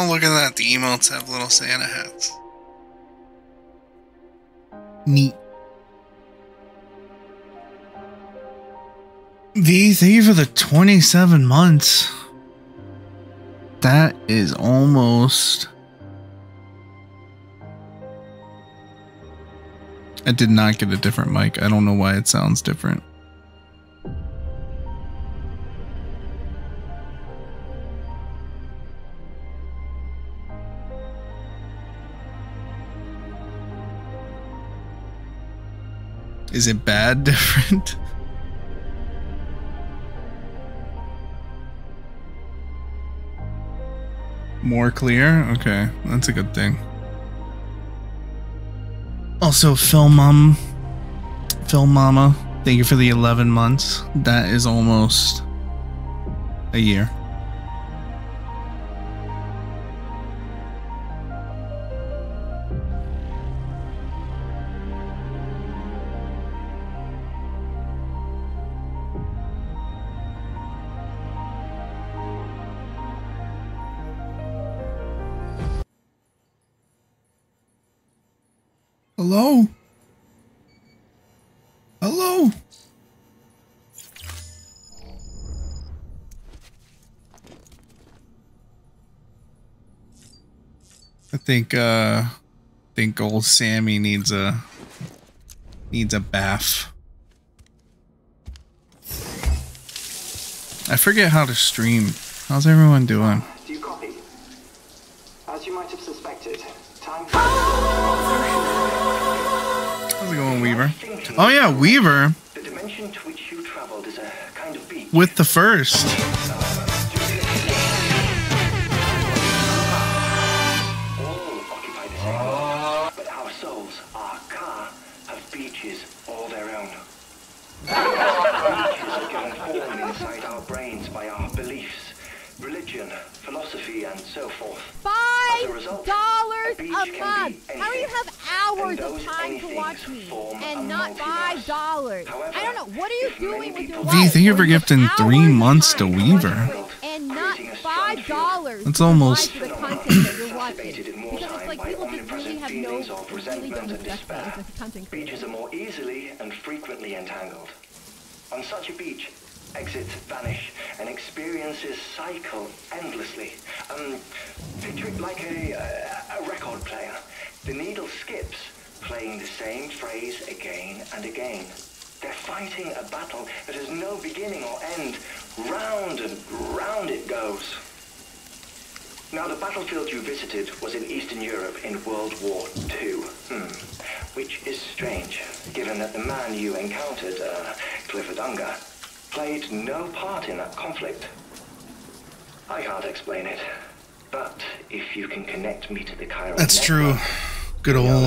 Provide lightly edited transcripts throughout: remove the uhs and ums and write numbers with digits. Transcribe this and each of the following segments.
Oh, look at that. The emotes have little Santa hats. Neat. V, thank you for the 27 months. That is almost... I did not get a different mic. I don't know why it sounds different. Is it bad different? More clear? Okay, that's a good thing. Also, Phil Mama, thank you for the 11 months. That is almost a year. Hello? Hello? I think old Sammy needs a bath. I forget how to stream. How's everyone doing? Do you copy? As you might have suspected, time. How's it going, Weaver? Oh yeah, Weaver. The dimension to which you traveled is a kind of beach. With the first. All occupy the same world, but our souls, our car, have beaches all their own. Beaches are given form inside our brains by our beliefs, religion, philosophy, and so forth. $5 a month. How do you have hours of time to watch me and not $5? I don't know. What are you doing with your life? V, thank you for gifting 3 months to Weaver. And not $5. It's almost. For the content that you're watching. Because it's like people just really have no, really don't respect me as a content creator. Beaches are more easily and frequently entangled. On such a beach, exits vanish and experiences cycle endlessly. Picture it like a record player. The needle skips, playing the same phrase again and again. They're fighting a battle that has no beginning or end. Round and round it goes. Now, the battlefield you visited was in Eastern Europe in World War II. Which is strange, given that the man you encountered, Clifford Unger, played no part in that conflict. I can't explain it, but if you can connect me to the Chiron That's network, true. Good old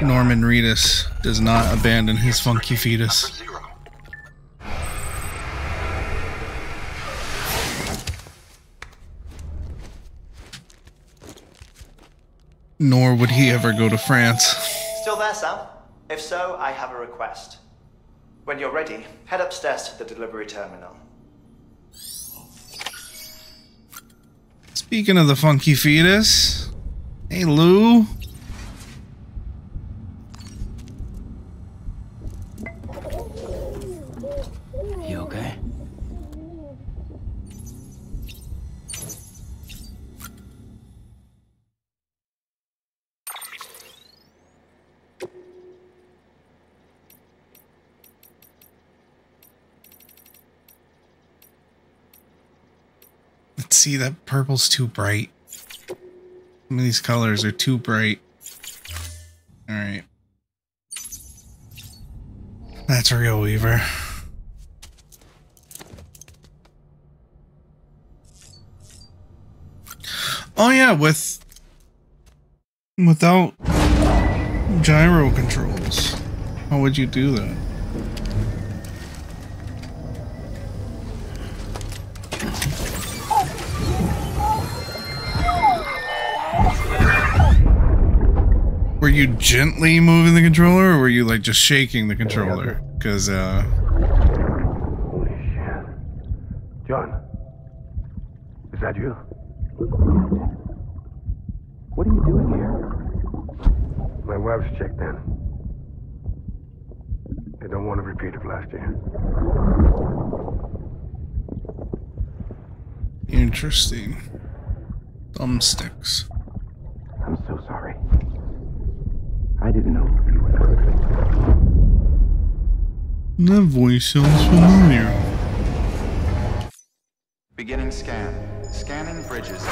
Norman Reedus does not abandon his funky fetus. Nor would he ever go to France. Still there, Sam? If so, I have a request. When you're ready, head upstairs to the delivery terminal. Speaking of the funky fetus, hey Lou. You okay? Let's see, that purple's too bright. Some of these colors are too bright. Alright. That's real, Weaver. Oh yeah, without gyro controls. How would you do that? Were you gently moving the controller, or were you like just shaking the controller? Because Holy shit. John, is that you? What are you doing here? My wife's checked in. They don't want a repeat of last year. Interesting. Thumbsticks. I'm so sorry. I didn't know you were there. That voice sounds familiar. Beginning scan. Scanning bridges.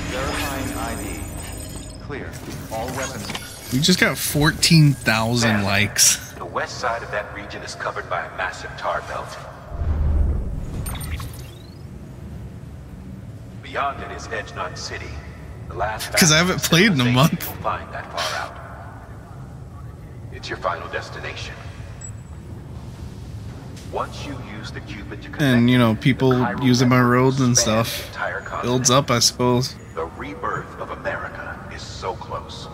Verifying ID. Clear. All weapons. We just got 14,000 likes. The west side of that region is covered by a massive tar belt. Beyond it is Edgenut City. The last because I haven't played in a month. You'll find that far out. It's your final destination. Once you use the Cupid to connect, and you know, people using my roads and stuff builds up, I suppose. The rebirth of America is so close.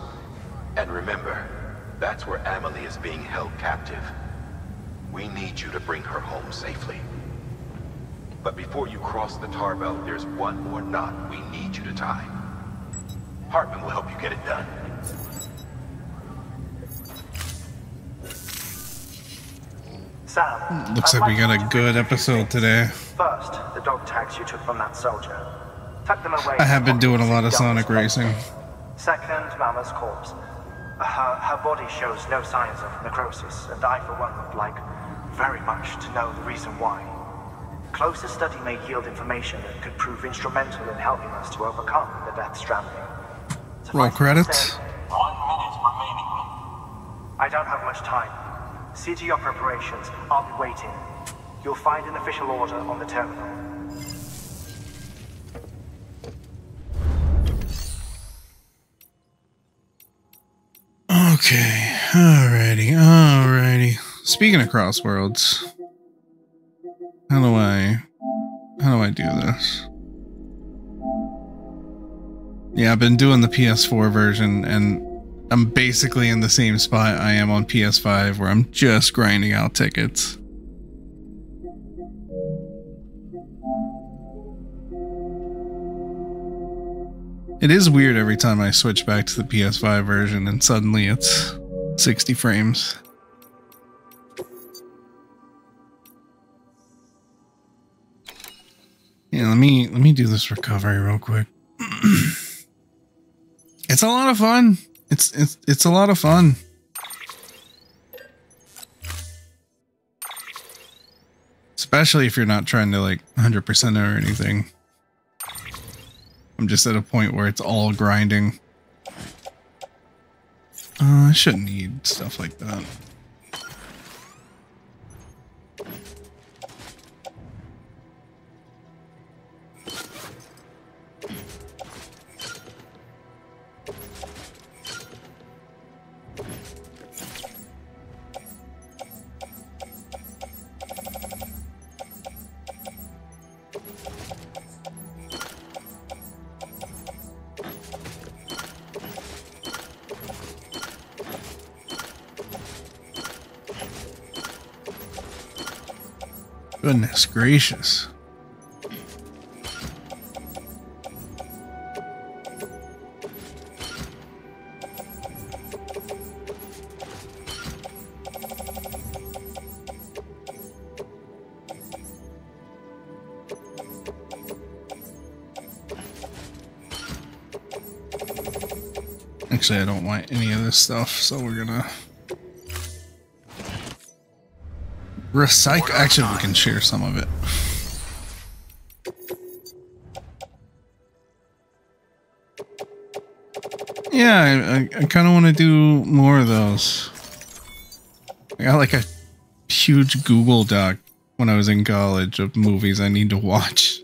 And remember, that's where Amelie is being held captive. We need you to bring her home safely. But before you cross the tar belt, there's one more knot we need you to tie. Hartman will help you get it done. Sam, Looks like we got a good episode today. First, the dog tags you took from that soldier. Tuck them away. I have been doing a lot of Sonic racing. Second, Mama's corpse. Her body shows no signs of necrosis, and I, for one, would like very much to know the reason why. Closer study may yield information that could prove instrumental in helping us to overcome the Death Stranding. Roll credits. 1 minute remaining. I don't have much time. See to your preparations. I'll be waiting. You'll find an official order on the terminal. Okay, alrighty. Speaking of crossworlds, how do I do this? Yeah, I've been doing the PS4 version, and I'm basically in the same spot I am on PS5, where I'm just grinding out tickets. It is weird every time I switch back to the PS5 version and suddenly it's 60 frames. Yeah, let me do this recovery real quick. It's a lot of fun. It's a lot of fun. Especially if you're not trying to like 100% or anything. I'm just at a point where it's all grinding. I shouldn't need stuff like that. Goodness gracious. Actually, I don't want any of this stuff, so we're gonna recycle. Actually, we can share some of it. Yeah, I kind of want to do more of those. I got like a huge Google Doc when I was in college of movies I need to watch.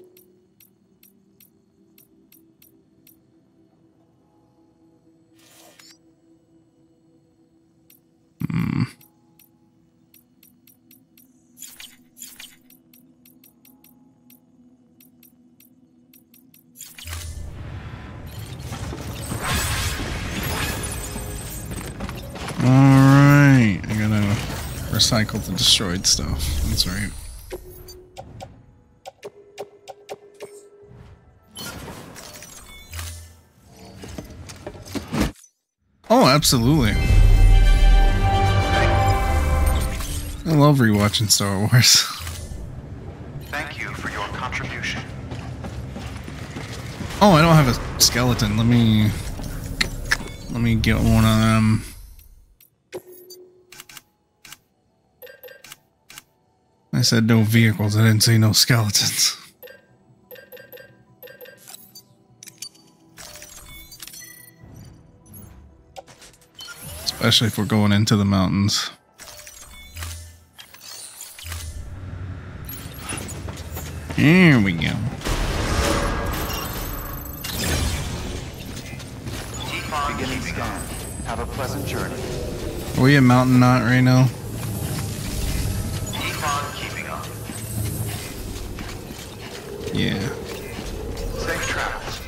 Alright, I gotta recycle the destroyed stuff. That's right. absolutely. I love rewatching Star Wars. Thank you for your contribution. Oh, I don't have a skeleton. Let me get one of them. I said no vehicles. I didn't say no skeletons. Especially if we're going into the mountains. Here we go. Beginning scan. Have a pleasant journey. Are we at Mountain Knot right now? Keep on keeping up. Yeah. Safe travels.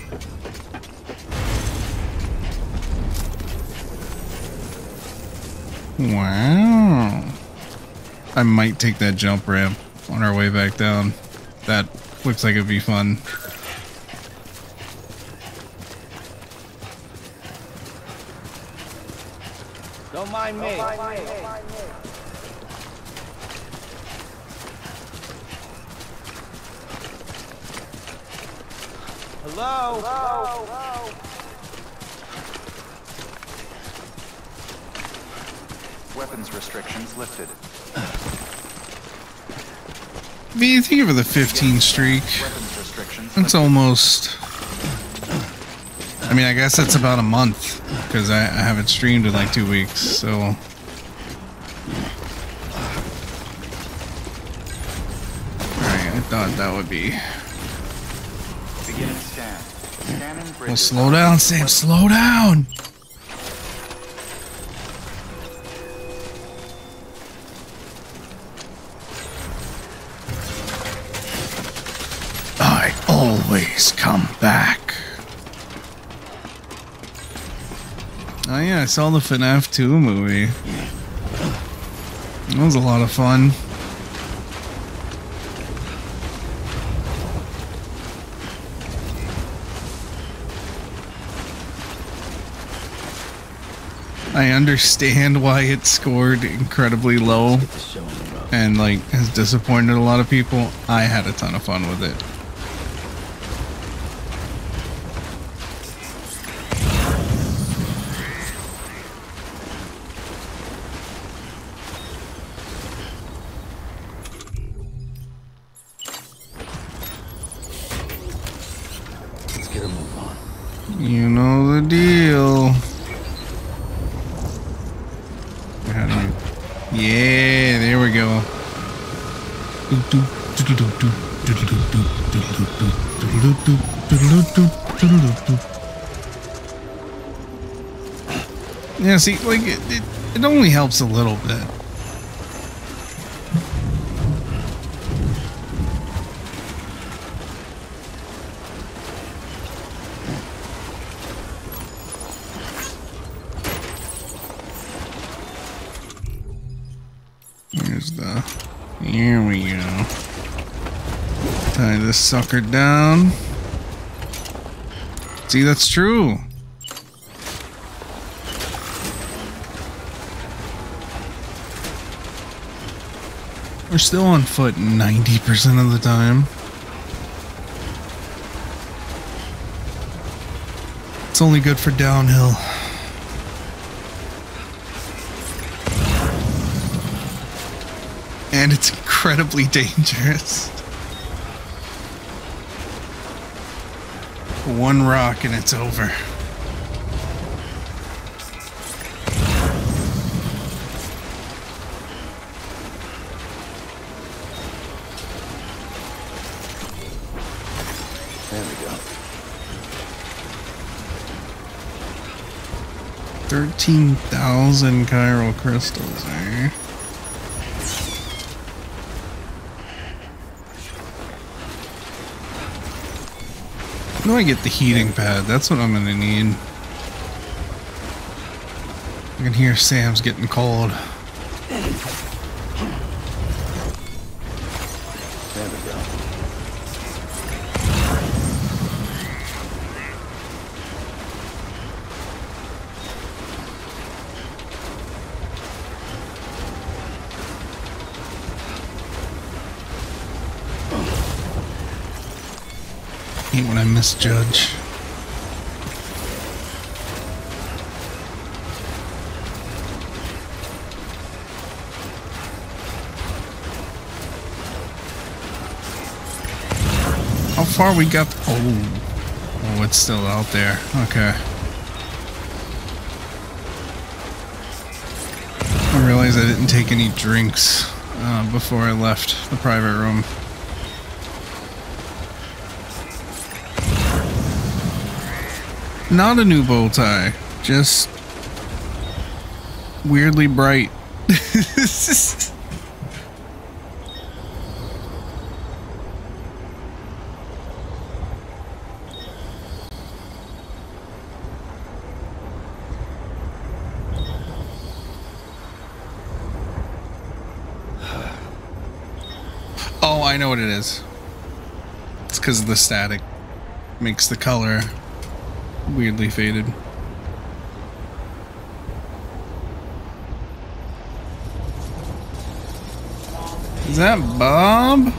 Wow. I might take that jump ramp on our way back down. That looks like it'd be fun. Don't mind me. Hello? Weapons restrictions lifted. Me, thank you for the 15 streak. Weapons restrictions That's almost... I mean, I guess that's about a month, because I haven't streamed in like 2 weeks, so... Alright, I thought that would be... Beginning scan. Scanning bridges. Well, slow down, Sam, slow down! I always come back. Oh yeah, I saw the FNAF 2 movie. That was a lot of fun. I understand why it scored incredibly low and like has disappointed a lot of people. I had a ton of fun with it. Let's get a move on. You know the deal. Yeah, there we go. Yeah, see, like, it only helps a little bit. Here we go. Tie this sucker down. See, that's true. We're still on foot 90% of the time. It's only good for downhill. And it's incredibly dangerous. One rock and it's over. There we go. 13,000 chiral crystals, eh? How do I get the heating pad? That's what I'm gonna need. I can hear Sam's getting cold. There we go. hate when I misjudge. How far we got? Oh, it's still out there. Okay. I realized I didn't take any drinks before I left the private room. Not a new bow tie, just weirdly bright. Oh, I know what it is. It's because of the static. Makes the color weirdly faded. Is that Bob?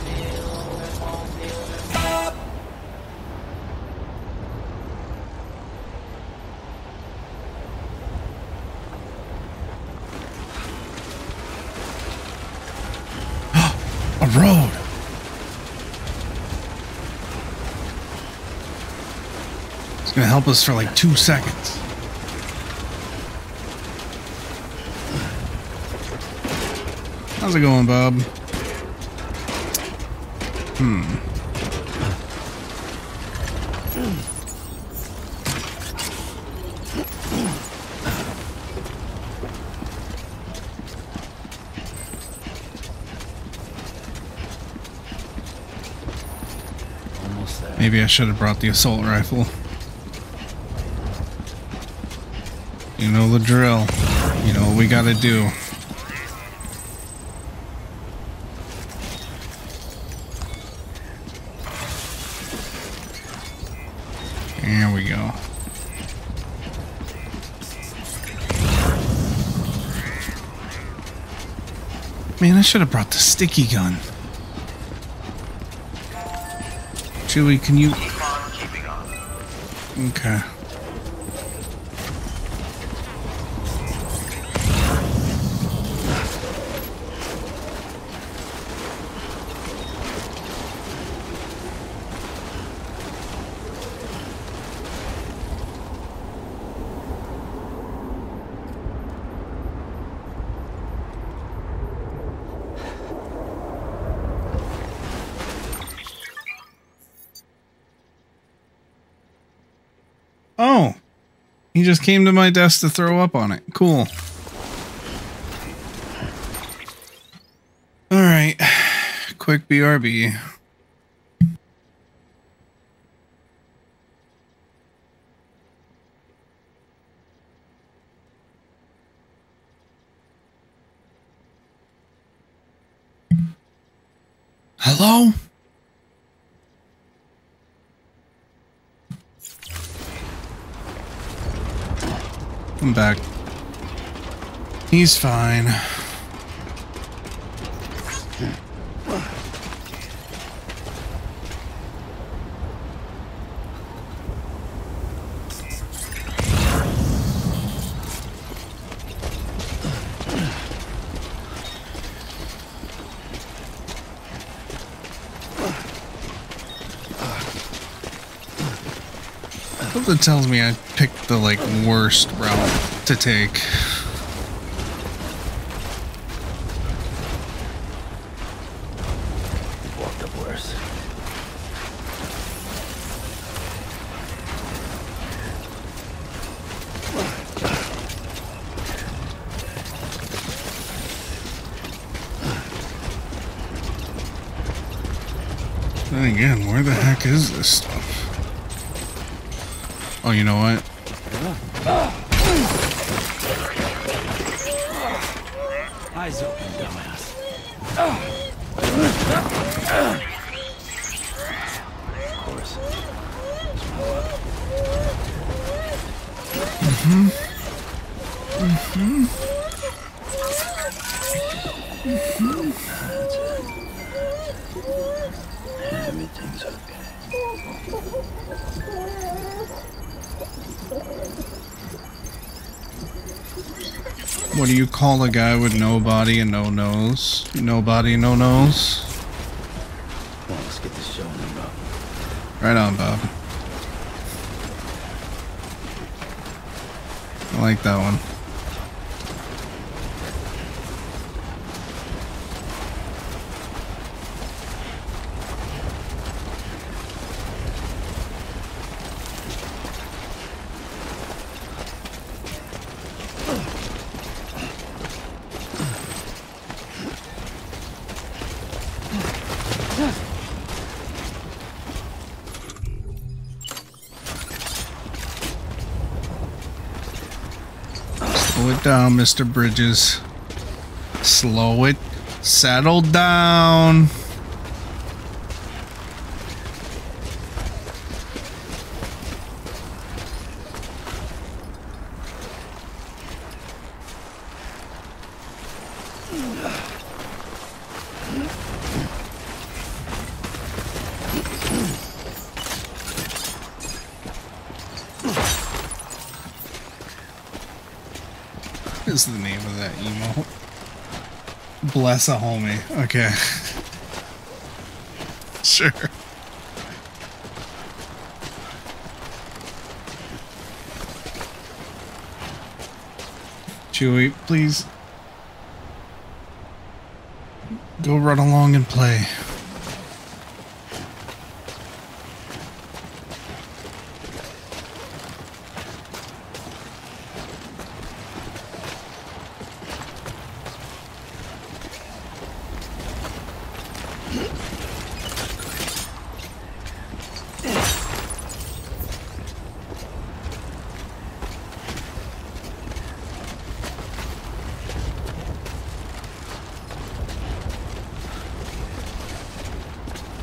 A road. It's gonna help us for like 2 seconds. How's it going, Bob? Maybe I should have brought the assault rifle. You know the drill. You know what we gotta do. There we go. Man, I should have brought the sticky gun. Chewie, can you... Okay. Oh, he just came to my desk to throw up on it. Cool. All right, quick BRB. Hello? I'm back. He's fine. Something tells me I picked the like worst route to take. Walked up worse. Then again, where the heck is this stuff? Oh, you know what? Eyes open, dumbass. Of course. That's it. Everything's okay. What do you call a guy with no body and no nose? No body, no nose? Come on, let's get this show on the road. Right on, Bob. I like that one. Slow it down, Mr. Bridges. Slow it. Settle down. What is the name of that emo? Bless a homie. Okay. Sure. Chewie, please go run along and play.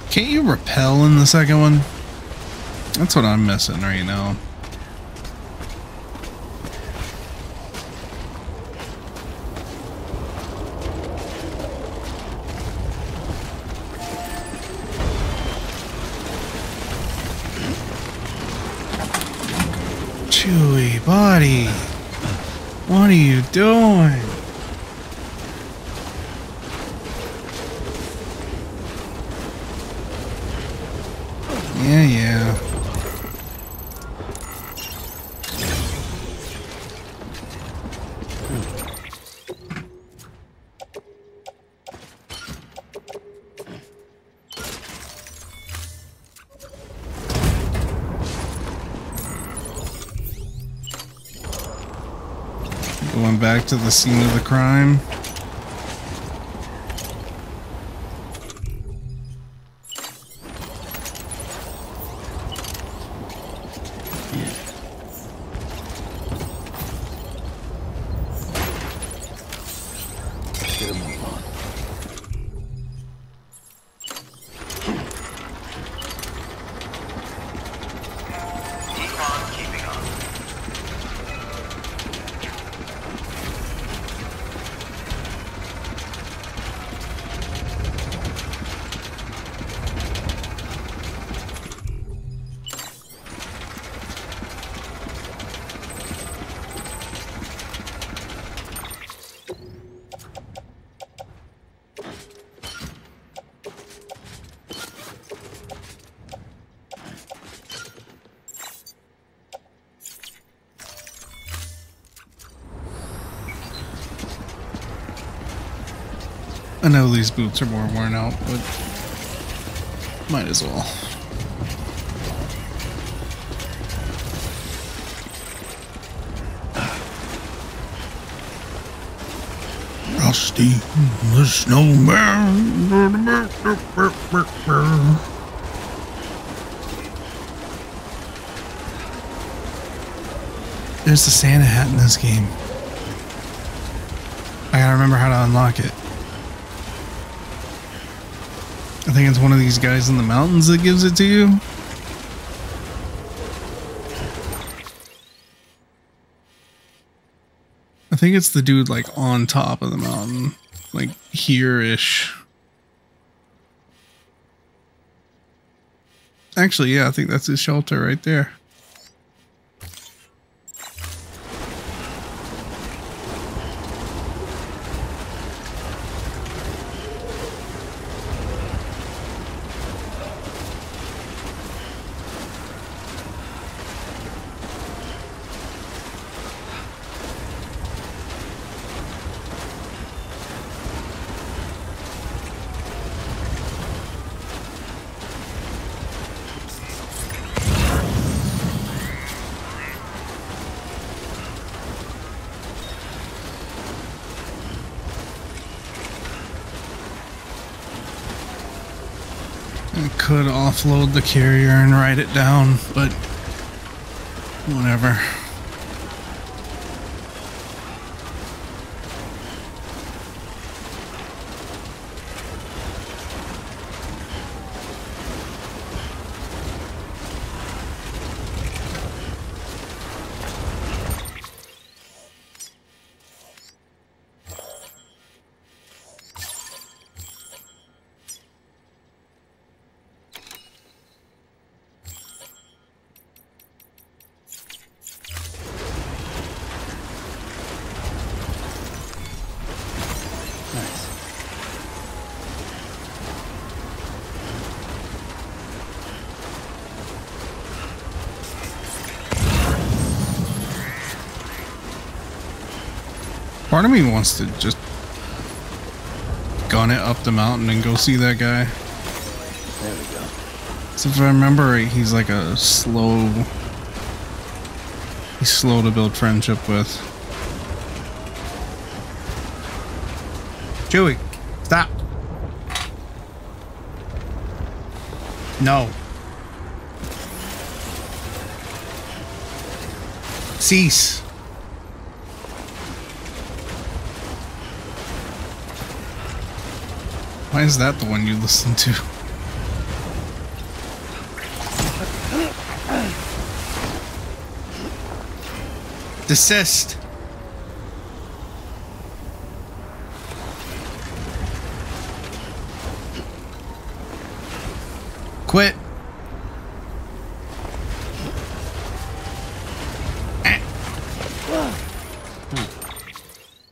Can't you rappel in the second one? That's what I'm missing right now. Chewy, buddy. What are you doing? Yeah. Going back to the scene of the crime. I know these boots are more worn out, but might as well. Frosty the Snowman. There's the Santa hat in this game. I gotta remember how to unlock it. I think it's one of these guys in the mountains that gives it to you. I think it's the dude like on top of the mountain, like here-ish. Actually, yeah, I think that's his shelter right there. I could offload the carrier and write it down, but whatever. Part of me wants to just gun it up the mountain and go see that guy. There we go. So if I remember right, he's like a slow... He's slow to build friendship with. Chewie, stop. No. Cease. Why is that the one you listen to? Desist. Quit.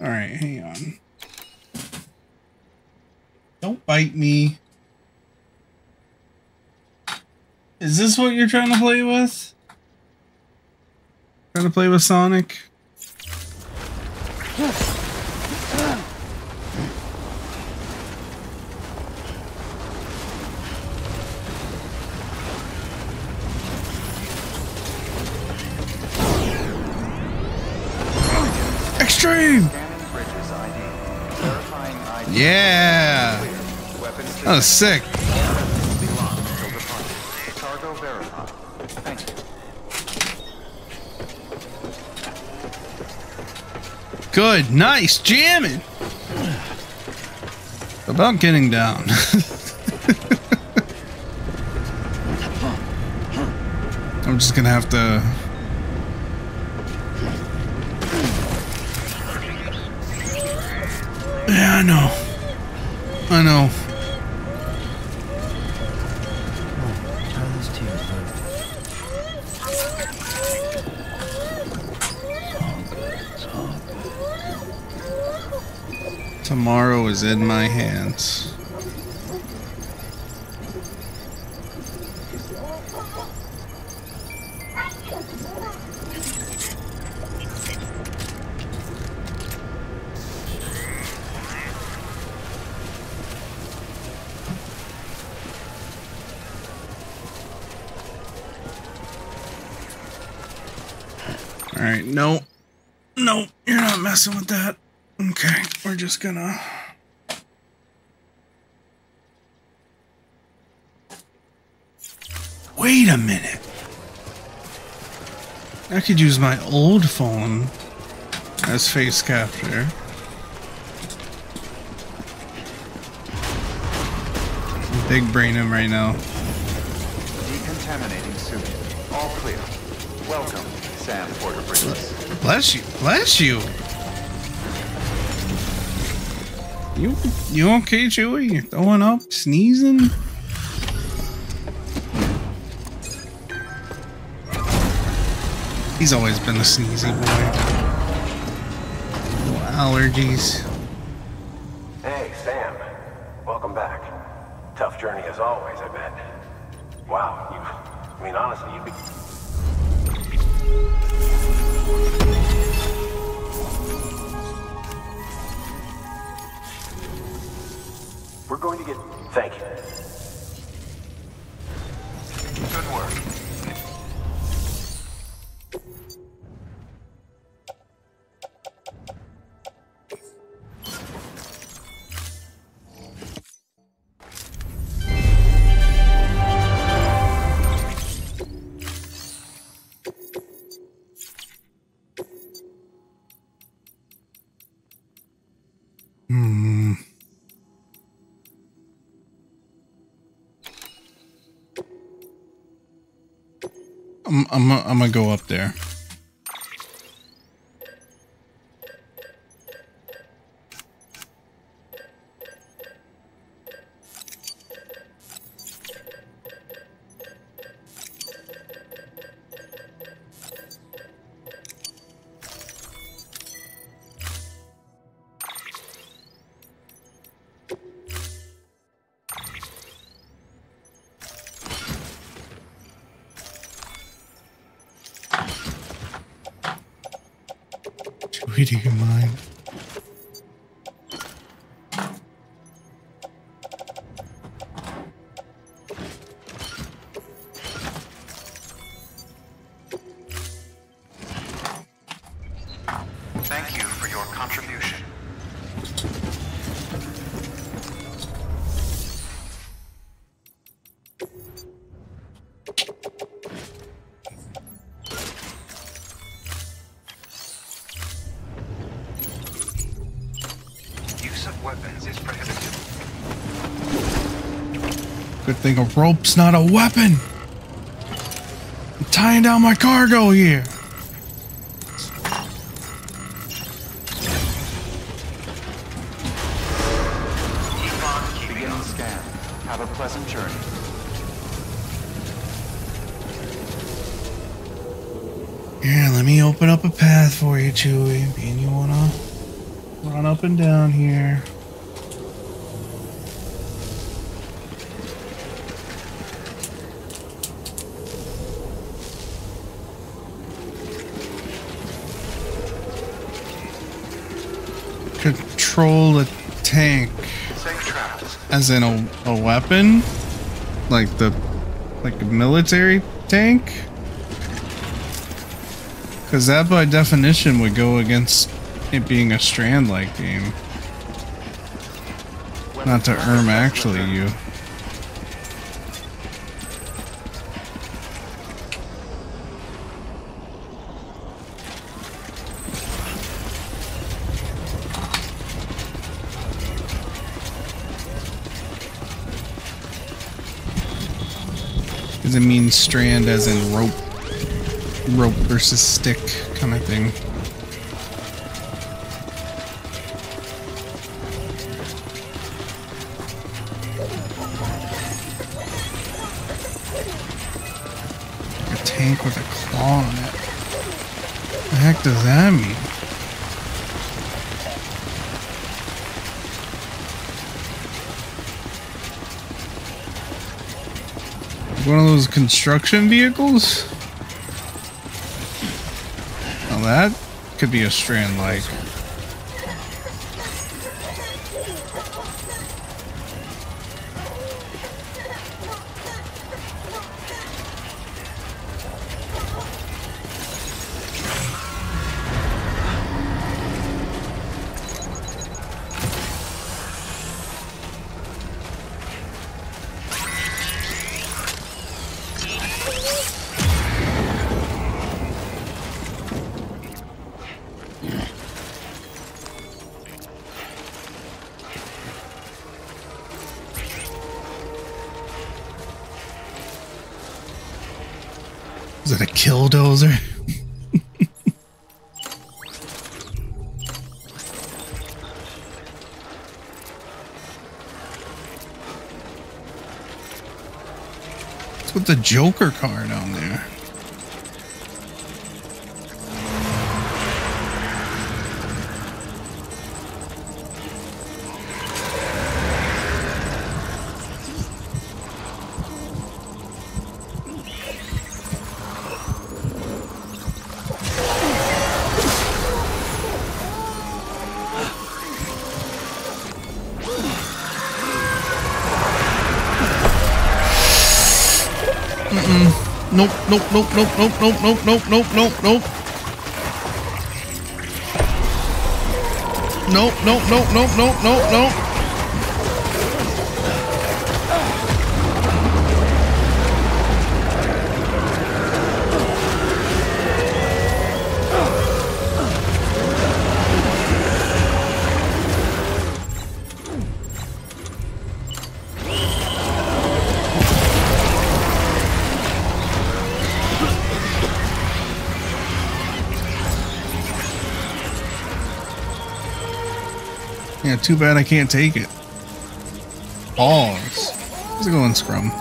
All right, hang on. Don't bite me. Is this what you're trying to play with? Trying to play with Sonic? Extreme! Yeah! That was sick. Good, nice, jamming. About getting down. I'm just gonna have to. Yeah, I know. I know. Tomorrow is in my hands. All right, no, you're not messing with that. Okay, we're just gonna... Wait a minute. I could use my old phone as face capture. Big brain him right now. Decontaminating soon. All clear. Welcome, Sam Porter Bridges. Bless you. Bless you. You okay, Chewie? You're throwing up, sneezing? He's always been a sneezy boy. No allergies. Hey, Sam. Welcome back. Tough journey as always, I bet. Wow, I mean, honestly, you'd be... We're going to get... Thank you. Good work. I'm gonna go up there. Reading your mind. Thank you for your contribution. Weapons is prohibited. Good thing a rope's not a weapon. I'm tying down my cargo here. Keep on keeping beginning scan. Have a pleasant journey. Here, let me open up a path for you, Chewie. And you wanna run up and down here. Control the tank. As in a weapon? Like a military tank? Because that by definition would go against it being a Strand-like game. Not to actually you. Does it mean strand as in rope versus stick kind of thing? A tank with a claw on it. What the heck does that mean? One of those construction vehicles? Well, that could be a Strand-like. Is it a killdozer? What's with the Joker car down there? Nope, nope, nope, nope, nope, nope, nope, nope, nope, nope, nope. Nope, nope, nope, nope, nope, nope, nope. Yeah, too bad I can't take it. Balls. How's it going, Scrum?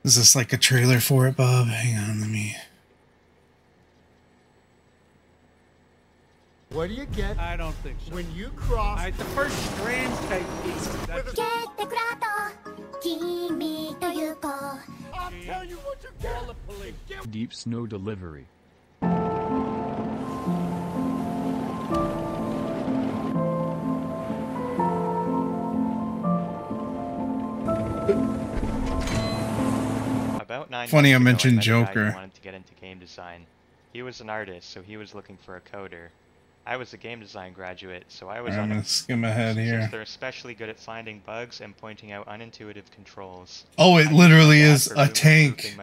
Is this like a trailer for it, Bob? Hang on, let me... What do you get? I don't think so. When you cross the first Strand type piece. I'm telling you what you get. Deep snow delivery. About 9 Funny I months ago, mentioned met a guy who Joker. wanted to get into game design. He was an artist, so he was looking for a coder. I was a game design graduate, so I was I'm gonna skim ahead here. Since they're especially good at finding bugs and pointing out unintuitive controls. Oh, it literally is a tank,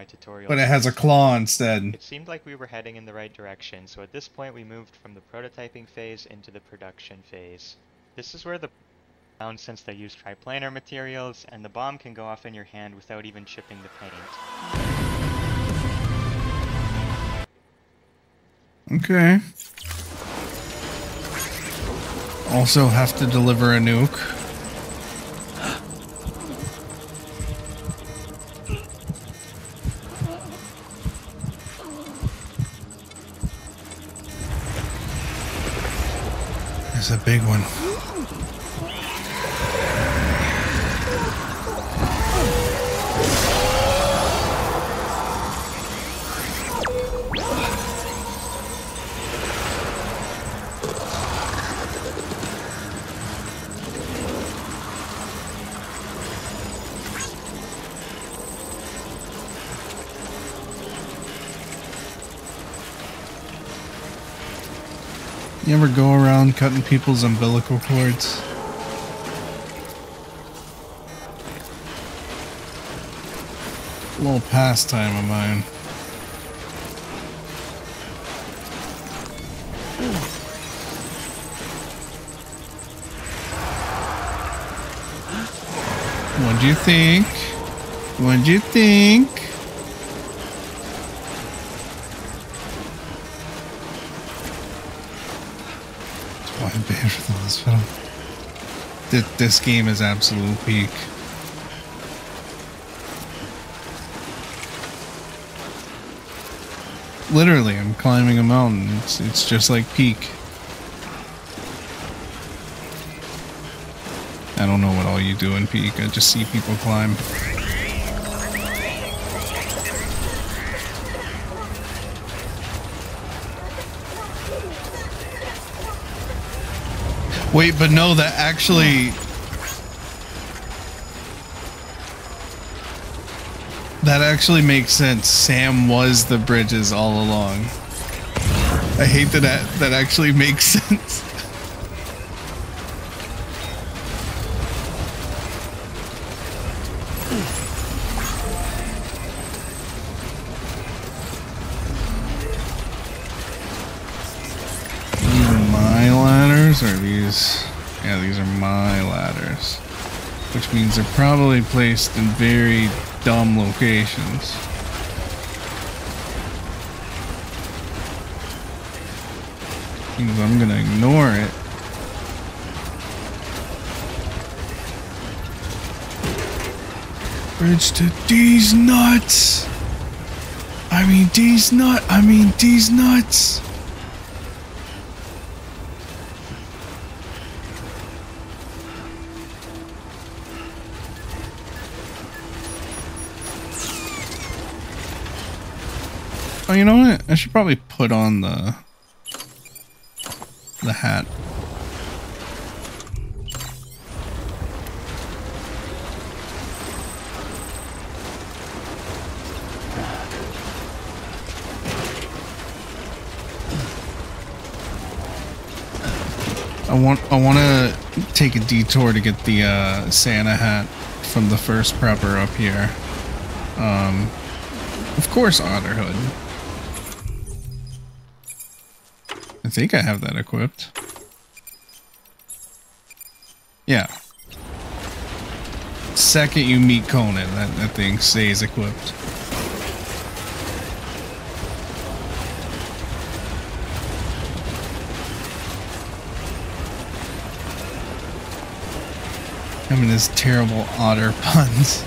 but it has a claw instead. It seemed like we were heading in the right direction, so at this point we moved from the prototyping phase into the production phase. This is where the found since they use triplanar materials, and the bomb can go off in your hand without even chipping the paint. Okay. Also have to deliver a nuke. There's a big one. You ever go around cutting people's umbilical cords? A little pastime of mine. What'd you think? What'd you think? I'm banned from the hospital. This game is absolute peak. Literally, I'm climbing a mountain. It's just like peak. I don't know what all you do in peak. I just see people climb. Wait, but no, that actually makes sense. Sam was the bridges all along. I hate that actually makes sense. Are these? Yeah, these are my ladders, which means they're probably placed in very dumb locations. Means I'm gonna ignore it. Bridge to these nuts. I mean these nuts. Oh, you know what? I should probably put on the hat. I want to take a detour to get the Santa hat from the first prepper up here. Of course, Otter Hood. I think I have that equipped. Yeah. Second you meet Conan, that thing stays equipped. I mean, his terrible otter puns.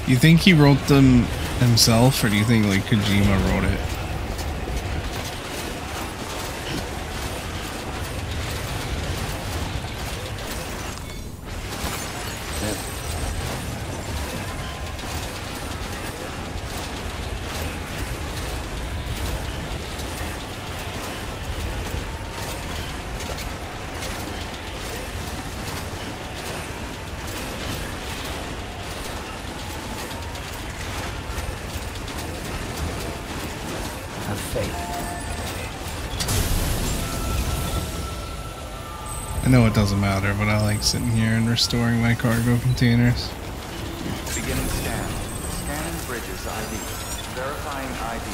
You think he wrote them himself, or do you think like Kojima wrote it? I know it doesn't matter, but I like sitting here and restoring my cargo containers. Beginning scan. Scanning bridges ID. Verifying ID.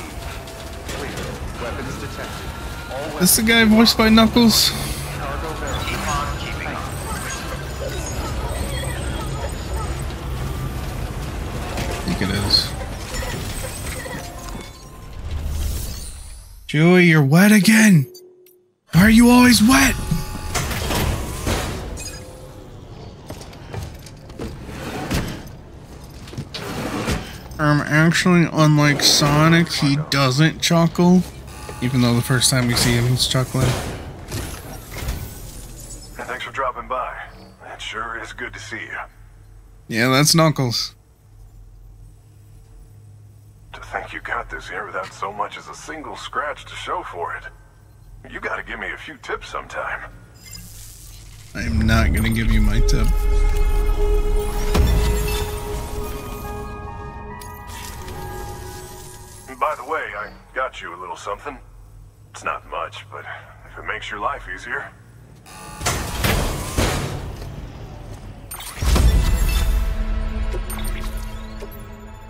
Clear. Weapons detected. All weapons. This the guy voiced by Knuckles? Cargo verified. Keep on keeping on. I think it is. Chewie, you're wet again! Why are you always wet? Actually, unlike Sonic, he doesn't chuckle. Even though the first time we see him, he's chuckling. Thanks for dropping by. It sure is good to see you. Yeah, that's Knuckles. To think you got this here without so much as a single scratch to show for it. You gotta give me a few tips sometime. I'm not gonna give you my tip. By the way, I got you a little something. It's not much, but if it makes your life easier.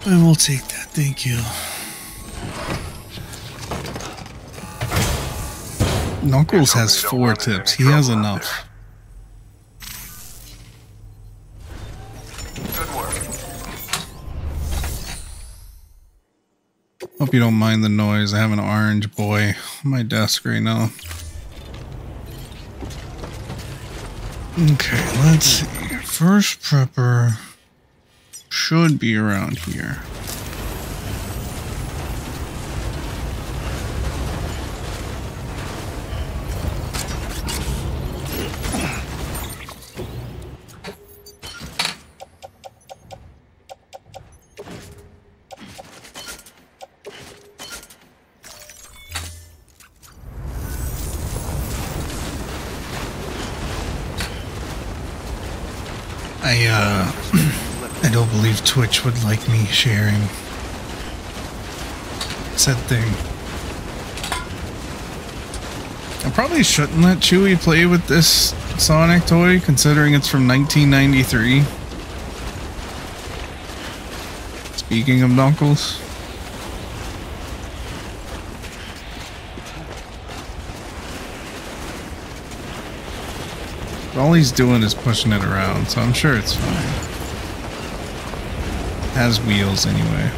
I will take that, thank you. Knuckles has 4 tips, he has enough. Hope you don't mind the noise. I have an orange boy on my desk right now. Okay, let's see. First prepper should be around here. I don't believe Twitch would like me sharing said thing. I probably shouldn't let Chewie play with this Sonic toy, considering it's from 1993. Speaking of Knuckles. All he's doing is pushing it around, so I'm sure it's fine. It has wheels anyway.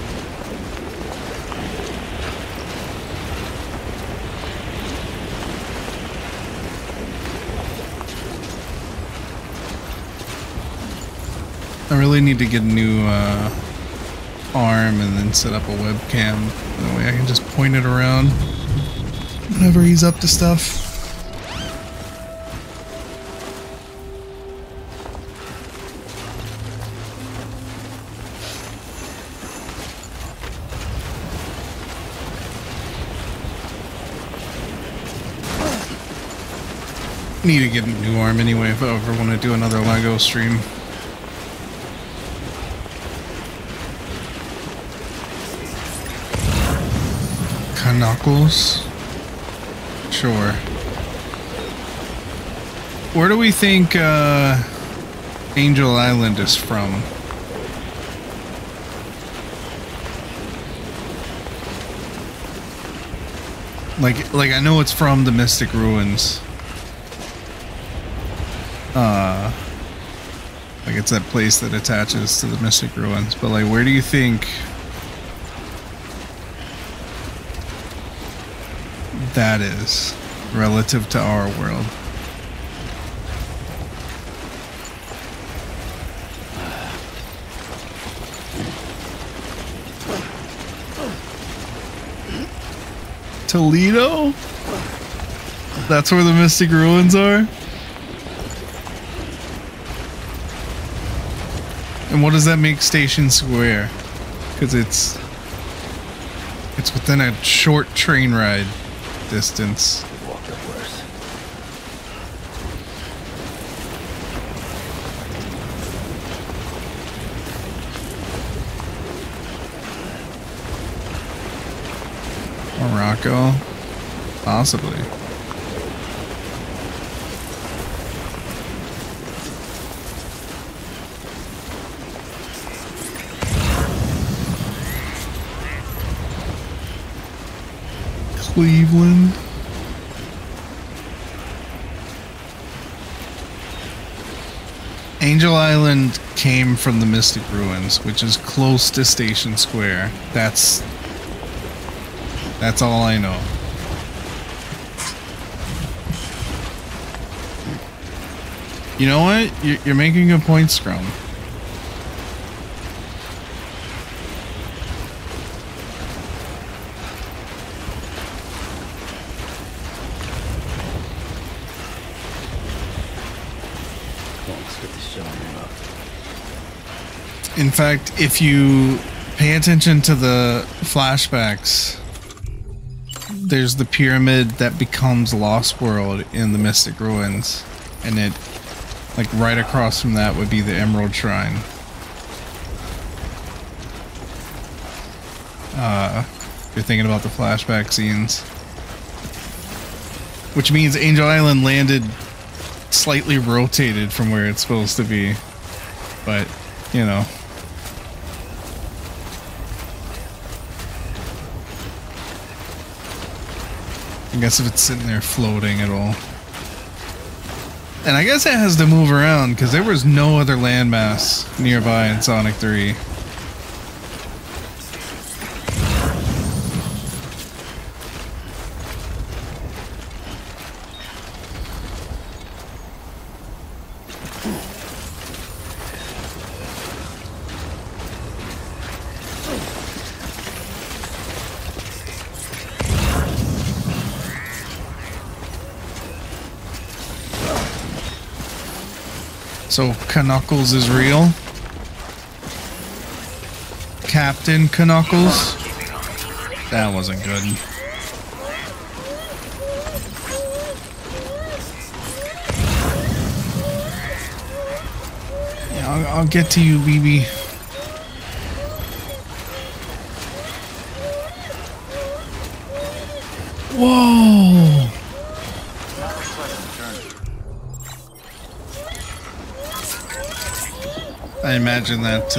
I really need to get a new arm and then set up a webcam. That way I can just point it around whenever he's up to stuff. Need to get a new arm anyway if I ever want to do another Lego stream. Knuckles? Sure. Where do we think Angel Island is from? Like I know it's from the Mystic Ruins. Like it's that place that attaches to the Mystic Ruins, but like where do you think that is relative to our world? Toledo? That's where the Mystic Ruins are? And what does that make Station Square? Because it's within a short train ride distance. Walked up worse. Morocco? Possibly. Cleveland? Angel Island came from the Mystic Ruins, which is close to Station Square. That's all I know. You know what? You're making a point, Scrum. In fact, if you pay attention to the flashbacks, there's the pyramid that becomes Lost World in the Mystic Ruins, and it, like right across from that would be the Emerald Shrine. If you're thinking about the flashback scenes. Which means Angel Island landed slightly rotated from where it's supposed to be. But, you know. I guess if it's sitting there floating at all. And I guess it has to move around because there was no other landmass nearby in Sonic 3. So, Knuckles is real? Captain Knuckles? That wasn't good. Yeah, I'll get to you, BB. Whoa! I imagine that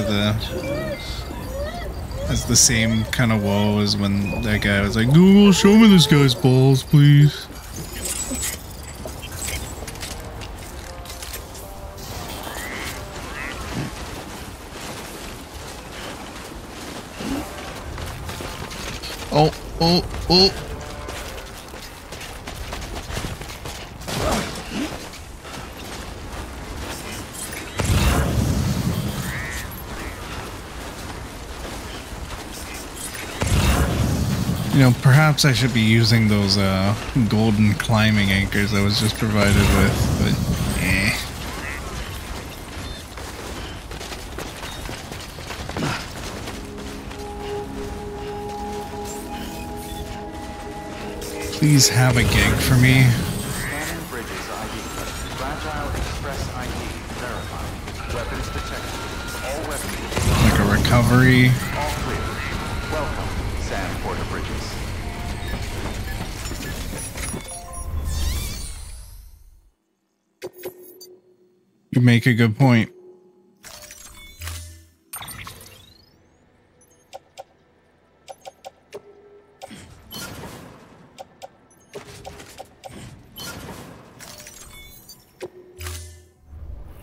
as the same kind of woe as when that guy was like, Google, show me this guy's balls, please. Oh. You know, perhaps I should be using those golden climbing anchors I was just provided with, but eh. Please have a gig for me. detected. All weapons. Like a recovery. All clear. Welcome, Sam Porter Bridges. You make a good point.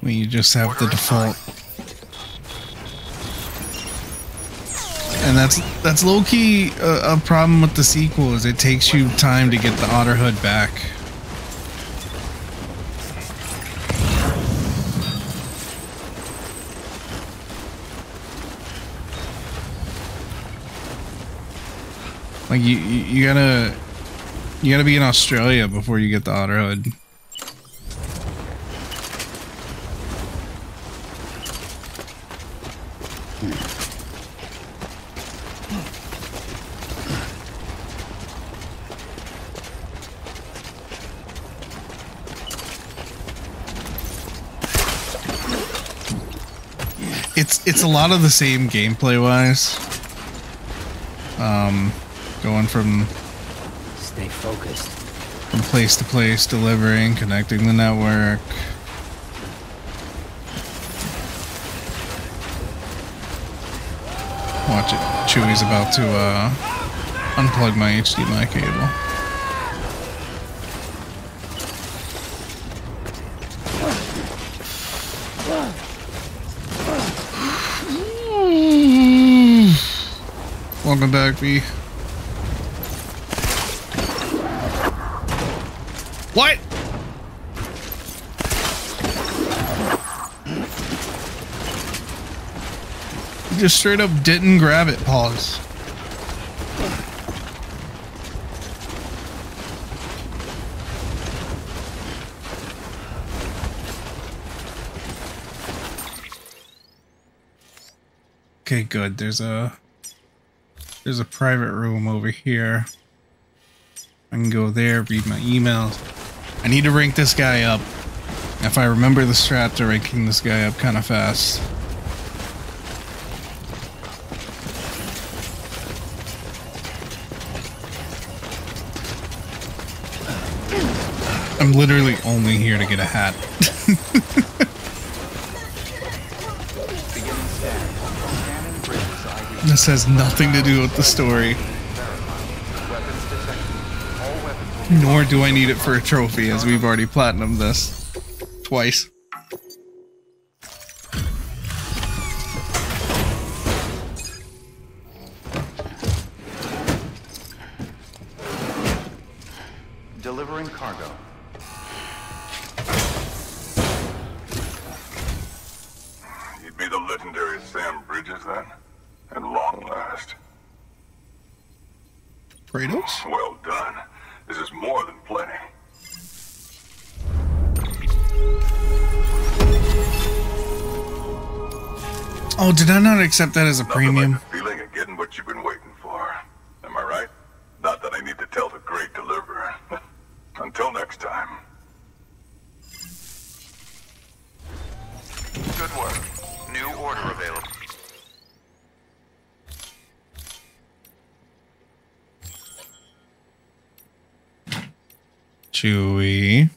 When you just have the default. And that's low-key a problem with the sequel, is it takes you time to get the Otter Hood back. Like you gotta be in Australia before you get the Otter Hood. It's a lot of the same gameplay wise. Going from stay focused. From place to place, delivering, connecting the network. Watch it. Chewie's about to unplug my HDMI cable. Welcome back, V. What? You just straight up didn't grab it. Pause. Okay, good. There's a private room over here. I can go there, read my emails. I need to rank this guy up. If I remember the strat to ranking this guy up kind of fast. I'm literally only here to get a hat. This has nothing to do with the story. Nor do I need it for a trophy, as we've already platinumed this twice. Delivering cargo. You'd be the legendary Sam Bridges then? At long last. Kratos? Well done. This is more than plenty. Oh, did I not accept that as a premium? Like the feeling of getting what you've been waiting for. Am I right? Not that I need to tell the great deliverer. Until next time. Good work. New order available. Chewie.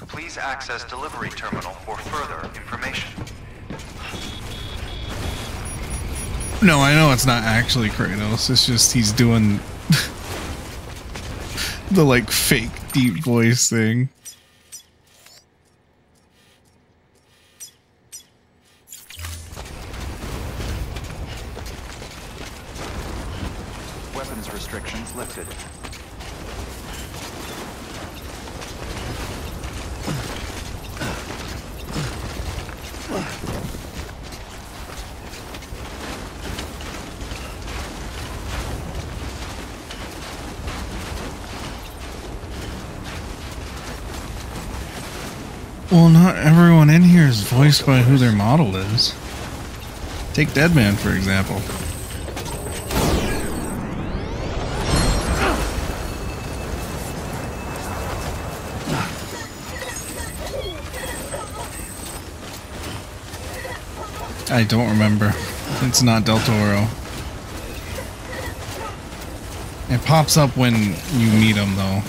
Please access delivery terminal for further information. No, I know it's not actually Kratos. It's just he's doing the like fake deep voice thing. Weapons restrictions lifted. Well, not everyone in here is voiced by who their model is. Take Deadman, for example. I don't remember. It's not Del Toro. It pops up when you meet him, though.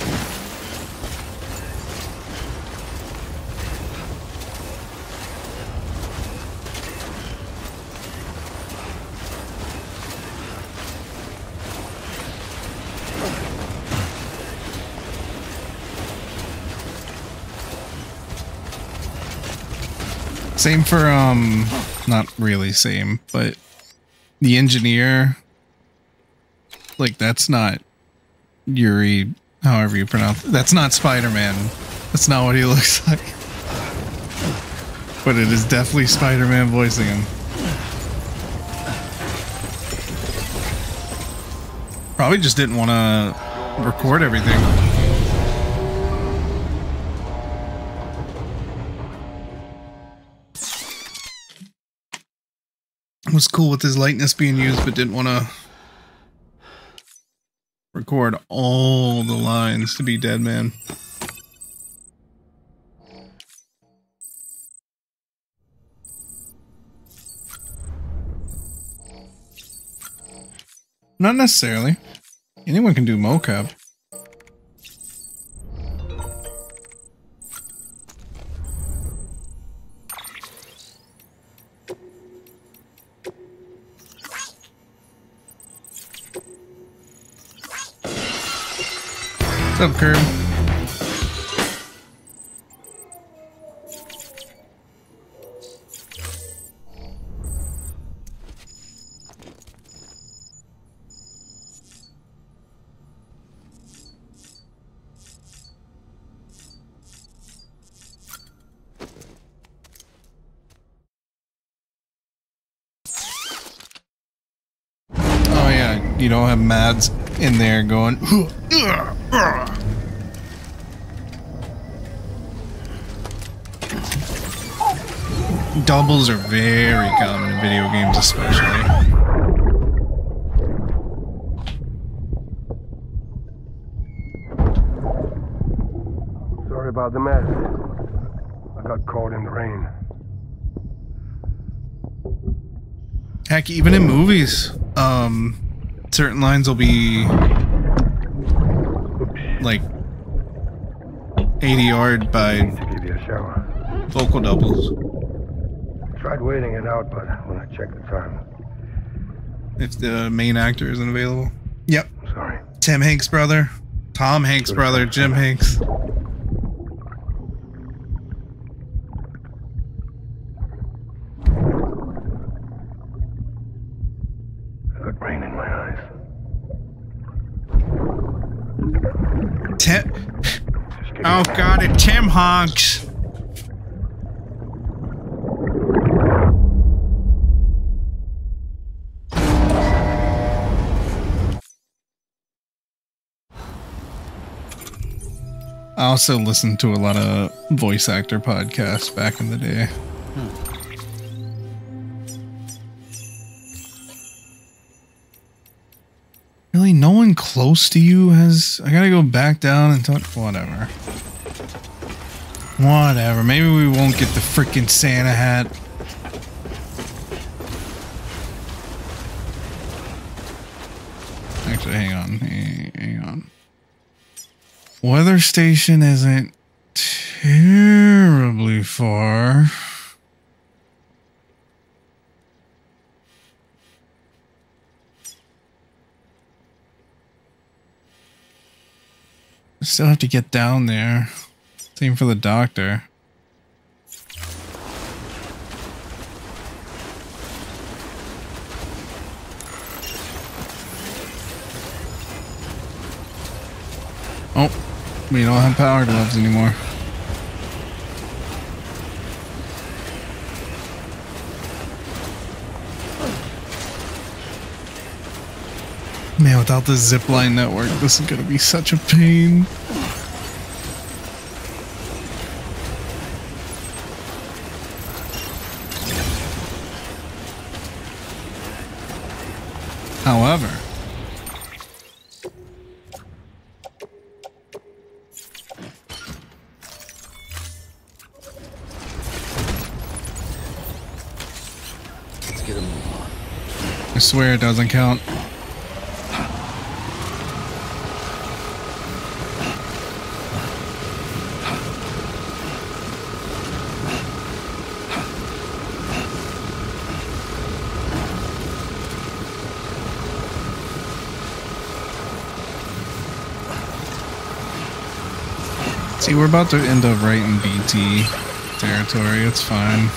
Same for, not really same, but the engineer, like, that's not Yuri, however you pronounce it. That's not Spider-Man. That's not what he looks like. But it is definitely Spider-Man voicing him. Probably just didn't want to record everything. Was cool with his likeness being used, but didn't want to record all the lines to be Dead Man. Not necessarily. Anyone can do mocap. What's up, Curb? Oh yeah, you don't have Mads in there going. Doubles are very common in video games, especially. Sorry about the mess. I got caught in the rain. Heck, even in movies, certain lines will be like ADR'd by Give you a shower. vocal doubles. Tried waiting it out, but when I checked the time, If the main actor isn't available. Yep. sorry. Tim Hanks' brother. Tom Hanks' brother, Jim Hanks. I got rain in my eyes. Tim. Oh god, it's Tim Hanks. I also listened to a lot of voice actor podcasts back in the day. Really, no one close to you has... I gotta go back down and talk... Whatever. Whatever. Maybe we won't get the freaking Santa hat. Actually, hang on. Hang on. Weather station isn't terribly far. Still have to get down there. Same for the doctor. Oh, we don't have power gloves anymore. Man, without the zipline network, this is gonna be such a pain. However, I swear it doesn't count. See, we're about to end up right in BT territory. It's fine.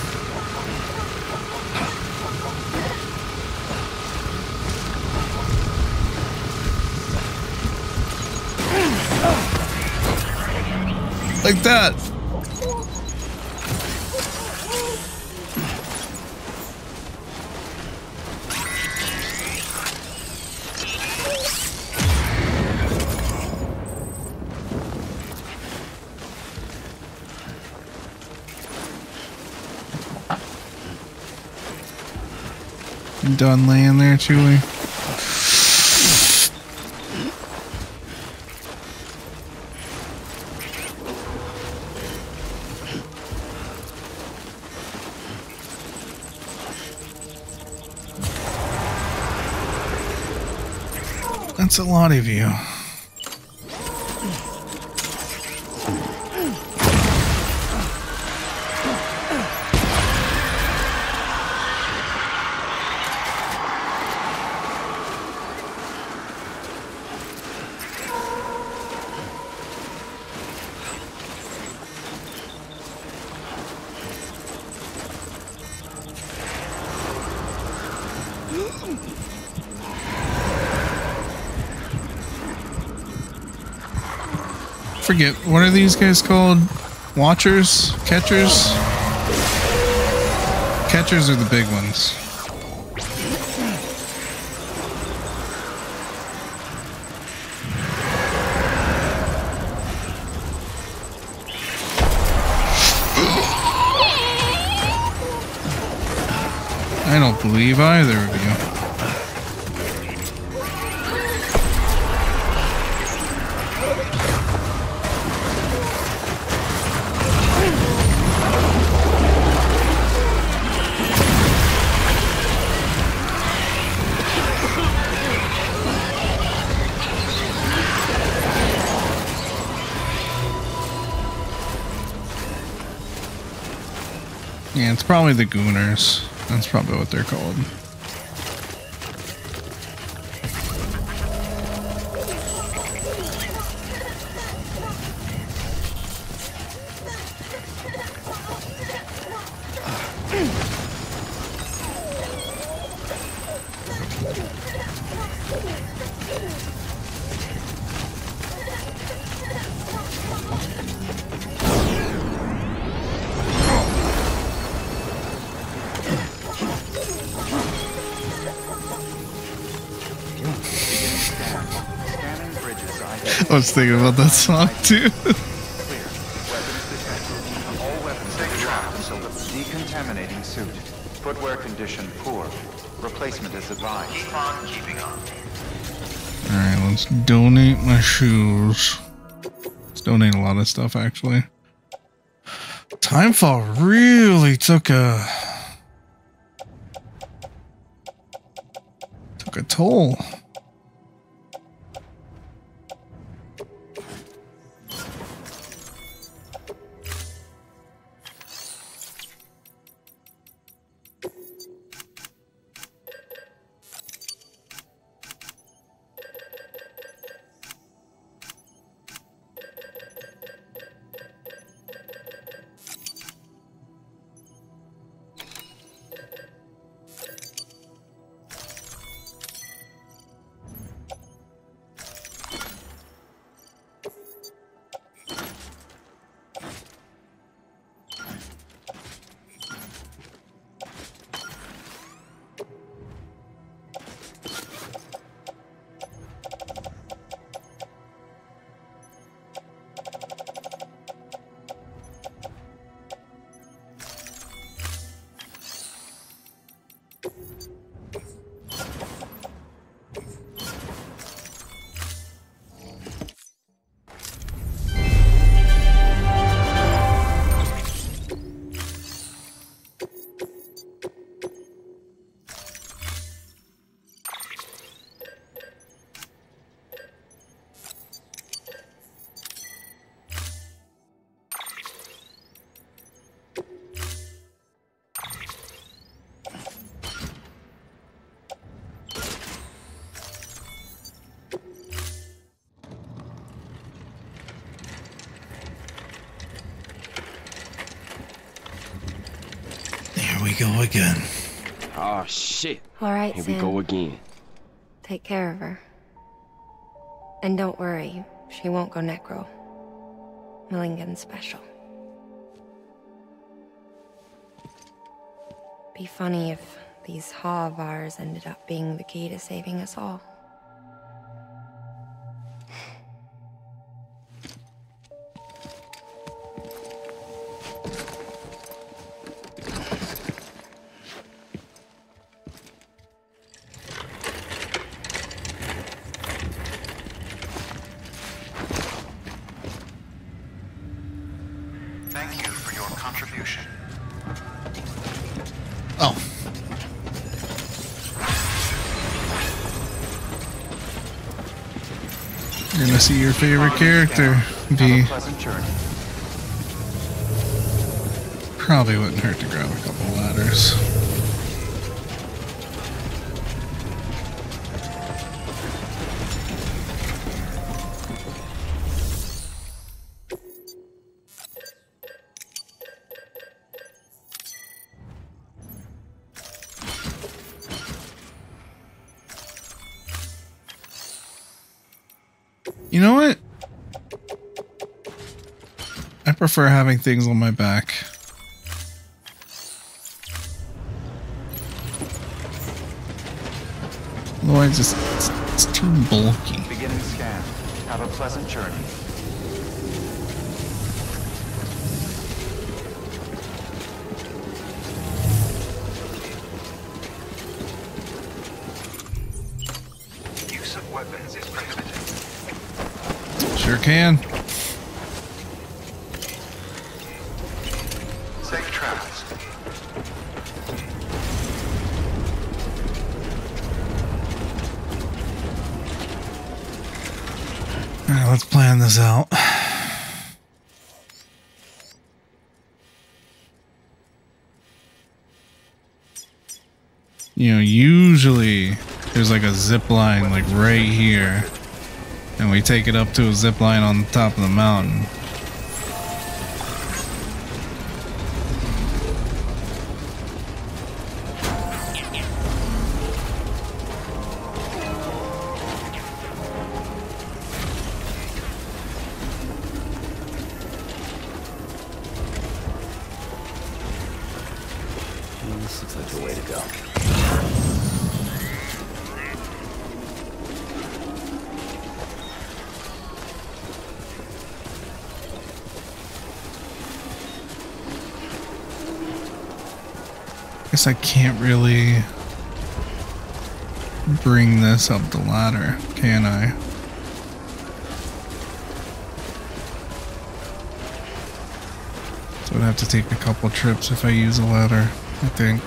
Like that. You done laying there, Chewie? That's a lot of you. Forget, what are these guys called? Watchers? Catchers? Catchers are the big ones. I don't believe either of you. Yeah, it's probably the Gooners. That's probably what they're called. I was thinking about that song too. All weapons trapped until the decontaminating suit. Footwear condition poor. Replacement is advised. Keep on keeping on. Alright, let's donate my shoes. Let's donate a lot of stuff actually. Timefall really took a toll. go again. Oh shit. All right, Here Sam. we go again. Take care of her. And don't worry, she won't go necro. Millingen's special. Be funny if these Ha of ours ended up being the key to saving us all. Thank you for your contribution. Oh. You're gonna see your favorite character be. Probably wouldn't hurt to grab a couple ladders. You know what? I prefer having things on my back. Otherwise, it's too bulky. Beginning scan. Have a pleasant journey. Use of weapons is prohibited. Sure can. Safe travels. Alright, let's plan this out. You know, usually there's like a zip line like right here. And we take it up to a zip line on the top of the mountain. This looks like the way to go. Guess I can't really bring this up the ladder, can I? So I'd have to take a couple trips if I use a ladder, I think.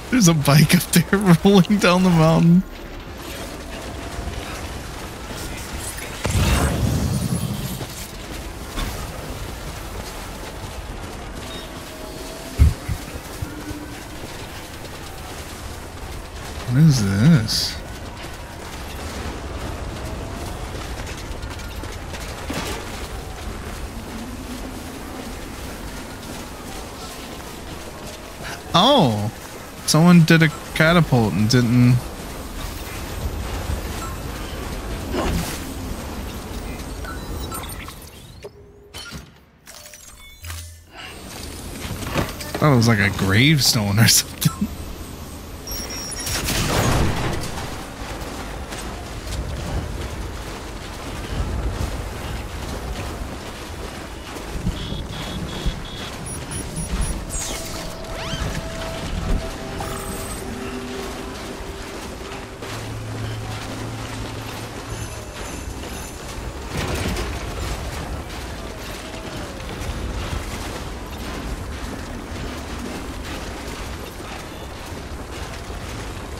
There's a bike up there rolling down the mountain. What is this? Oh! Someone did a catapult and didn't... I thought it was like a gravestone or something.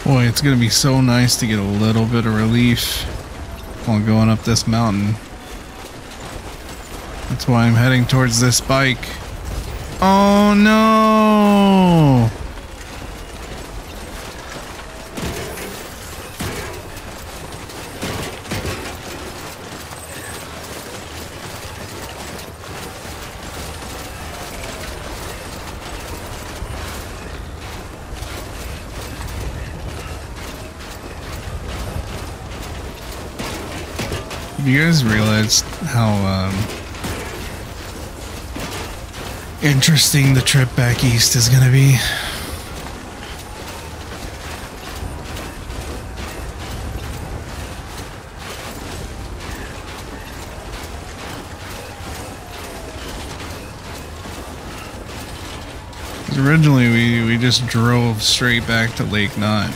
Boy, it's gonna be so nice to get a little bit of relief while going up this mountain. That's why I'm heading towards this bike. Oh no! you guys realized how interesting the trip back east is gonna be? Originally, we just drove straight back to Lake Knot.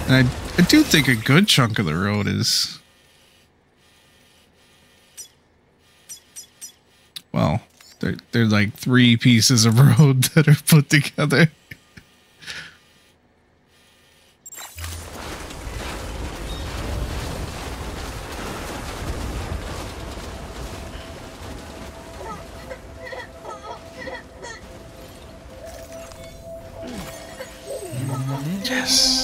And I do think a good chunk of the road is... Well, they're like 3 pieces of road that are put together. Yes.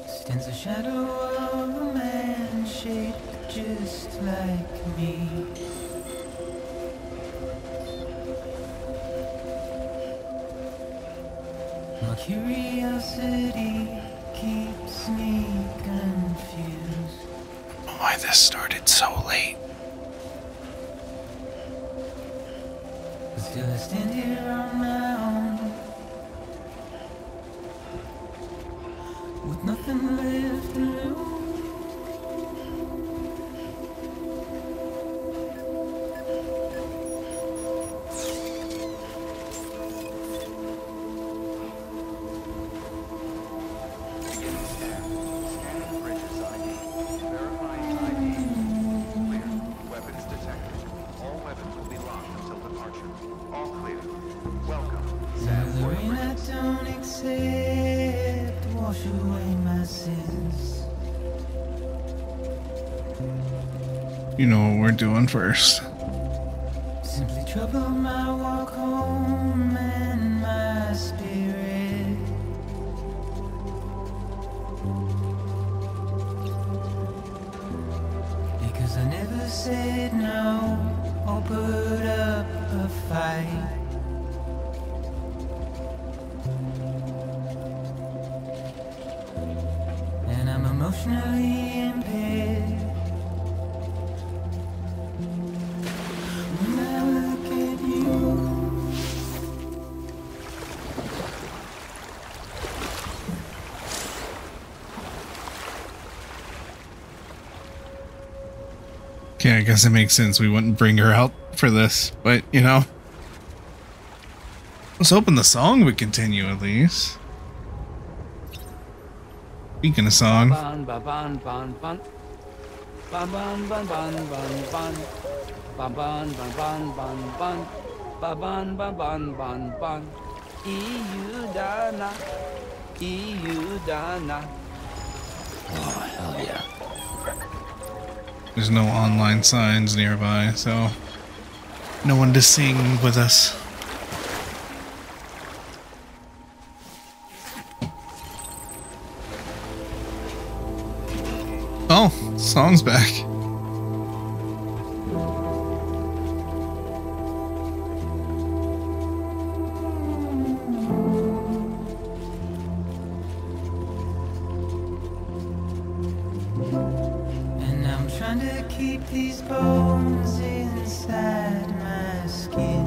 Stands a shadow of a man shaped just like me. My curiosity keeps me confused. Why this started so late? But still I stand here on my own, with nothing left to lose. You know what we're doing first. Simply trouble my walk home and my spirit. Because I never said no or put up a fight. And I'm emotionally impaired. When I look at you, Okay, I guess it makes sense we wouldn't bring her out for this, but you know. Let's hoping the song would continue at least. Speaking of song. Ban ban ban ban ban ban ban ban ban ban ban ban ban ban ban ban ban ban ban ban EU Dana EU Dana. Oh hell yeah. There's no online signs nearby, so no one to sing with us. Oh, song's back. and I'm trying to keep these bones inside my skin.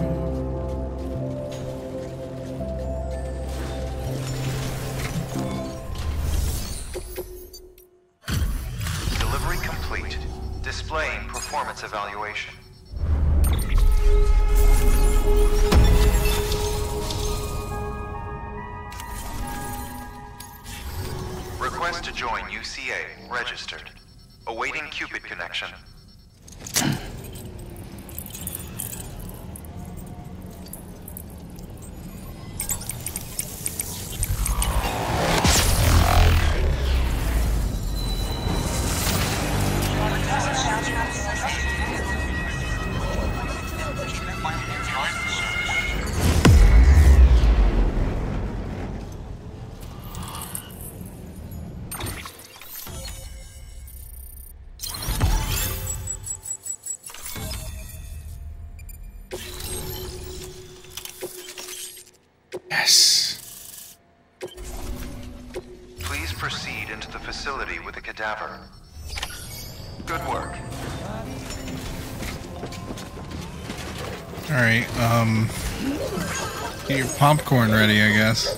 Delivery complete. Displaying performance evaluation. Request to join UCA. Registered. Awaiting Cupid connection. Please proceed into the facility with the cadaver. Good work. Alright, get your popcorn ready, I guess.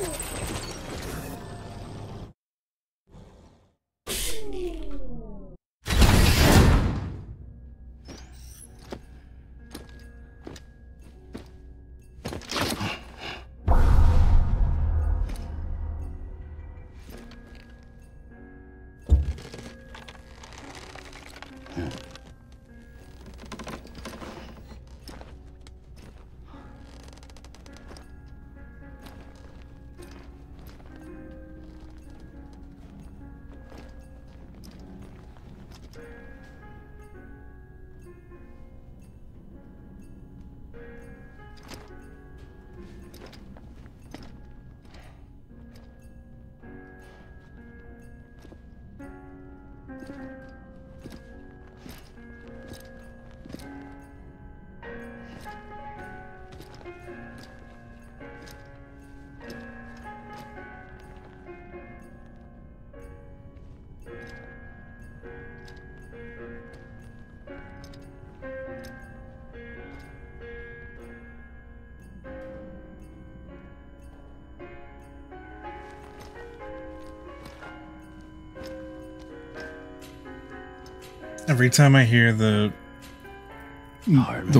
Every time I hear the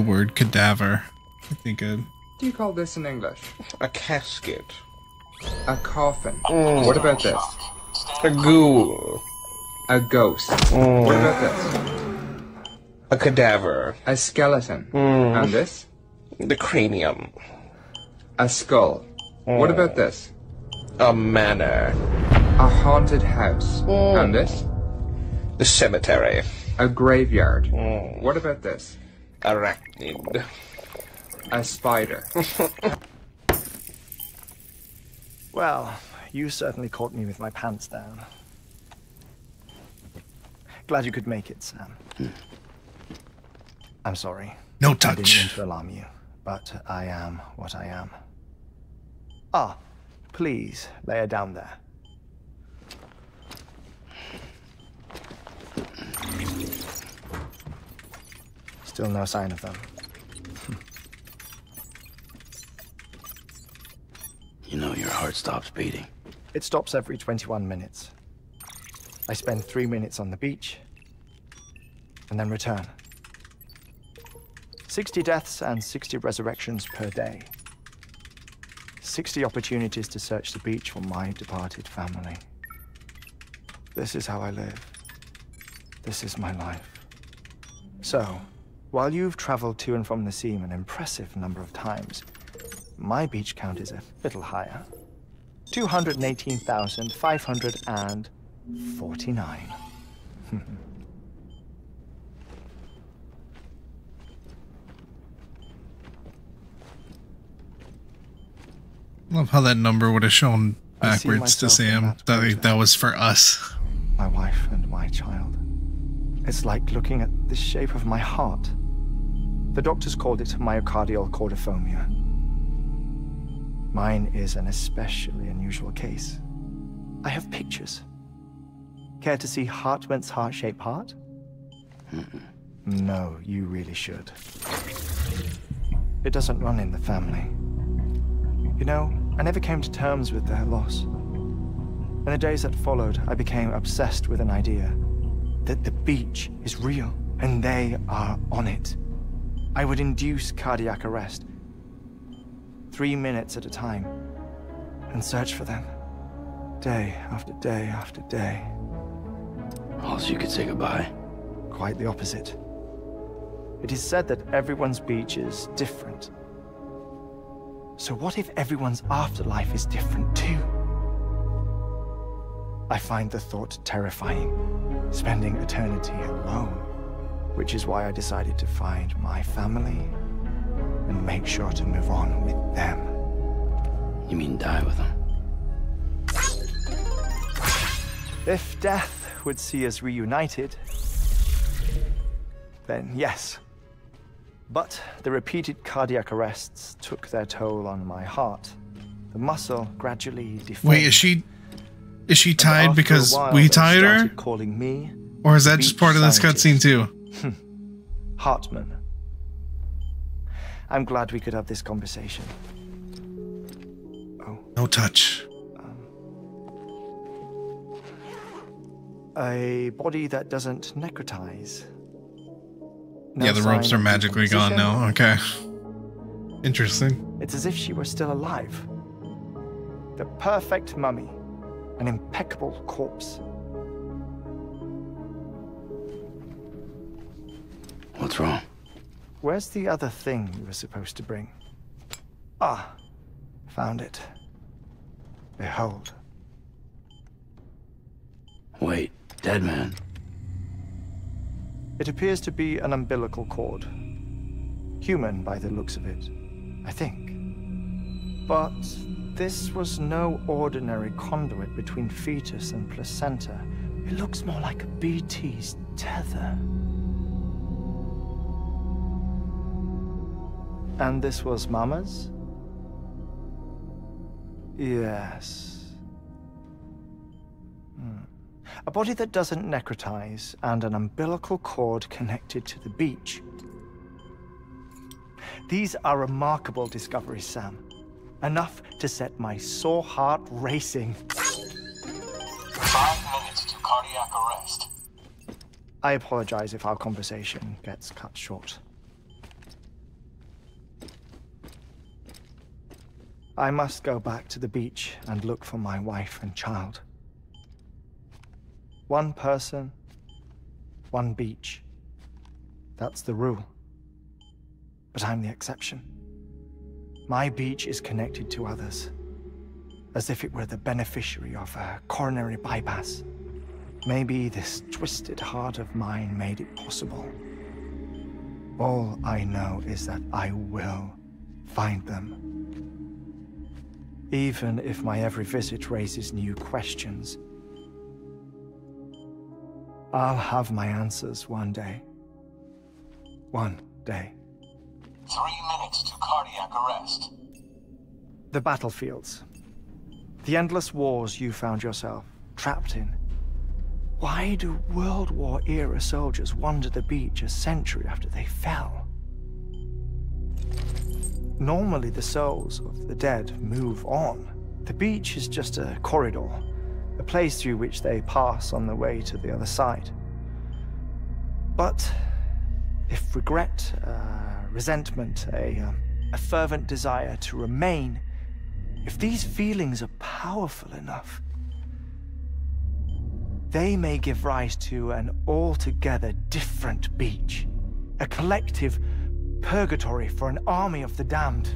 word cadaver, I think of... Do you call this in English? A casket. A coffin. What about this? A ghoul. A ghost. What about this? A cadaver. A skeleton. And this? The cranium. A skull. What about this? A manor. A haunted house. And this? The cemetery. A graveyard. What about this? Arachnid. A spider. Well, you certainly caught me with my pants down. Glad you could make it, Sam. I'm sorry. No I didn't touch. mean to alarm you, but I am what I am. Ah, please lay her down there. Still no sign of them. You know your heart stops beating. It stops every 21 minutes. I spend 3 minutes on the beach, and then return. 60 deaths and 60 resurrections per day. 60 opportunities to search the beach for my departed family. This is how I live. This is my life. So, while you've traveled to and from the sea an impressive number of times, my beach count is a little higher. 218,549. Love how that number would have shown backwards to Sam. That was for us. My wife and my child. It's like looking at the shape of my heart. The doctors called it myocardial cordiformia. Mine is an especially unusual case. I have pictures. Care to see Hartmann's heart-shaped heart? No, you really should. It doesn't run in the family. You know, I never came to terms with their loss. In the days that followed, I became obsessed with an idea that the beach is real and they are on it. I would induce cardiac arrest, 3 minutes at a time, and search for them, day after day after day. All so you could say goodbye? Quite the opposite. It is said that everyone's beach is different. So what if everyone's afterlife is different too? I find the thought terrifying, spending eternity alone, which is why I decided to find my family and make sure to move on with them. You mean die with them? If death would see us reunited, then yes. But the repeated cardiac arrests took their toll on my heart. The muscle gradually deformed. Wait, is she Is she And tied after because a while, we they tied her? started calling me Or is the that just beach part of this scientist. cutscene too? Hartman. I'm glad we could have this conversation. No touch. A body that doesn't necrotize. No Yeah, the ropes sign are of magically gone decomposition. now. Okay. Interesting. It's as if she were still alive. The perfect mummy. An impeccable corpse. What's wrong? Where's the other thing you were supposed to bring? Ah, found it. Behold. Wait, dead man. It appears to be an umbilical cord. Human by the looks of it, I think. But this was no ordinary conduit between fetus and placenta. It looks more like a BT's tether. And this was Mama's? Yes. A body that doesn't necrotize and an umbilical cord connected to the beach. These are remarkable discoveries, Sam. Enough to set my sore heart racing. 5 minutes to cardiac arrest. I apologize if our conversation gets cut short. I must go back to the beach and look for my wife and child. One person, one beach. That's the rule. But I'm the exception. My beach is connected to others, as if it were the beneficiary of a coronary bypass. Maybe this twisted heart of mine made it possible. All I know is that I will find them. Even if my every visit raises new questions, I'll have my answers one day. One day. 3 minutes to cardiac arrest. The battlefields. The endless wars you found yourself trapped in. Why do World War era soldiers wander the beach a century after they fell? Normally the souls of the dead move on. The beach is just a corridor, a place through which they pass on the way to the other side. But if regret, resentment, a fervent desire to remain, if these feelings are powerful enough, they may give rise to an altogether different beach, a collective purgatory for an army of the damned.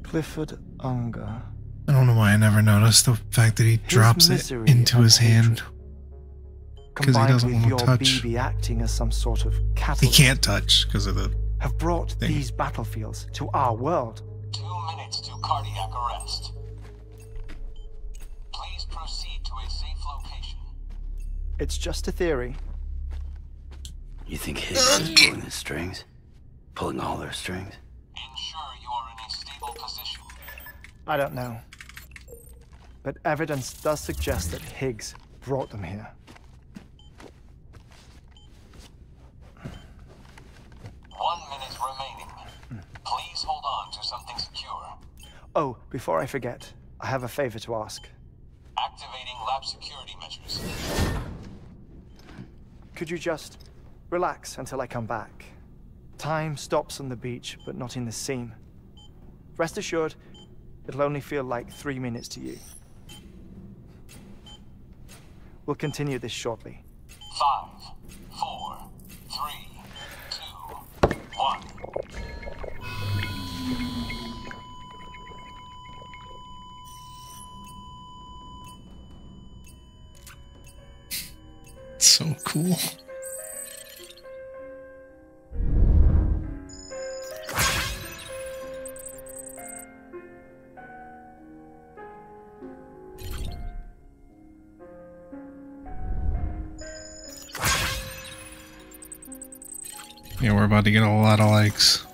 Clifford Unger. I don't know why I never noticed the fact that he drops it misery into and his hand. Because he Combined doesn't with want your to touch. BB acting as some sort of He catalyst, can't touch because of the have brought thing. these battlefields to our world. 2 minutes to cardiac arrest. Please proceed to a safe location. It's just a theory. You think Higgs is pulling the strings? Pulling all their strings? Ensure you are in a stable position. I don't know. But evidence does suggest that Higgs brought them here. 1 minute remaining. Please hold on to something secure. Oh, before I forget, I have a favor to ask. Activating lab security measures. Could you just relax until I come back? Time stops on the beach, but not in the scene. Rest assured, it'll only feel like 3 minutes to you. We'll continue this shortly. 5, 4, 3, 2, 1. So cool. Yeah, we're about to get a lot of likes.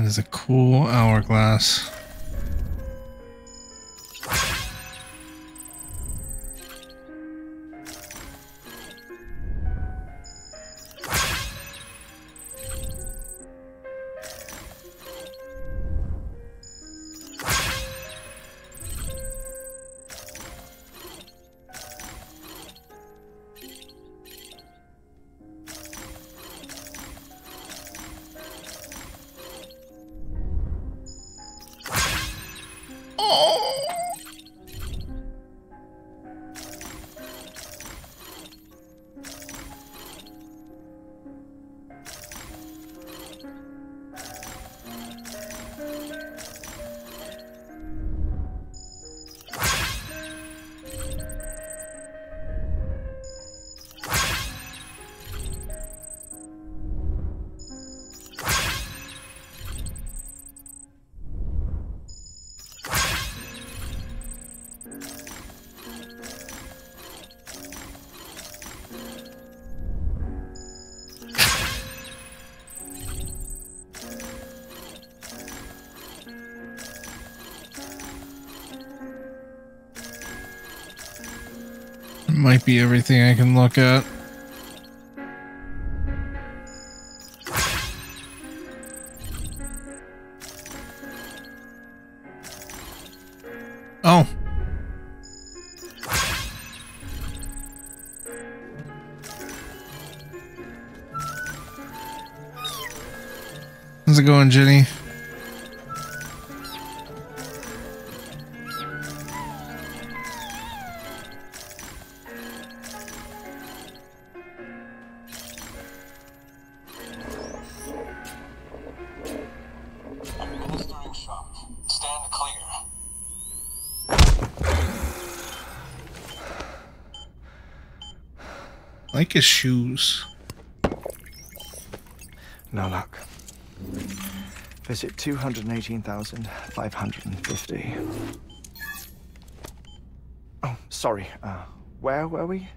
is a cool hourglass. Might be everything I can look at. Oh. How's it going, Jenny? Like his shoes. No luck. Visit 218,550. Oh, sorry. Where were we?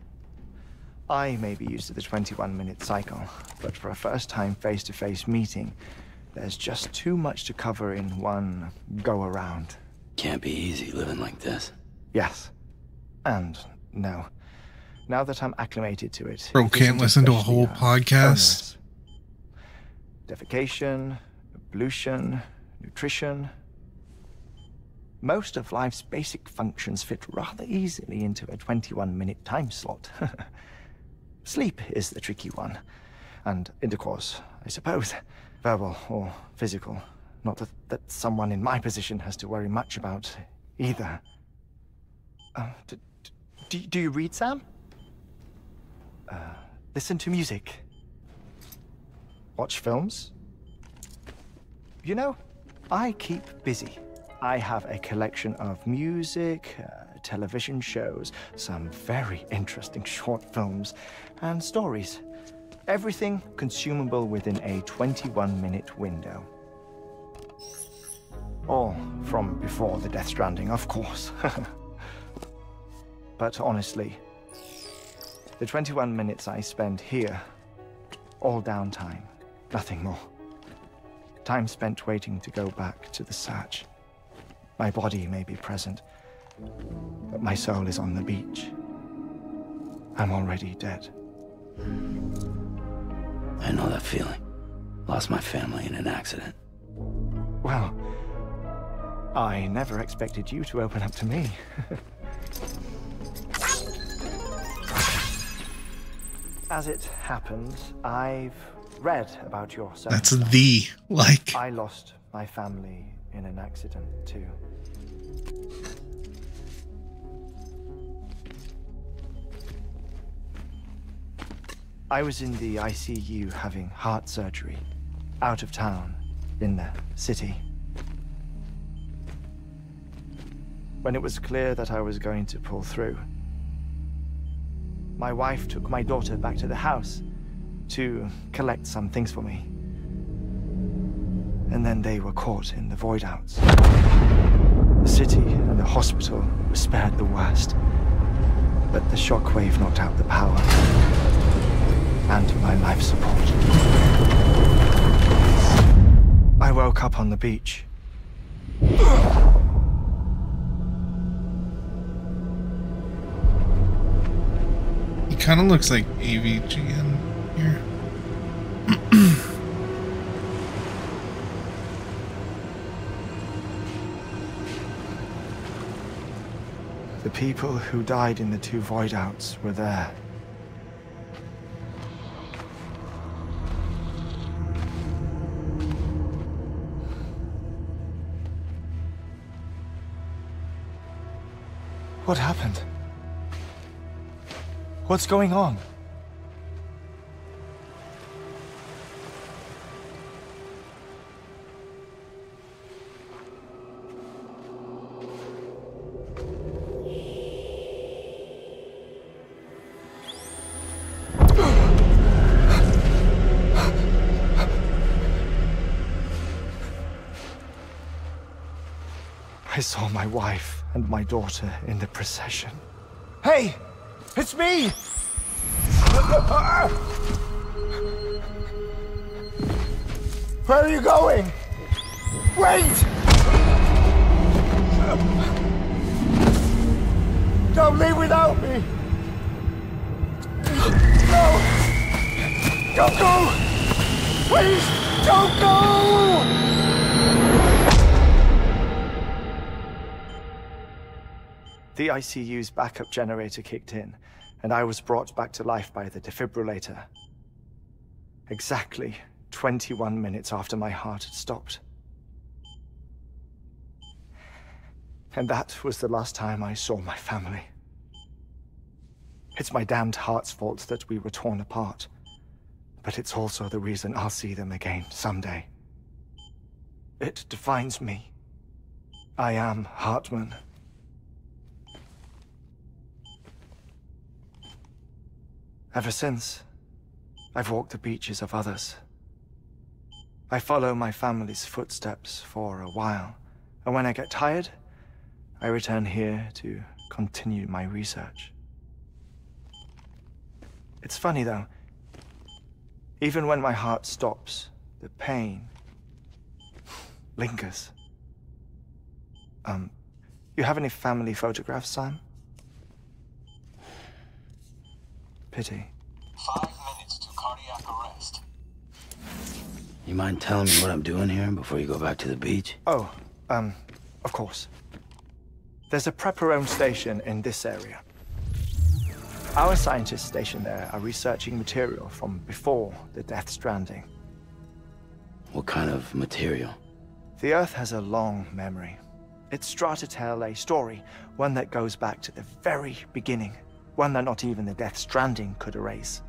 I may be used to the 21-minute cycle, but for a first-time face-to-face meeting, there's just too much to cover in one go-around. Can't be easy living like this. Yes. And no. Now that I'm acclimated to it... Bro can't listen to a whole podcast. Defecation, ablution, nutrition. Most of life's basic functions fit rather easily into a 21-minute time slot. Sleep is the tricky one. And intercourse, I suppose. Verbal or physical. Not that someone in my position has to worry much about either. Do you read, Sam? Listen to music. Watch films. You know, I keep busy. I have a collection of music, television shows, some very interesting short films, and stories. Everything consumable within a 21-minute window. All from before the Death Stranding, of course. But honestly, the 21 minutes I spend here, all downtime, nothing more. Time spent waiting to go back to the search. My body may be present, but my soul is on the beach. I'm already dead. I know that feeling. Lost my family in an accident. Well, I never expected you to open up to me. As it happens, I've read about your That's the, like... I lost my family in an accident, too. I was in the ICU having heart surgery, out of town, in the city. When it was clear that I was going to pull through, my wife took my daughter back to the house to collect some things for me. And then they were caught in the void outs. The city and the hospital were spared the worst, but the shockwave knocked out the power and my life support. I woke woke up on the beach. He kind of looks like AVGN here. The people who died in the 2 void outs were there. What happened? What's going on? I saw my wife and my daughter in the procession. Hey! It's me! Where are you going? Wait! Don't leave without me! No! Don't go! Please, don't go! The ICU's backup generator kicked in, and I was brought back to life by the defibrillator. Exactly 21 minutes after my heart had stopped. And that was the last time I saw my family. It's my damned heart's fault that we were torn apart, but it's also the reason I'll see them again someday. It defines me. I am Hartman. Ever since, I've walked the beaches of others. I follow my family's footsteps for a while, and when I get tired, I return here to continue my research. It's funny though, even when my heart stops, the pain lingers. You have any family photographs, Sam? Pity. 5 minutes to cardiac arrest. You mind telling me what I'm doing here before you go back to the beach? Oh, of course. There's a prep-your-own station in this area. Our scientists stationed there are researching material from before the Death Stranding. What kind of material? The Earth has a long memory. It's trying to tell a story, one that goes back to the very beginning. One that not even the Death Stranding could erase.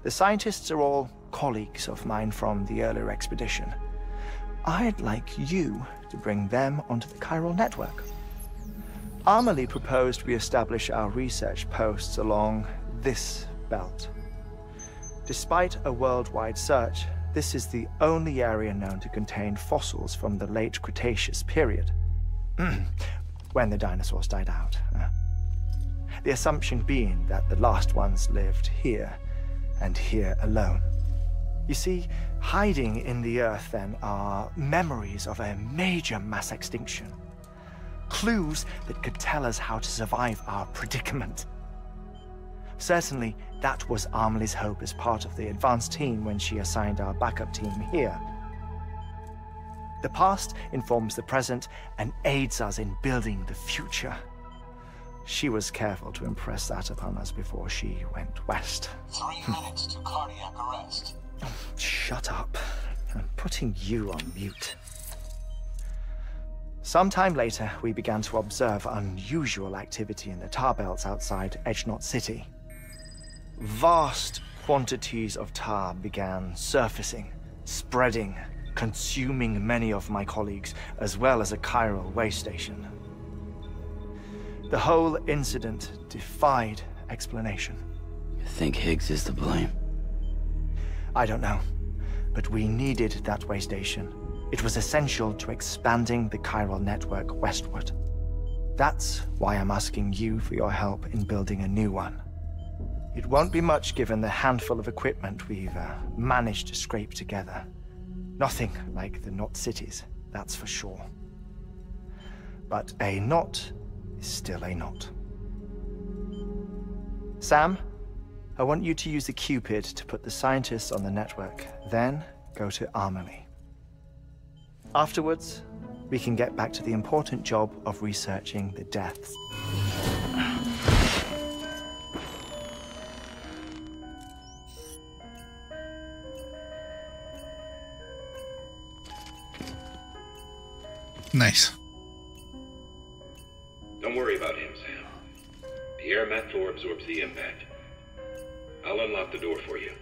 The scientists are all colleagues of mine from the earlier expedition. I'd like you to bring them onto the chiral network. Amelie proposed we establish our research posts along this belt. Despite a worldwide search, this is the only area known to contain fossils from the late Cretaceous period. When the dinosaurs died out. The assumption being that the last ones lived here, and here alone. You see, hiding in the Earth then are memories of a major mass extinction. Clues that could tell us how to survive our predicament. Certainly, that was Amelie's hope as part of the advanced team when she assigned our backup team here. The past informs the present and aids us in building the future. She was careful to impress that upon us before she went west. 3 minutes to cardiac arrest. Oh, shut up. I'm putting you on mute. Sometime later, we began to observe unusual activity in the tar belts outside Edgenot City. Vast quantities of tar began surfacing, spreading, consuming many of my colleagues, as well as a chiral way station. The whole incident defied explanation. You think Higgs is to blame? I don't know, but we needed that way station. It was essential to expanding the chiral network westward. That's why I'm asking you for your help in building a new one. It won't be much given the handful of equipment we've managed to scrape together. Nothing like the knot cities, that's for sure. But a knot is still a knot. Sam, I want you to use the Cupid to put the scientists on the network, then go to Amelie. Afterwards, we can get back to the important job of researching the deaths. Nice. Don't worry about him, Sam. The air mat floor absorbs the impact. I'll unlock the door for you.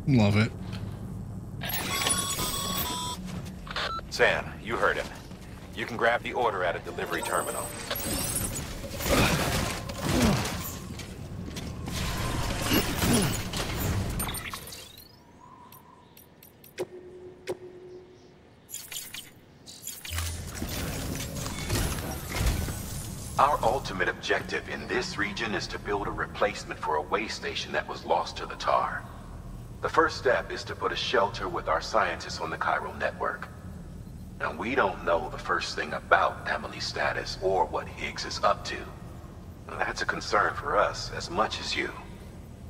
Love it. Sam, you heard him. You can grab the order at a delivery terminal. Our ultimate objective in this region is to build a replacement for a way station that was lost to the tar. The first step is to put a shelter with our scientists on the chiral network. Now, we don't know the first thing about Amelie's status or what Higgs is up to. That's a concern for us as much as you.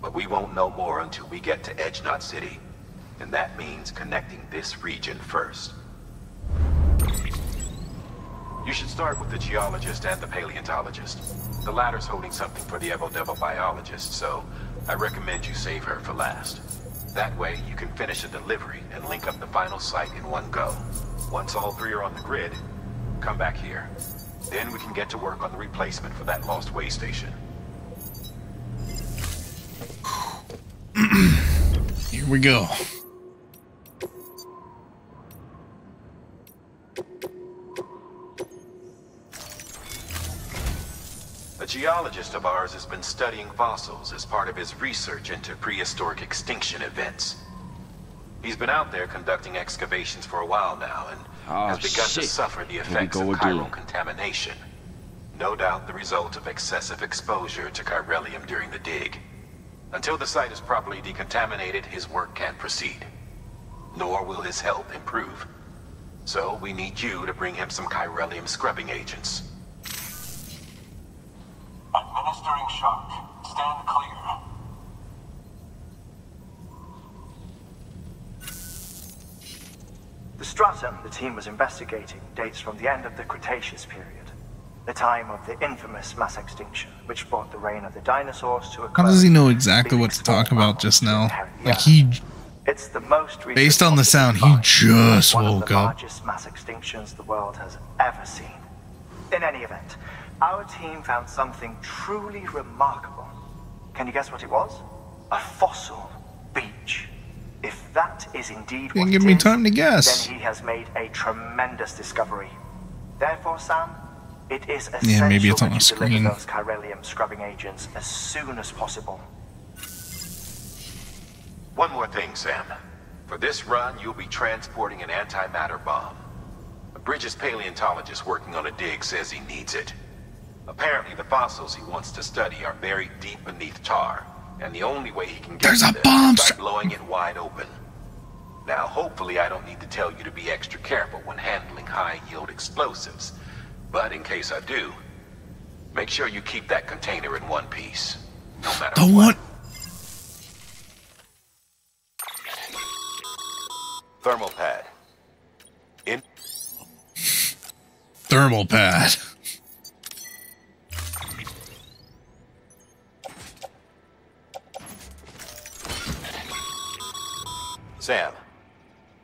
But we won't know more until we get to Edge Knot City. And that means connecting this region first. You should start with the geologist and the paleontologist. The latter's holding something for the Evo-Devo biologist, so I recommend you save her for last. That way, you can finish a delivery and link up the final site in one go. Once all three are on the grid, come back here. Then we can get to work on the replacement for that lost way station. Here we go. A geologist of ours has been studying fossils as part of his research into prehistoric extinction events. He's been out there conducting excavations for a while now and has begun to suffer the effects of chiral contamination. No doubt the result of excessive exposure to chiralium during the dig. Until the site is properly decontaminated, his work can't proceed. Nor will his health improve. So we need you to bring him some chiralium scrubbing agents. Administering shock. Stand clear. The stratum the team was investigating dates from the end of the Cretaceous period, the time of the infamous mass extinction, which brought the reign of the dinosaurs to a close. How does he know exactly what to talk about just now? Like it's the most based on the sound, he just woke up. One of the largest mass extinctions the world has ever seen. In any event, our team found something truly remarkable. Can you guess what it was? A fossil beach. If that is indeed what give me time to guess. then he has made a tremendous discovery. Therefore, Sam, it is essential maybe it's on that a you screen. deliver those chiralium scrubbing agents as soon as possible. One more thing, Sam. For this run, you'll be transporting an antimatter bomb. A Bridges paleontologist working on a dig says he needs it. Apparently, the fossils he wants to study are buried deep beneath tar, and the only way he can get to them is by blowing it wide open. Now, hopefully I don't need to tell you to be extra careful when handling high-yield explosives, but in case I do, make sure you keep that container in one piece, no matter what. Thermal pad. In. Thermal pad. Sam,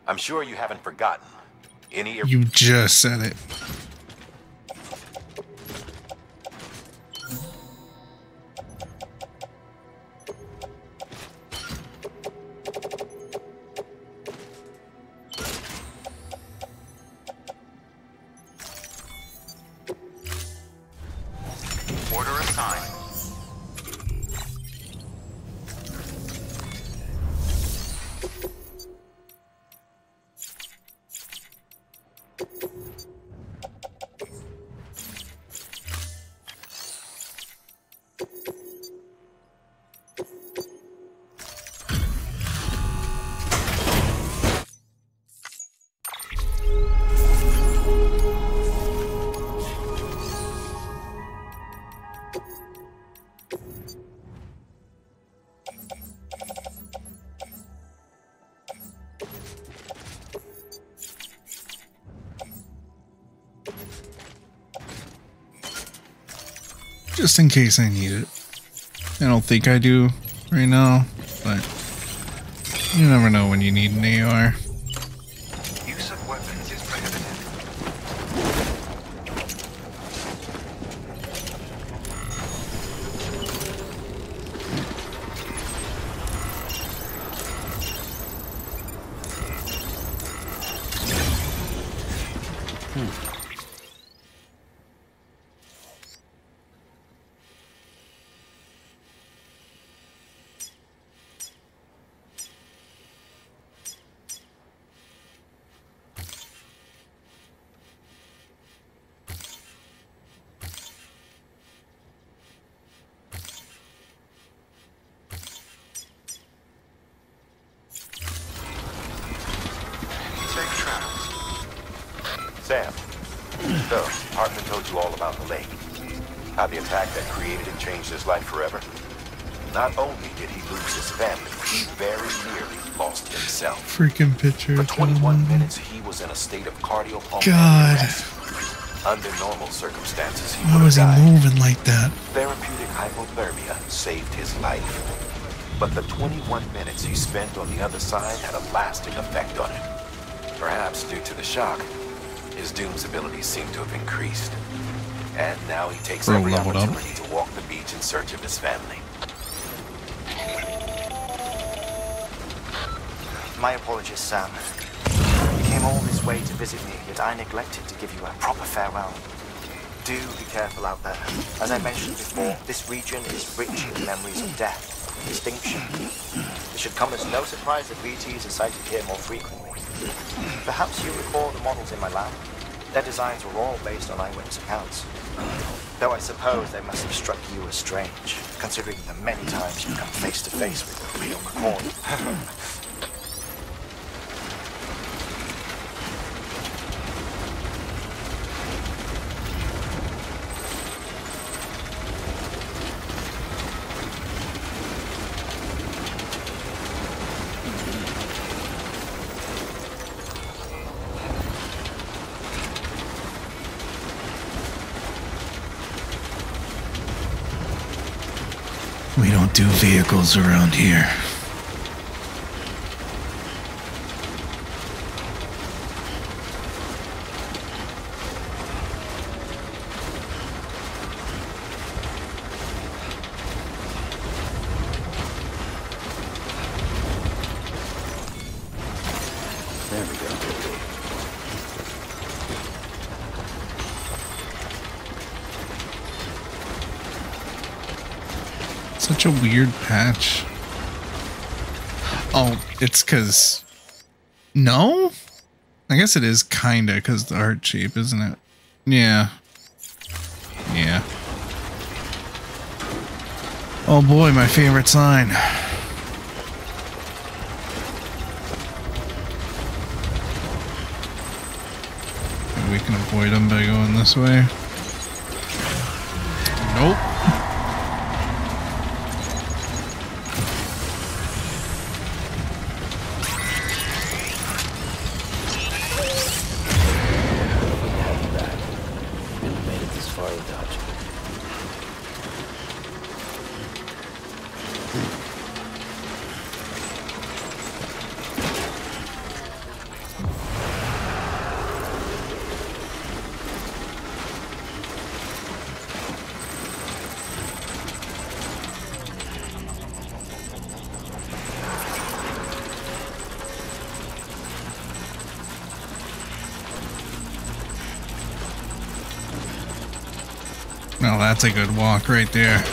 I'm sure you haven't forgotten any. You just said it. sign. Just in case I need it. I don't think I do right now, but you never know when you need an AR. Use of weapons is prohibited. Sam, so, Hartman told you all about the lake. How the attack that created it changed his life forever. Not only did he lose his family, he very nearly lost himself. Freaking picture. For 21 minutes, he was in a state of cardiopulmonary God. arrest. Under normal circumstances, he Why would was he have died. moving like that? Therapeutic hypothermia saved his life. But the 21 minutes he spent on the other side had a lasting effect on him. Perhaps due to the shock, his Doom's abilities seem to have increased. And now he takes every opportunity to walk the beach in search of his family. My apologies, Sam. You came all this way to visit me, yet I neglected to give you a proper farewell. Do be careful out there. As I mentioned before, this region is rich in memories of death, extinction. It should come as no surprise that BTs are sighted here more frequently. Perhaps you recall the models in my lab? Their designs were all based on eyewitness accounts. Though I suppose they must have struck you as strange, considering the many times you've come face to face with the real McCoy. We don't do vehicles around here. There we go. Such a weird patch. Oh, it's because... No? I guess it is kinda because the heart shape, isn't it? Yeah. Yeah. Oh boy, my favorite sign. Maybe we can avoid them by going this way. Nope. that's a good walk right there.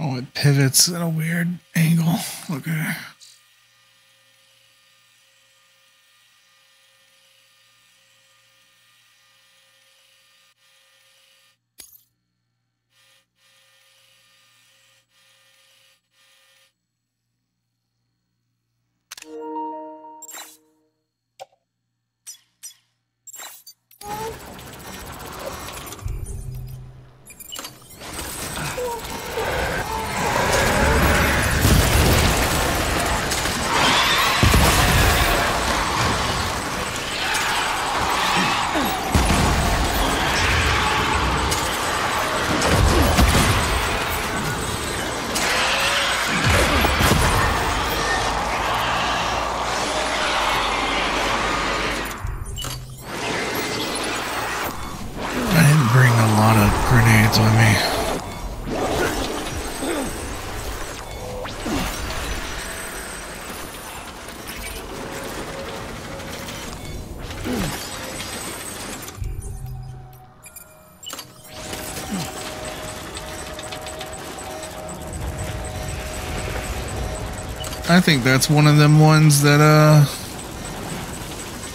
Oh, it pivots at a weird angle. Okay. Grenades on me. I think that's one of them ones that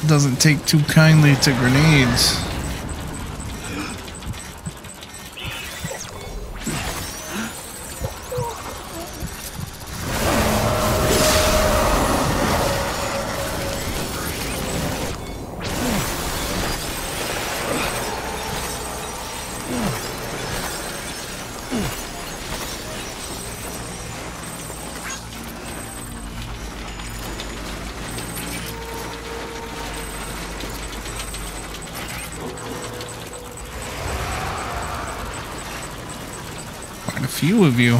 doesn't take too kindly to grenades. Quite a few of you.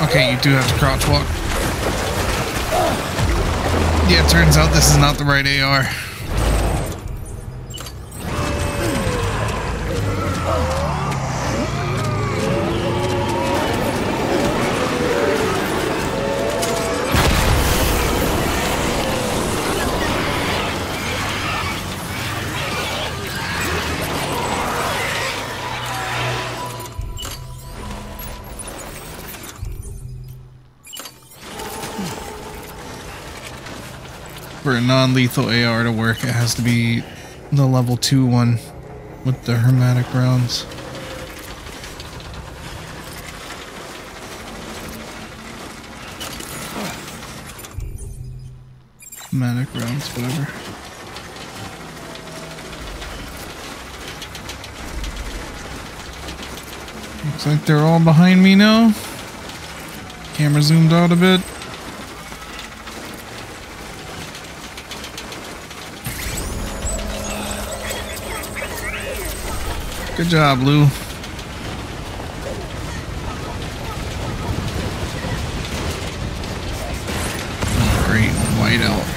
Okay, you do have to crouch walk. Yeah, it turns out this is not the right AR. For a non-lethal AR to work, it has to be the level 2 one with the hermetic rounds. Hermetic rounds, whatever. Looks like they're all behind me now. Camera zoomed out a bit. Good job, Lou. Oh, great. Whiteout.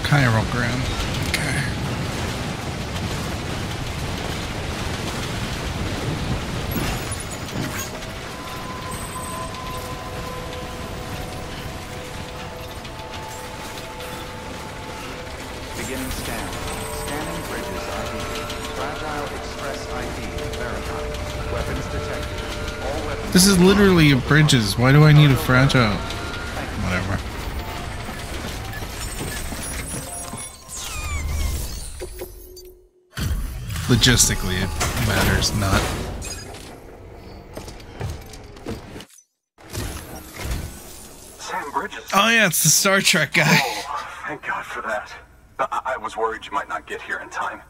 Chirogram. Okay. Beginning scan. Scanning bridges ID. Fragile Express ID verified. Weapons detected. All weapons. This is literally a bridges. Why do I need a fragile? Whatever. Logistically, it matters not. Sam Bridges. Oh yeah, it's the Star Trek guy. Oh, thank God for that. I was worried you might not get here in time.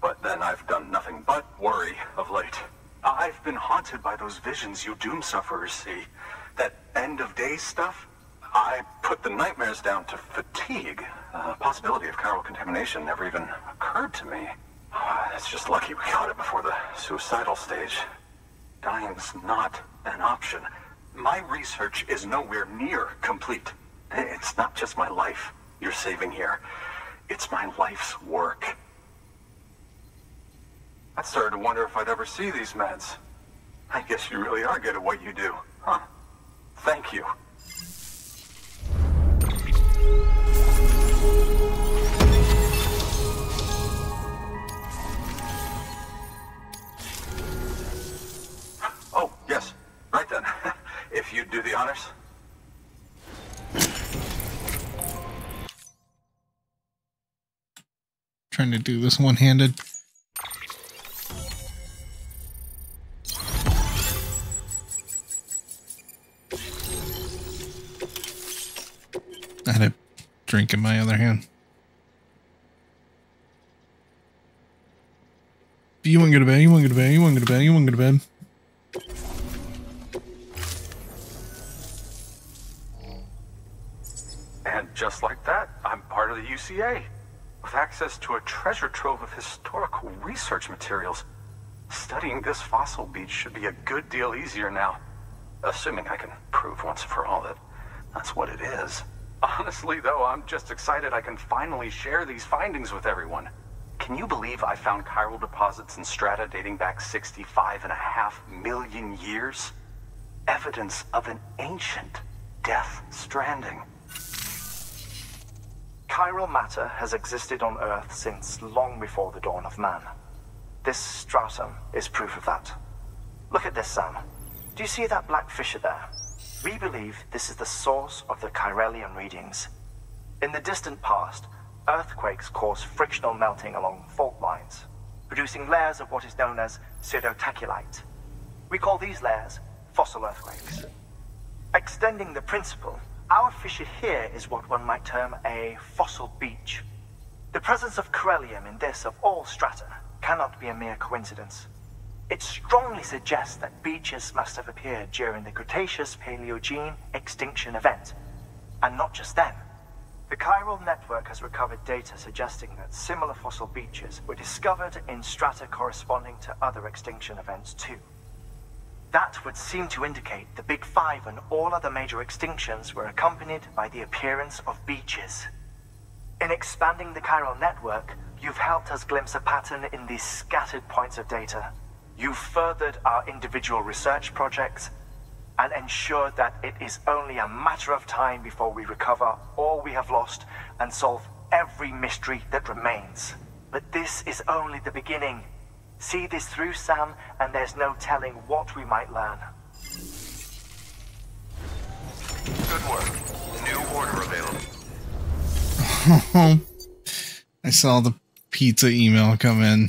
But then I've done nothing but worry of late. I've been haunted by those visions you doom sufferers see. That end of days stuff. I put the nightmares down to fatigue. The possibility of chiral contamination never even occurred to me. It's just lucky we got it before the suicidal stage. Dying's not an option. My research is nowhere near complete. It's not just my life you're saving here. It's my life's work. I started to wonder if I'd ever see these meds. I guess you really are good at what you do, huh? Thank you. Oh, yes. Right then. If you'd do the honors. Trying to do this one-handed. I had a drink in my other hand. You want to go to bed? You want to go to bed? You want to go to bed? You want to go to bed? And just like that, I'm part of the UCA, with access to a treasure trove of historical research materials. Studying this fossil beach should be a good deal easier now, assuming I can prove once and for all that that's what it is. Honestly, though, I'm just excited I can finally share these findings with everyone. Can you believe I found chiral deposits in strata dating back 65.5 million years? Evidence of an ancient death stranding. Chiral matter has existed on Earth since long before the dawn of man. This stratum is proof of that. Look at this, Sam. Do you see that black fissure there? We believe this is the source of the Chiralian readings. In the distant past, earthquakes caused frictional melting along fault lines, producing layers of what is known as pseudotaculite. We call these layers fossil earthquakes. Extending the principle, our fissure here is what one might term a fossil beach. The presence of Chiralium in this of all strata cannot be a mere coincidence. It strongly suggests that beaches must have appeared during the Cretaceous-Paleogene extinction event. And not just then. The chiral network has recovered data suggesting that similar fossil beaches were discovered in strata corresponding to other extinction events too. That would seem to indicate the Big Five and all other major extinctions were accompanied by the appearance of beaches. In expanding the chiral network, You've helped us glimpse a pattern in these scattered points of data. You've furthered our individual research projects and ensured that it is only a matter of time before we recover all we have lost and solve every mystery that remains. But this is only the beginning. See this through, Sam, and there's no telling what we might learn. Good work. New order available. I saw the pizza email come in.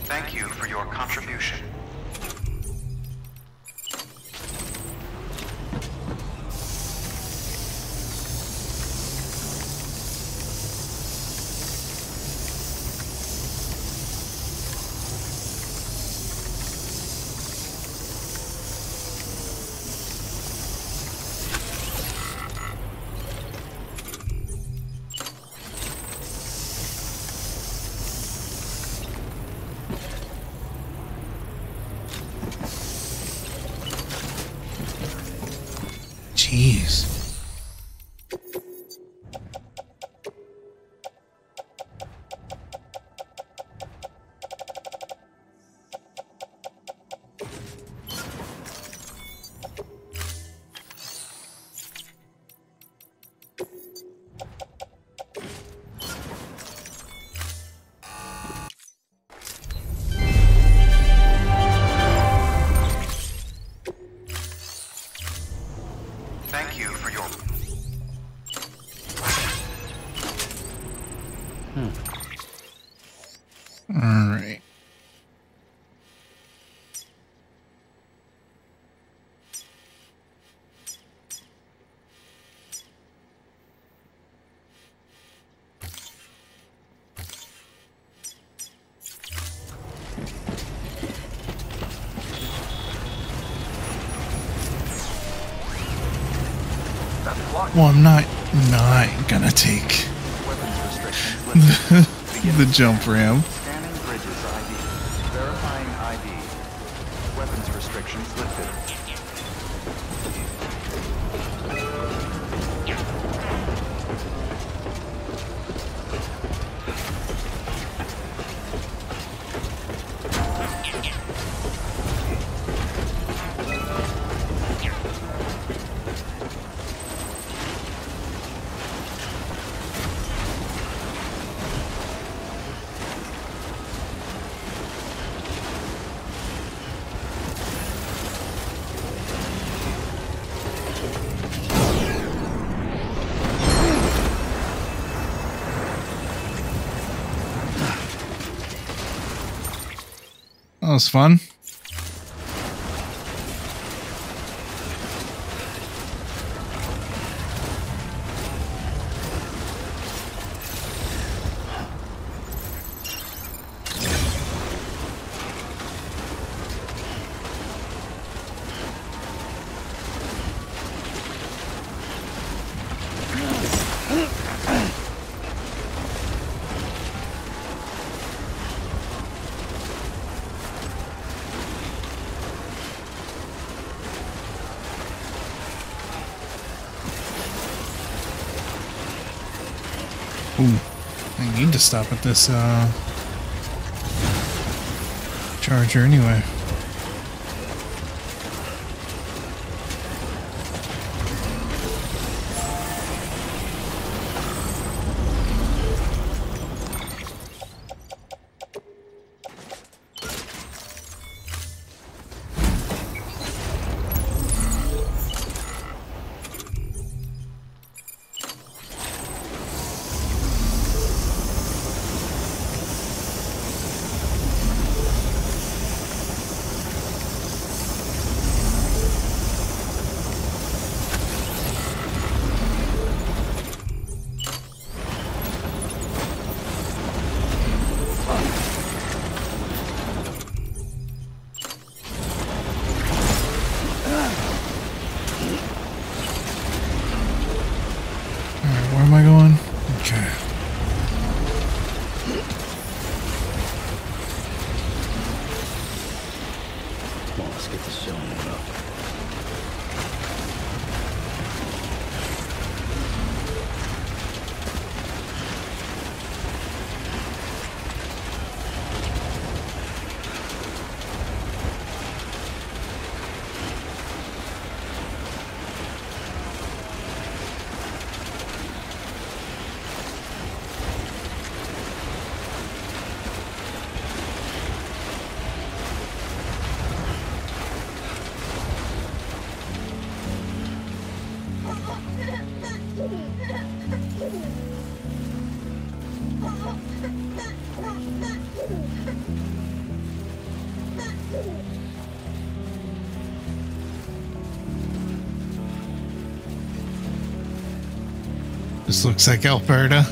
Thank you for your contribution. Jeez. Thank you for your... All right. Well, I'm not gonna take the jump ramp. Scanning bridges ID. Verifying ID. Weapons restrictions lifted. That was fun. Ooh, I need to stop at this charger anyway. Let's get this show on the road. This looks like Alberta.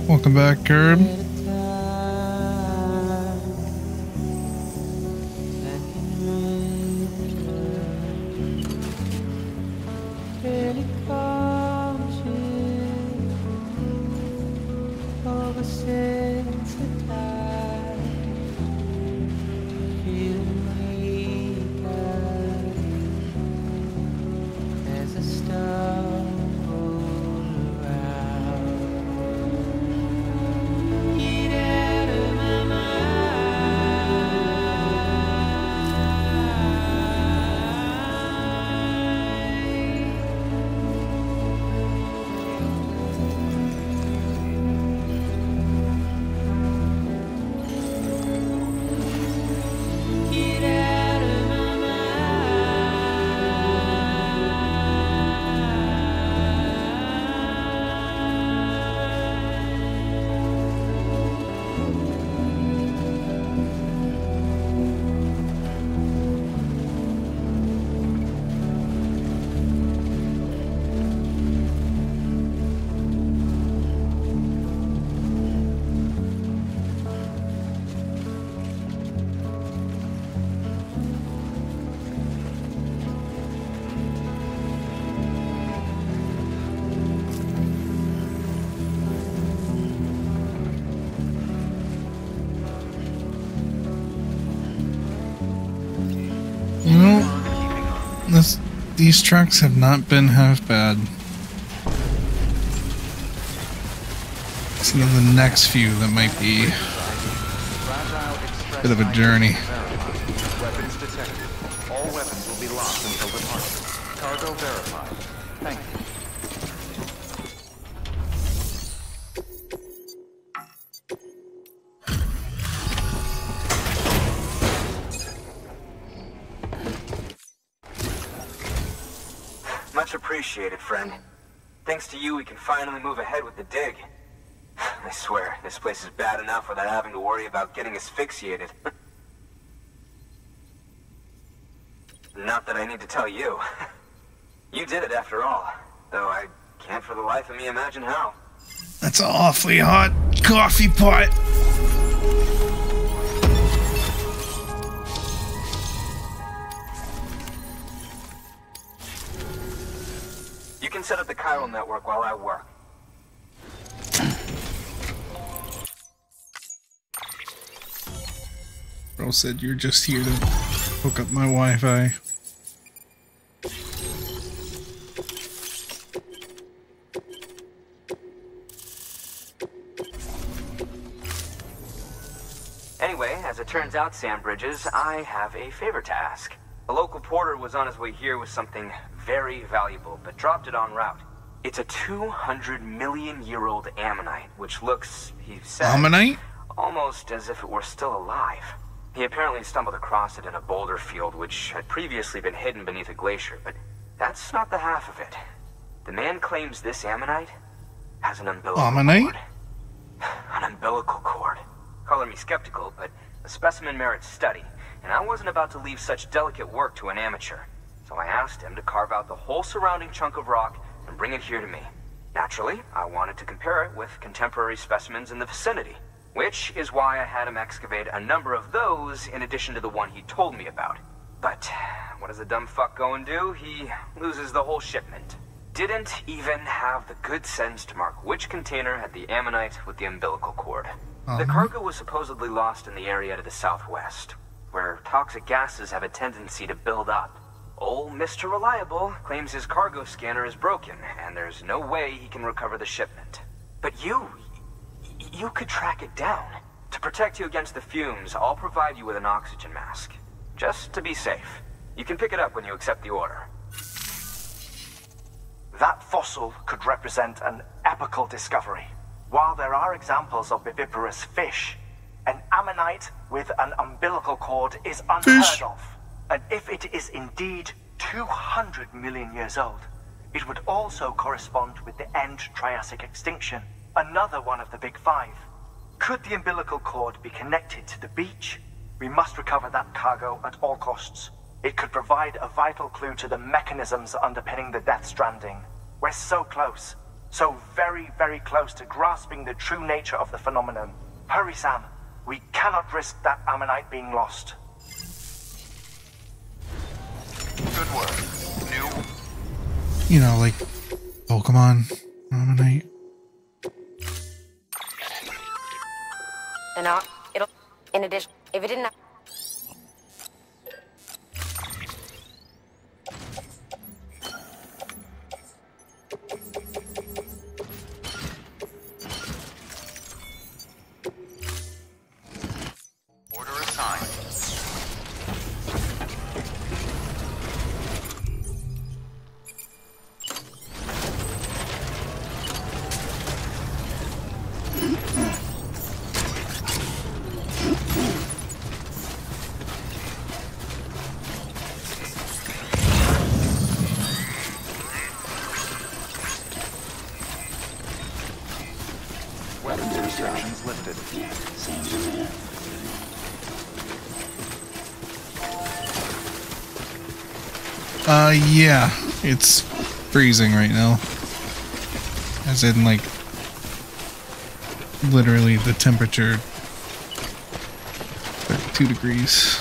Welcome back, Curb. These trucks have not been half bad. See the next few that might be a bit of a journey. Weapons detected. All weapons will be locked until departure. Cargo verified. Thank you. Much appreciated, friend. Thanks to you, we can finally move ahead with the dig. I swear, this place is bad enough without having to worry about getting asphyxiated. Not that I need to tell you. You did it after all, though I can't for the life of me imagine how. That's an awfully hot coffee pot. You can set up the chiral network while I work. Bro said you're just here to hook up my Wi-Fi. Anyway, as it turns out, Sam Bridges, I have a favor to ask. A local porter was on his way here with something very valuable, but dropped it en route. It's a 200-million-year-old ammonite, which looks, he said, Ammonite? Almost as if it were still alive. He apparently stumbled across it in a boulder field, which had previously been hidden beneath a glacier, but that's not the half of it. The man claims this ammonite has an umbilical cord. An umbilical cord. Color me skeptical, but the specimen merits study, and I wasn't about to leave such delicate work to an amateur. so I asked him to carve out the whole surrounding chunk of rock and bring it here to me. Naturally, I wanted to compare it with contemporary specimens in the vicinity, which is why I had him excavate a number of those in addition to the one he told me about. But what does the dumb fuck go and do? He loses the whole shipment. Didn't even have the good sense to mark which container had the ammonite with the umbilical cord. The cargo was supposedly lost in the area to the southwest, where toxic gases have a tendency to build up. Old Mr. Reliable claims his cargo scanner is broken, and there's no way he can recover the shipment. But you could track it down. To protect you against the fumes, I'll provide you with an oxygen mask. Just to be safe. You can pick it up when you accept the order. That fossil could represent an epical discovery. While there are examples of viviparous fish, an ammonite with an umbilical cord is unheard of. And if it is indeed 200 million years old, it would also correspond with the end Triassic extinction, another one of the big five. Could the umbilical cord be connected to the beach? We must recover that cargo at all costs. It could provide a vital clue to the mechanisms underpinning the Death Stranding. We're so close. So very, very close to grasping the true nature of the phenomenon. Hurry, Sam. We cannot risk that ammonite being lost. Good work. New. You know, like Pokemon Ammonite. And it'll, in addition, if it didn't. Order assigned. Weapons restrictions lifted. Yeah, it's freezing right now. As in, like, literally the temperature 32 degrees.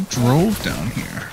Drove down here.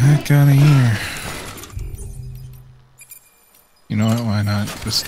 Heck out of here. You know what? Why not? Just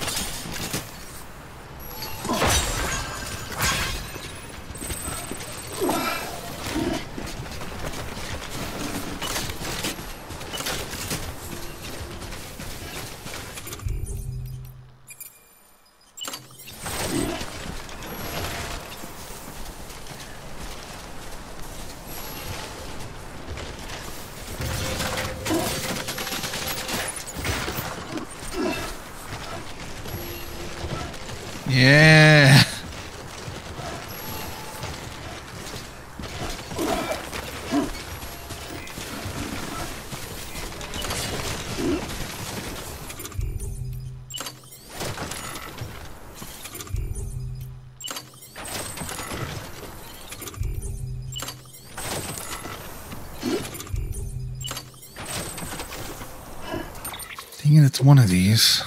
Dang it, it's one of these.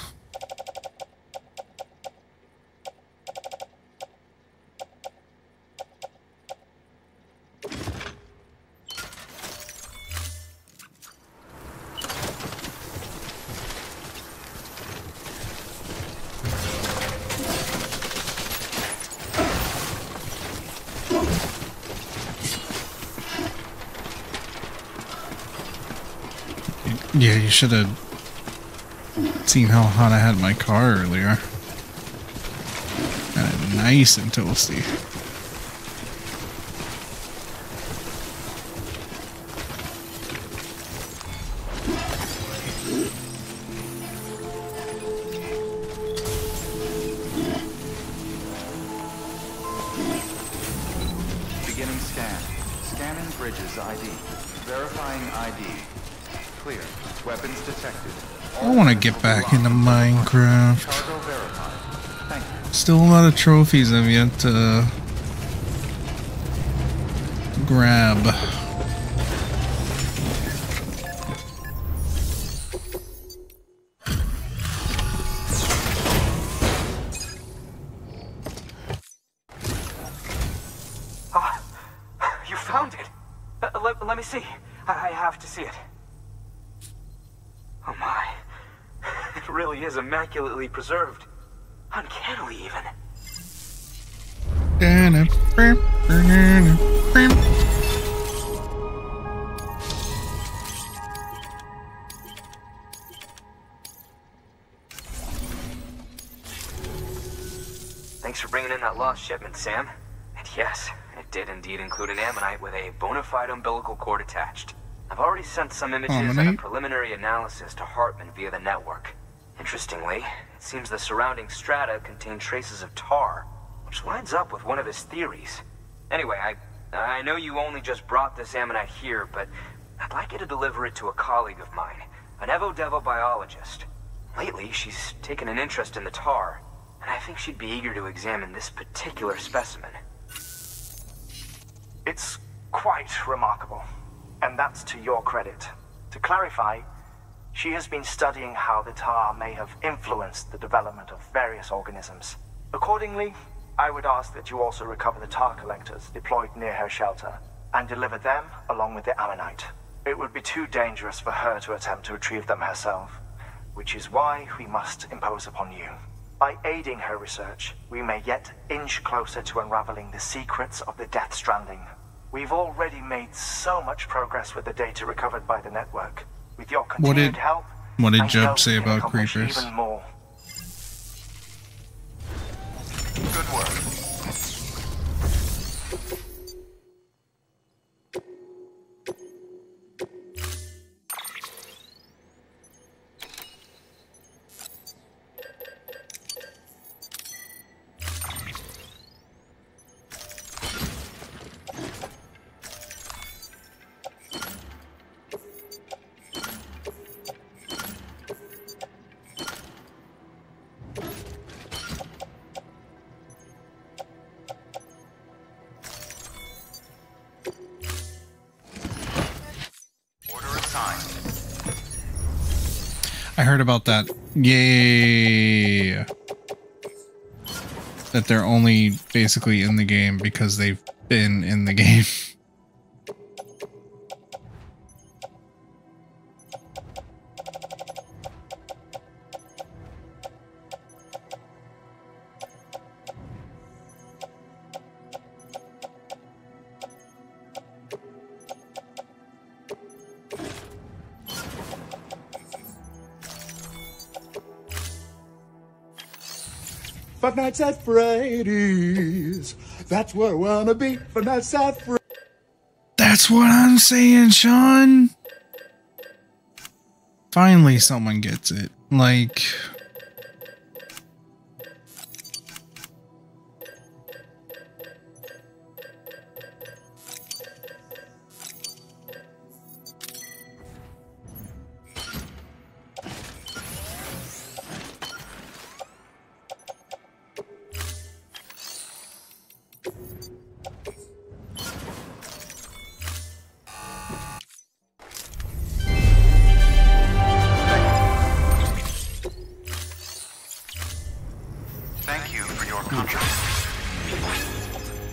Yeah, you should have seen how hot I had my car earlier. Got it nice and toasty. Beginning scan. Scanning bridges ID. Verifying ID. Clear. Weapons detected. I want to get back into Minecraft. Cargo verified. Thank you. Still a lot of trophies I've yet to grab. You found it! Let me see. I have to see it. Oh my. It really is immaculately preserved. Uncannily, even. Thanks for bringing in that lost shipment, Sam. And yes, it did indeed include an ammonite with a bona fide umbilical cord attached. I've already sent some images and a preliminary analysis to Hartman via the network. Interestingly, it seems the surrounding strata contain traces of tar, which lines up with one of his theories. Anyway, I know you only just brought this ammonite here, but I'd like you to deliver it to a colleague of mine, an Evo-Devo biologist. Lately, she's taken an interest in the tar, and I think she'd be eager to examine this particular specimen. It's quite remarkable, and that's to your credit. To clarify, she has been studying how the tar may have influenced the development of various organisms. Accordingly, I would ask that you also recover the tar collectors deployed near her shelter and deliver them along with the ammonite. It would be too dangerous for her to attempt to retrieve them herself, which is why we must impose upon you. By aiding her research, we may yet inch closer to unraveling the secrets of the Death Stranding. We've already made so much progress with the data recovered by the network. With your continued help, what did I know Jeb say we can about accomplish creepers? even more. Good work. I heard about that. Yay! That they're only basically in the game because they've been in the game. Five Nights at Freddy's. That's where I wanna be. Five Nights at Freddy's. That's what I'm saying, Sean. Finally, someone gets it. Like,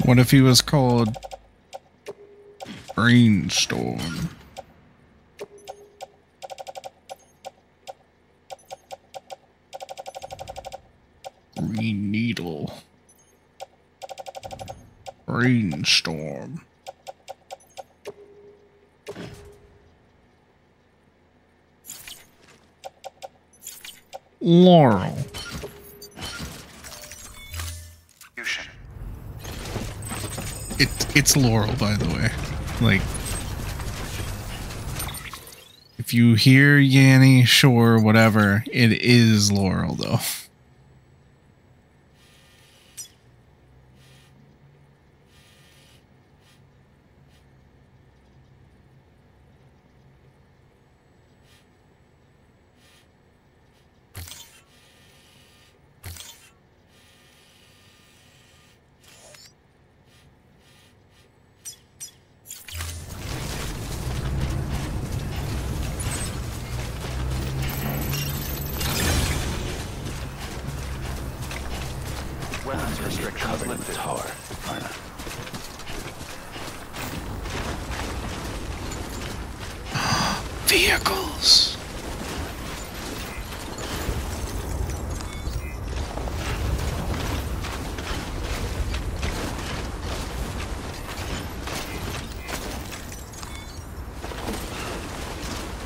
What if he was called Brainstorm? Green Needle. Brainstorm. Laurel. It's Laurel, by the way. Like, if you hear Yanny, sure, whatever, it is Laurel, though. Weapons restrictions lifted. Hard. Vehicles.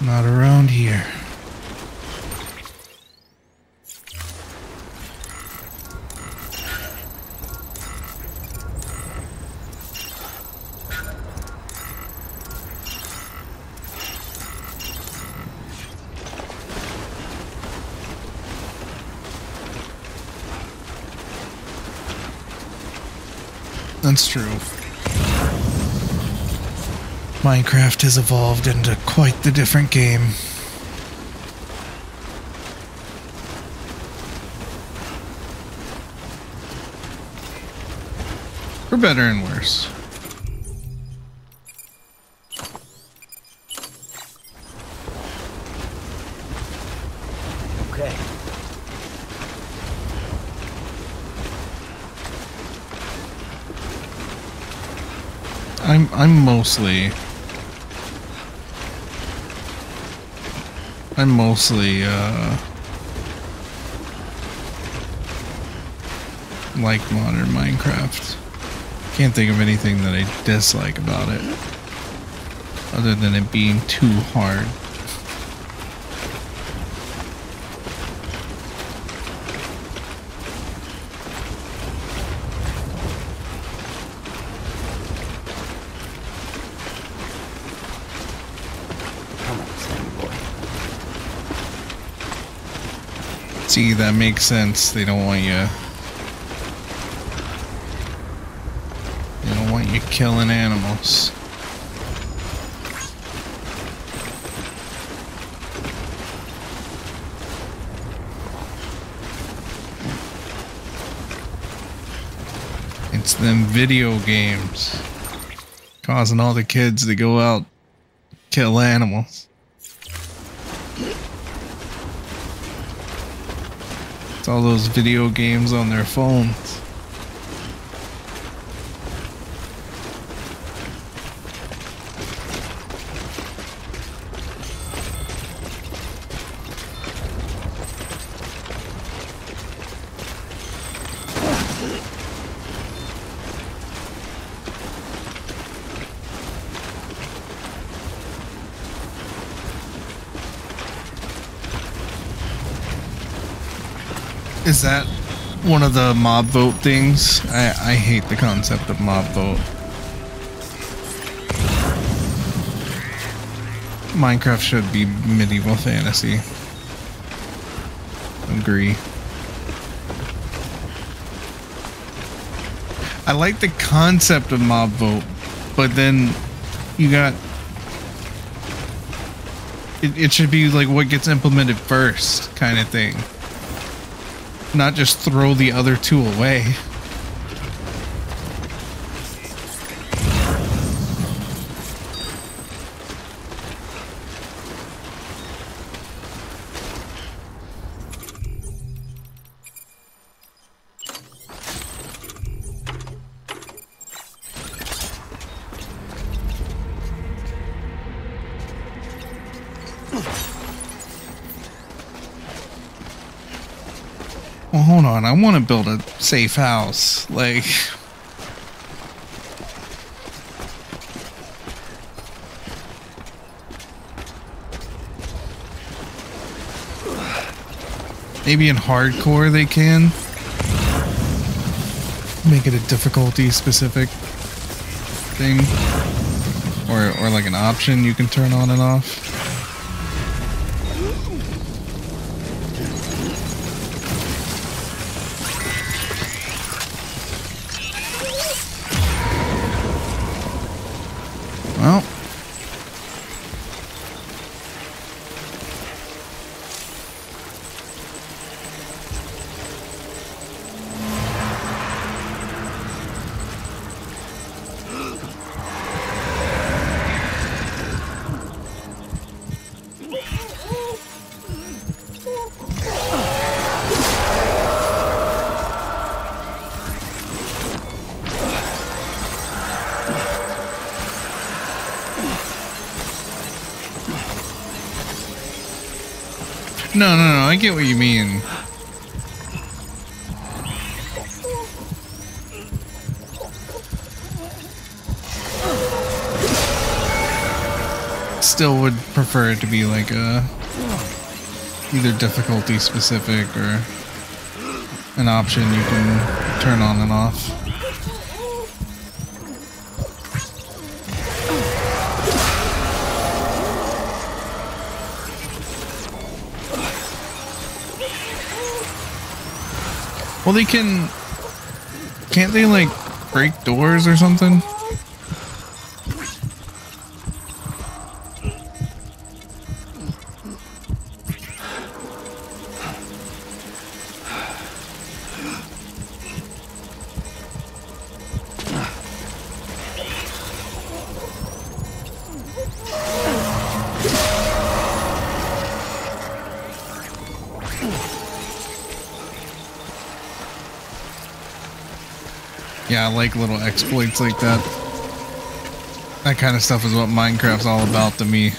Not around here. That's true. Minecraft has evolved into quite the different game. For better and worse. Okay. I'm mostly like modern Minecraft. Can't think of anything that I dislike about it other than it being too hard. See, that makes sense. They don't want you. They don't want you killing animals. It's them video games causing all the kids to go out kill animals. It's all those video games on their phones. Is that one of the mob vote things? I hate the concept of mob vote. Minecraft should be medieval fantasy. Agree. I like the concept of mob vote, but then you got... It should be like what gets implemented first, kind of thing. Not just throw the other two away. on, I want to build a safe house. Like, maybe in hardcore they can make it a difficulty specific thing, or like an option you can turn on and off. Well, no, I get what you mean. Still would prefer it to be like a either difficulty specific or an option you can turn on and off. Well, they can't they like break doors or something? Yeah, I like little exploits like that. That kind of stuff is what Minecraft's all about to me.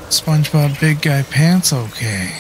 SpongeBob Big Guy Pants okay.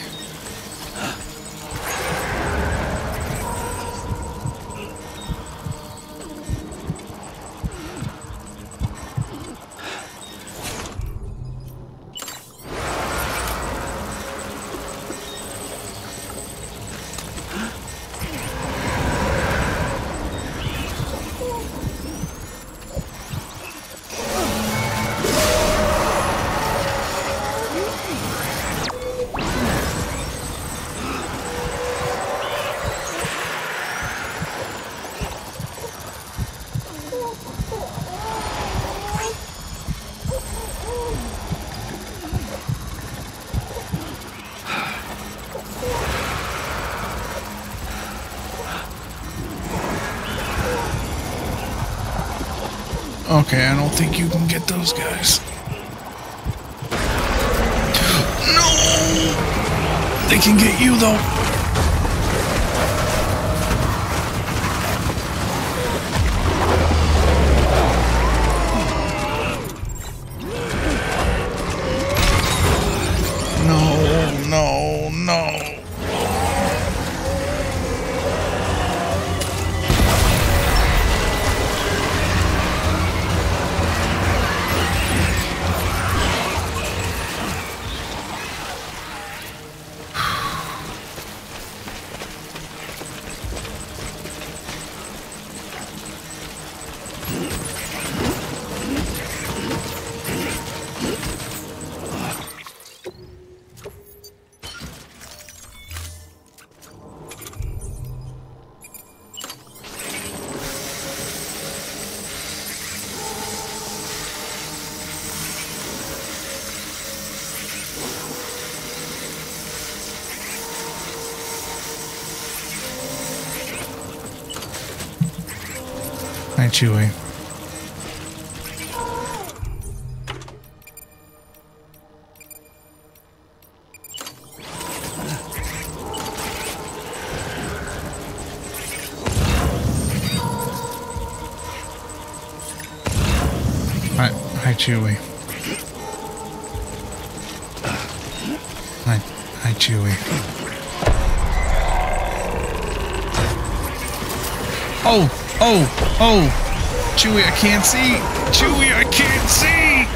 Okay, I don't think you can get those guys. No! They can get you though. No. Hi, Chewie. Chewie. Hi, Chewie. Oh! Chewie, I can't see! Chewie, I can't see!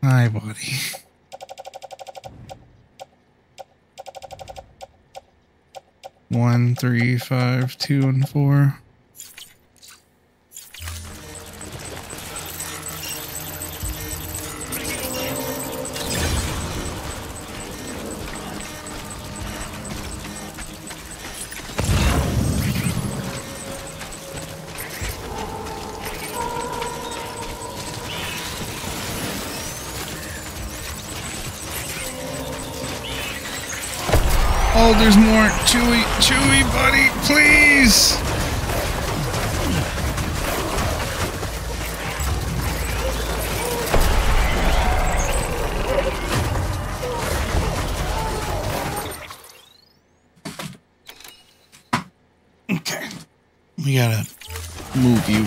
Hi, buddy. One, 3, 5, 2, and 4. Oh, there's more. Chewie, buddy, please. Okay. We gotta move you.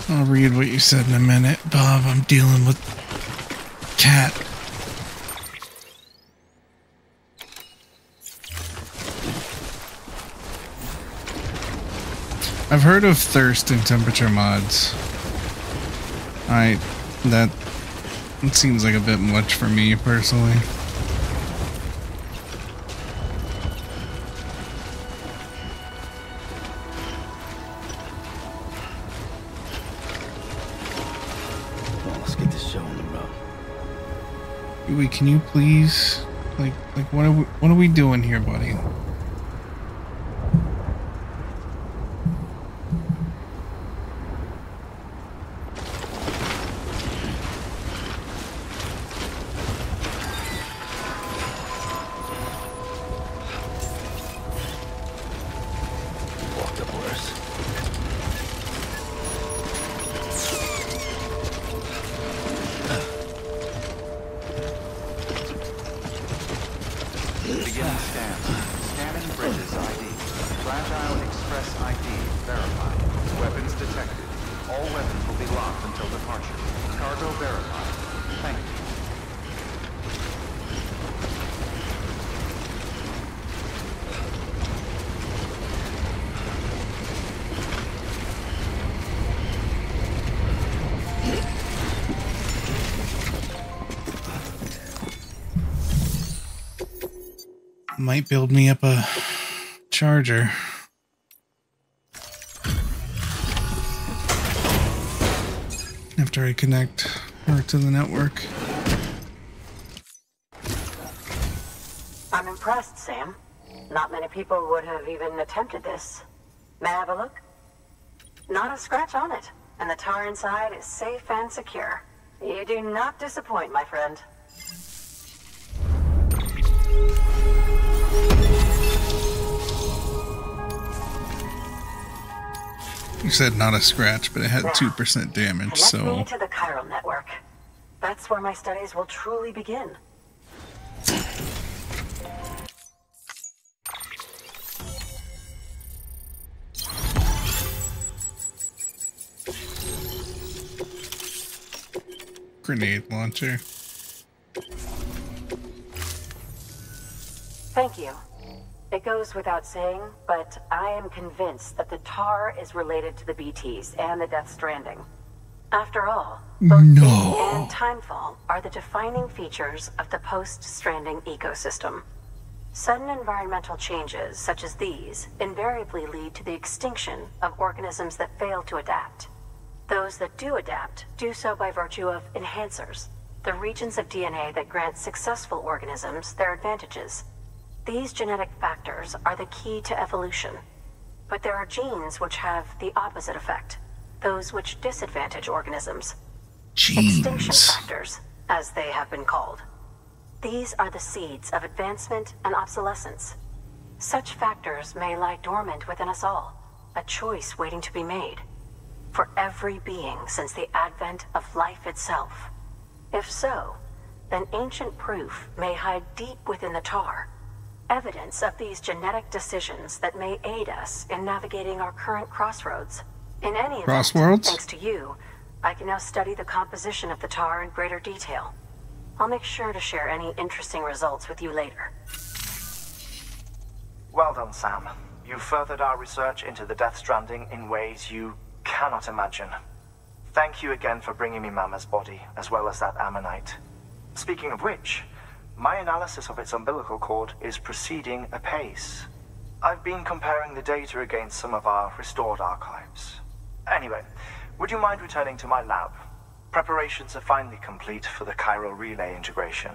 I'll read what you said in a minute, Bob. I'm dealing with cat. I've heard of thirst and temperature mods. That seems like a bit much for me personally. Wait, can you please, like, what are we doing here, buddy? Might build me up a charger. After I connect her to the network. I'm impressed, Sam. Not many people would have even attempted this. May I have a look? Not a scratch on it, and the tar inside is safe and secure. You do not disappoint, my friend. You said not a scratch, but it had 2% damage, Connect so... me to the chiral network. That's where my studies will truly begin. Grenade launcher. Thank you. It goes without saying, but I am convinced that the tar is related to the BTs and the Death Stranding. After all, both No. Fate and Timefall are the defining features of the post-Stranding ecosystem. Sudden environmental changes such as these invariably lead to the extinction of organisms that fail to adapt. Those that do adapt do so by virtue of enhancers, the regions of DNA that grant successful organisms their advantages. These genetic factors are the key to evolution, but there are genes which have the opposite effect, those which disadvantage organisms. Extinction factors, as they have been called. These are the seeds of advancement and obsolescence. Such factors may lie dormant within us all, a choice waiting to be made, for every being since the advent of life itself. If so, then ancient proof may hide deep within the tar, evidence of these genetic decisions that may aid us in navigating our current crossroads. In any event, Crossworlds? thanks to you, I can now study the composition of the tar in greater detail. I'll make sure to share any interesting results with you later. Well done, Sam. You furthered our research into the Death Stranding in ways you cannot imagine. Thank you again for bringing me Mama's body, as well as that ammonite. Speaking of which, my analysis of its umbilical cord is proceeding apace. I've been comparing the data against some of our restored archives. Anyway, would you mind returning to my lab? Preparations are finally complete for the chiral relay integration.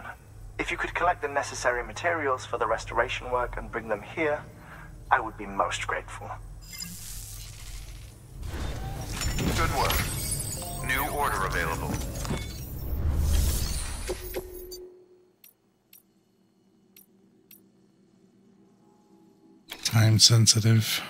If you could collect the necessary materials for the restoration work and bring them here, I would be most grateful. Good work. New order available. Time sensitive.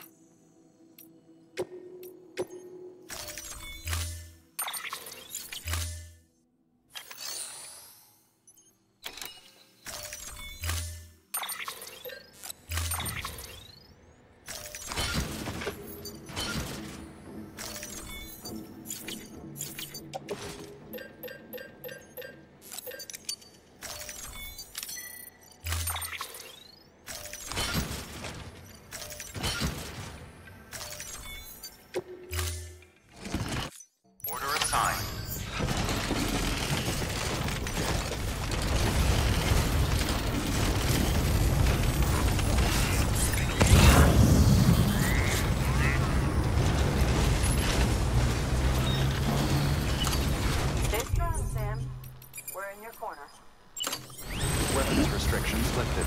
Weapons restrictions lifted.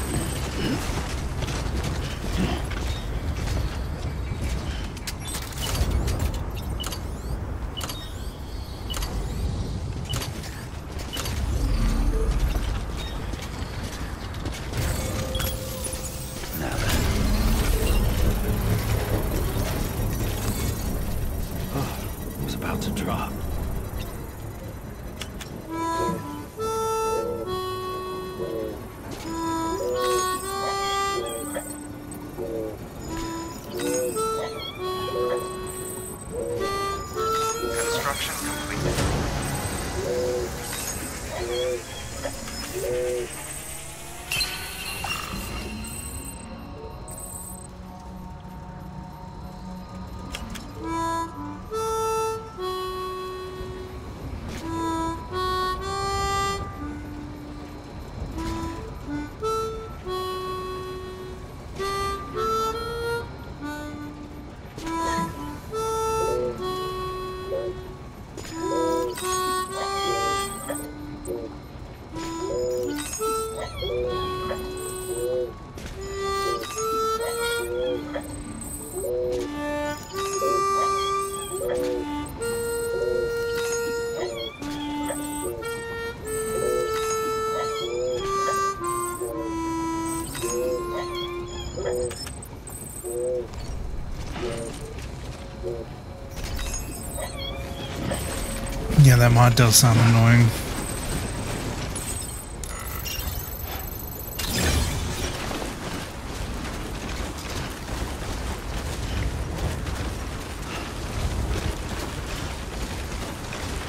I was about to drop. Construction complete. Yeah, that mod does sound annoying.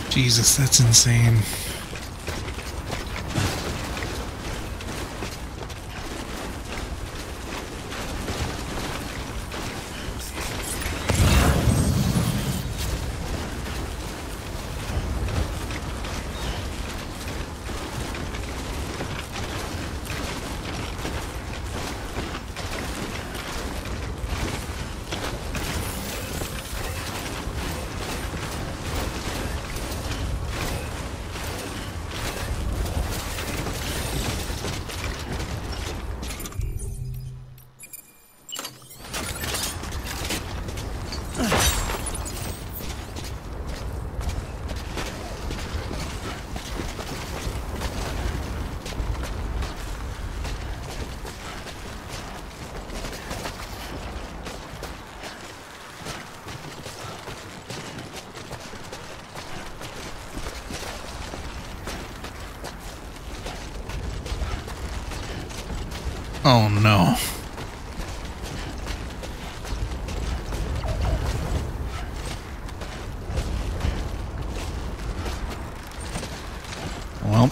Jesus, that's insane. Oh no. Well.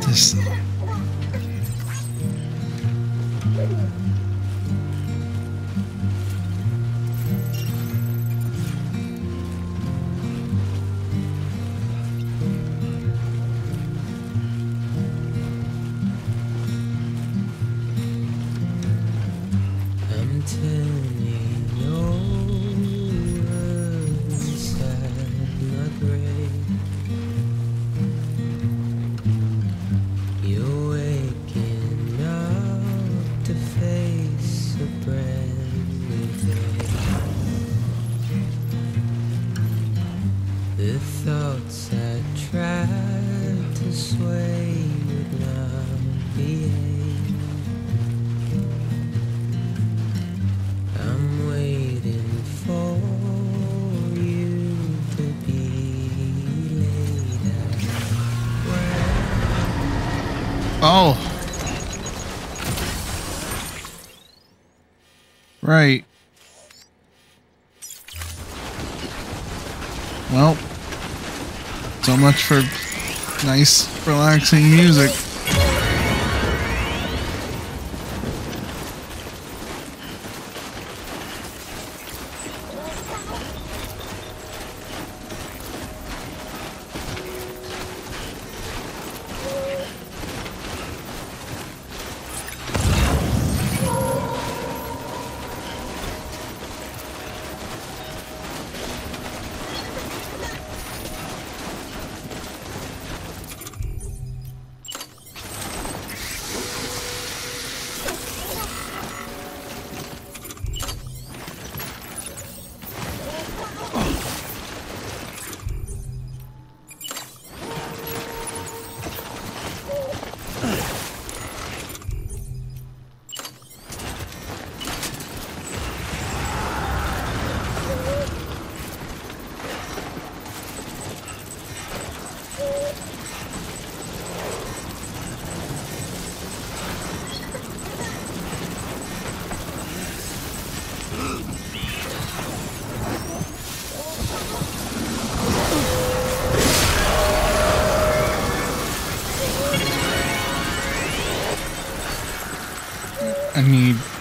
This. I'm turning over inside my grave. You're waking up to face a brand new day. The thoughts I tried to sway would not behave. I'm waiting for you to be laid out. Oh. Right. Well, so much for nice, relaxing music.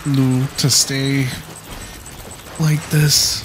Lou to stay like this.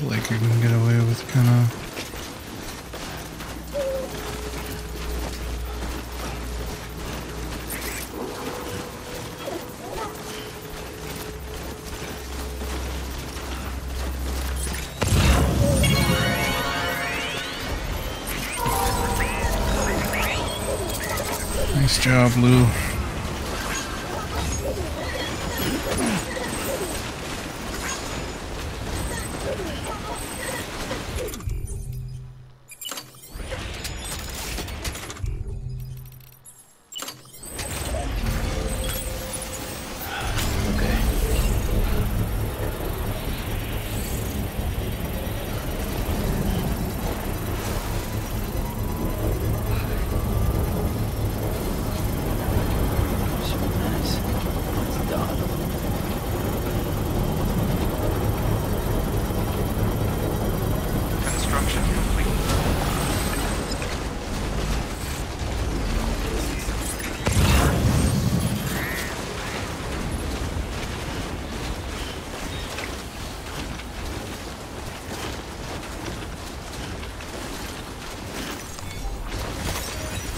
Like I can get away with kind of. Nice job, Lou.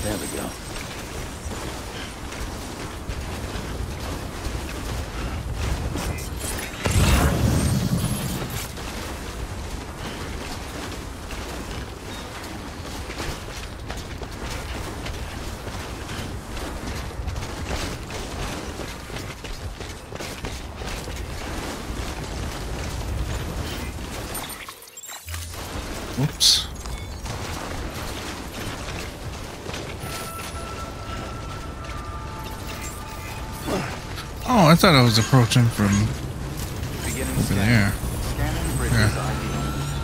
There we go. Whoops. Oh, I thought I was approaching from over there. Scanning bridges ID.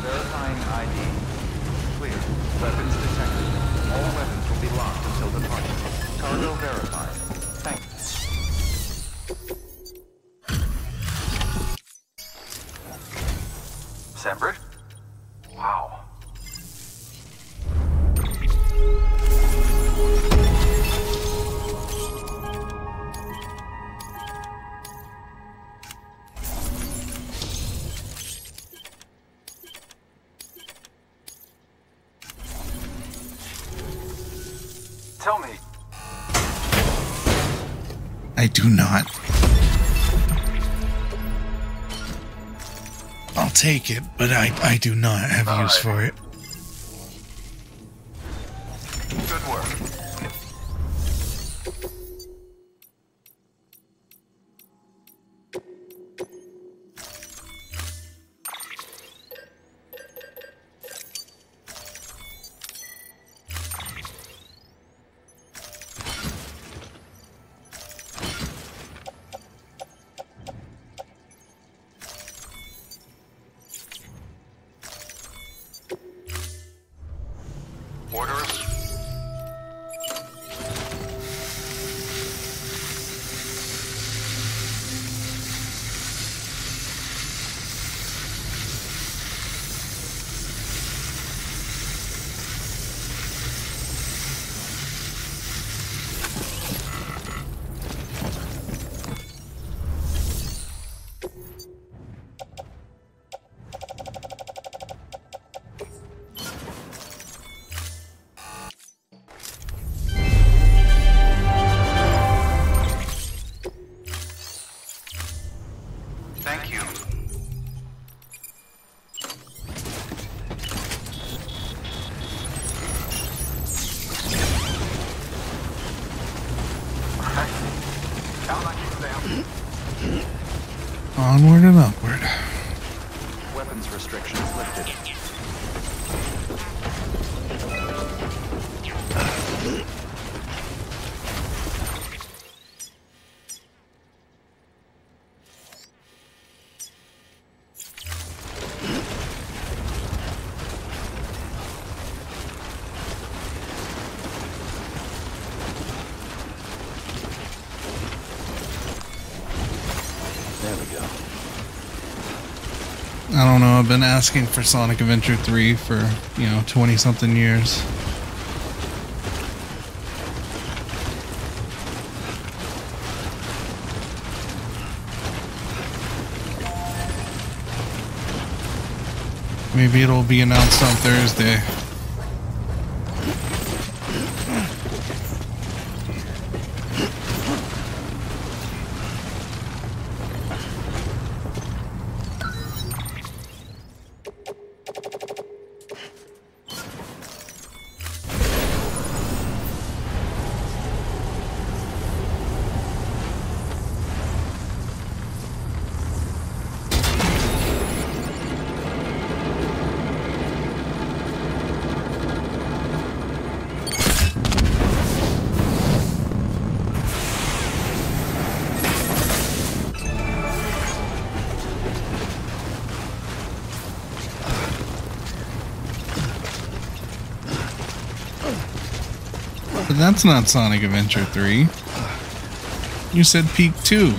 Verifying ID. Clear. Weapons detected. All weapons will be locked until departure. Cargo verified. Thank you. Separate? Wow. Tell me. I do not. I'll take it, but I do not have use for it. Good work. Onward and upward. Weapons restrictions lifted. I don't know, I've been asking for Sonic Adventure 3 for, 20-something years. Maybe it'll be announced on Thursday. But that's not Sonic Adventure 3. You said Peak 2. Come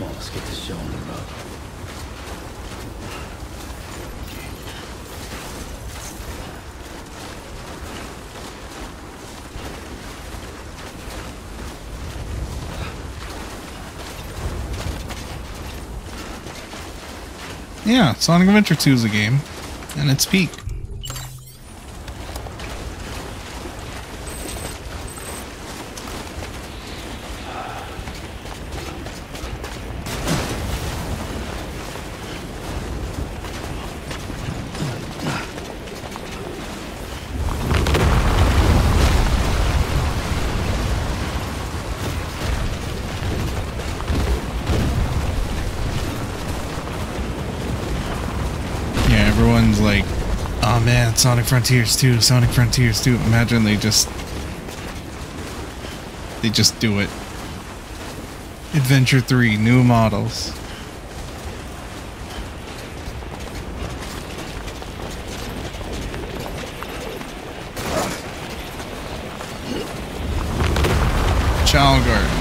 on, let's get this show on the road. Yeah, Sonic Adventure 2 is a game, and it's Peak. Everyone's like, oh man, Sonic Frontiers 2, Sonic Frontiers 2. Imagine they just do it. Adventure 3, new models. Child Garden.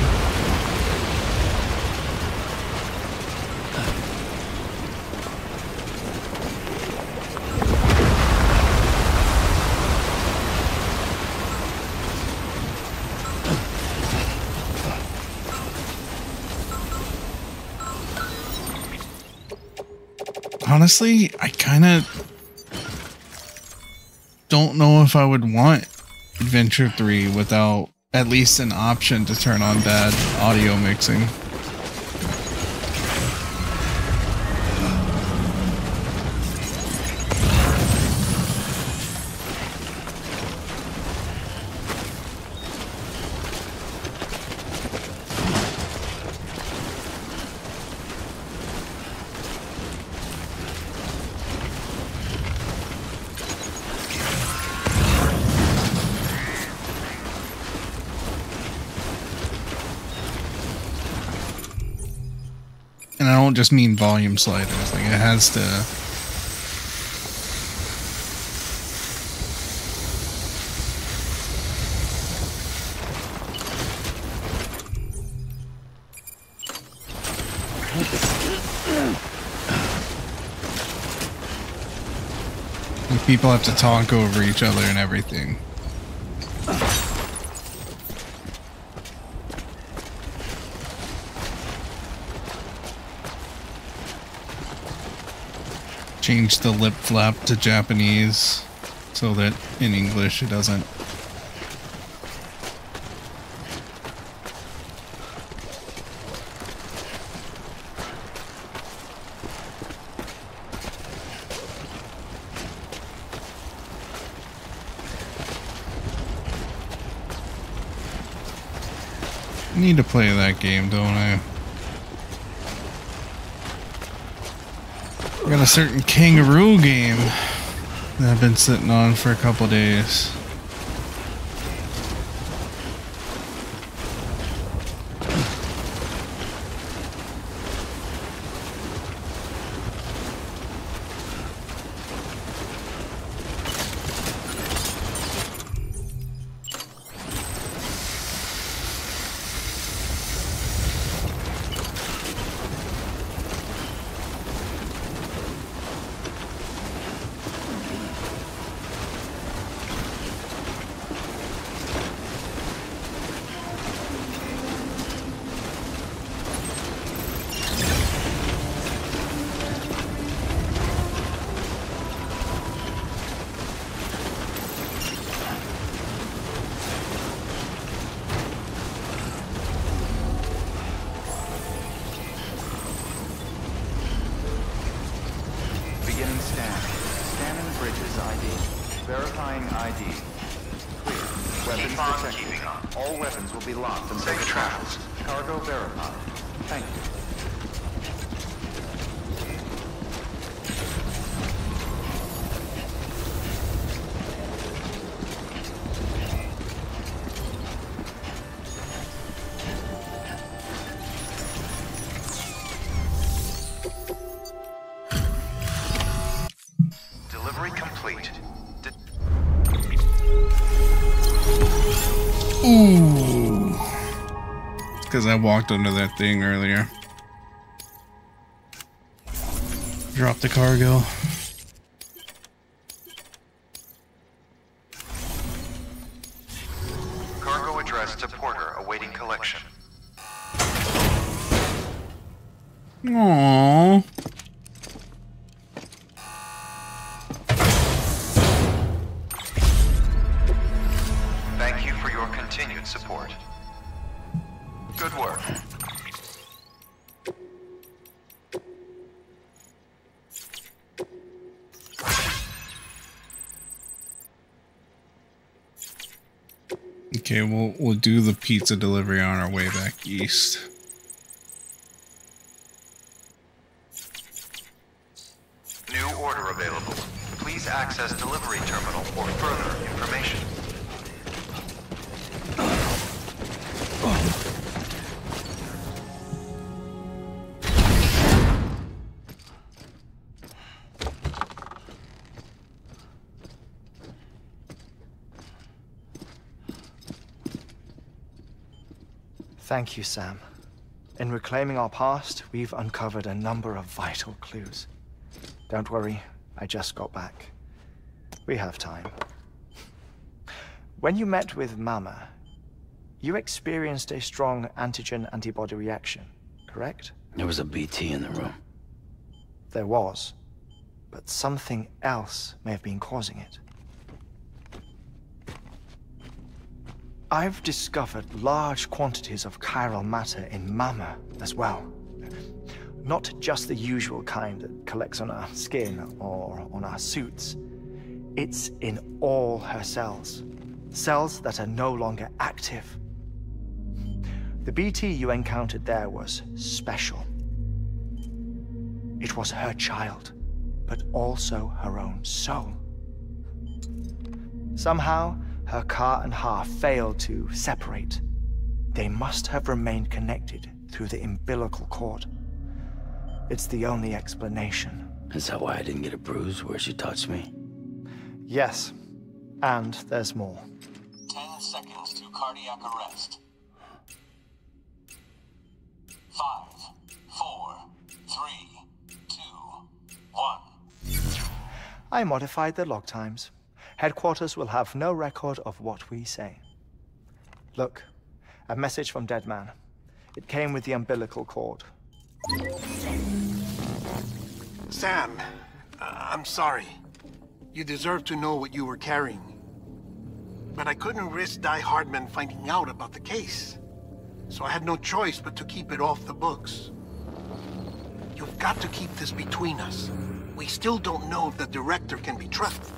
Honestly, I kind of don't know if I would want Adventure 3 without at least an option to turn on bad audio mixing. And I don't just mean volume sliders, like it has to... Like people have to talk over each other and everything. Change the lip flap to Japanese so that in English it doesn't. I need to play that game, don't I? I got a certain kangaroo game that I've been sitting on for a couple days. Beginning scan. Scanning bridges ID. Verifying ID. Clear. Weapons detected. All weapons will be locked until the travels. Cargo verified. Thank you. Delivery complete. Ooh. Because I walked under that thing earlier. Drop the cargo. Cargo addressed to Porter awaiting collection. Aww. Thank you for your continued support. Good work. Okay, we'll do the pizza delivery on our way back east. New order available. Please access delivery terminal for further information. Thank you, Sam. In reclaiming our past, we've uncovered a number of vital clues. Don't worry, I just got back. We have time. When you met with Mama, you experienced a strong antigen-antibody reaction, correct? There was a BT in the room. There was, but something else may have been causing it. I've discovered large quantities of chiral matter in Mama as well. Not just the usual kind that collects on our skin or on our suits. It's in all her cells. Cells that are no longer active. The BT you encountered there was special. It was her child, but also her own soul. Somehow, her car and half failed to separate. They must have remained connected through the umbilical cord. It's the only explanation. Is that why I didn't get a bruise where she touched me? Yes, and there's more. 10 seconds to cardiac arrest. 5, 4, 3, 2, 1. I modified the log times. Headquarters will have no record of what we say. Look, a message from Dead Man. It came with the umbilical cord. Sam, I'm sorry. You deserve to know what you were carrying. But I couldn't risk Die Hardman finding out about the case. So I had no choice but to keep it off the books. You've got to keep this between us. We still don't know if the director can be trusted.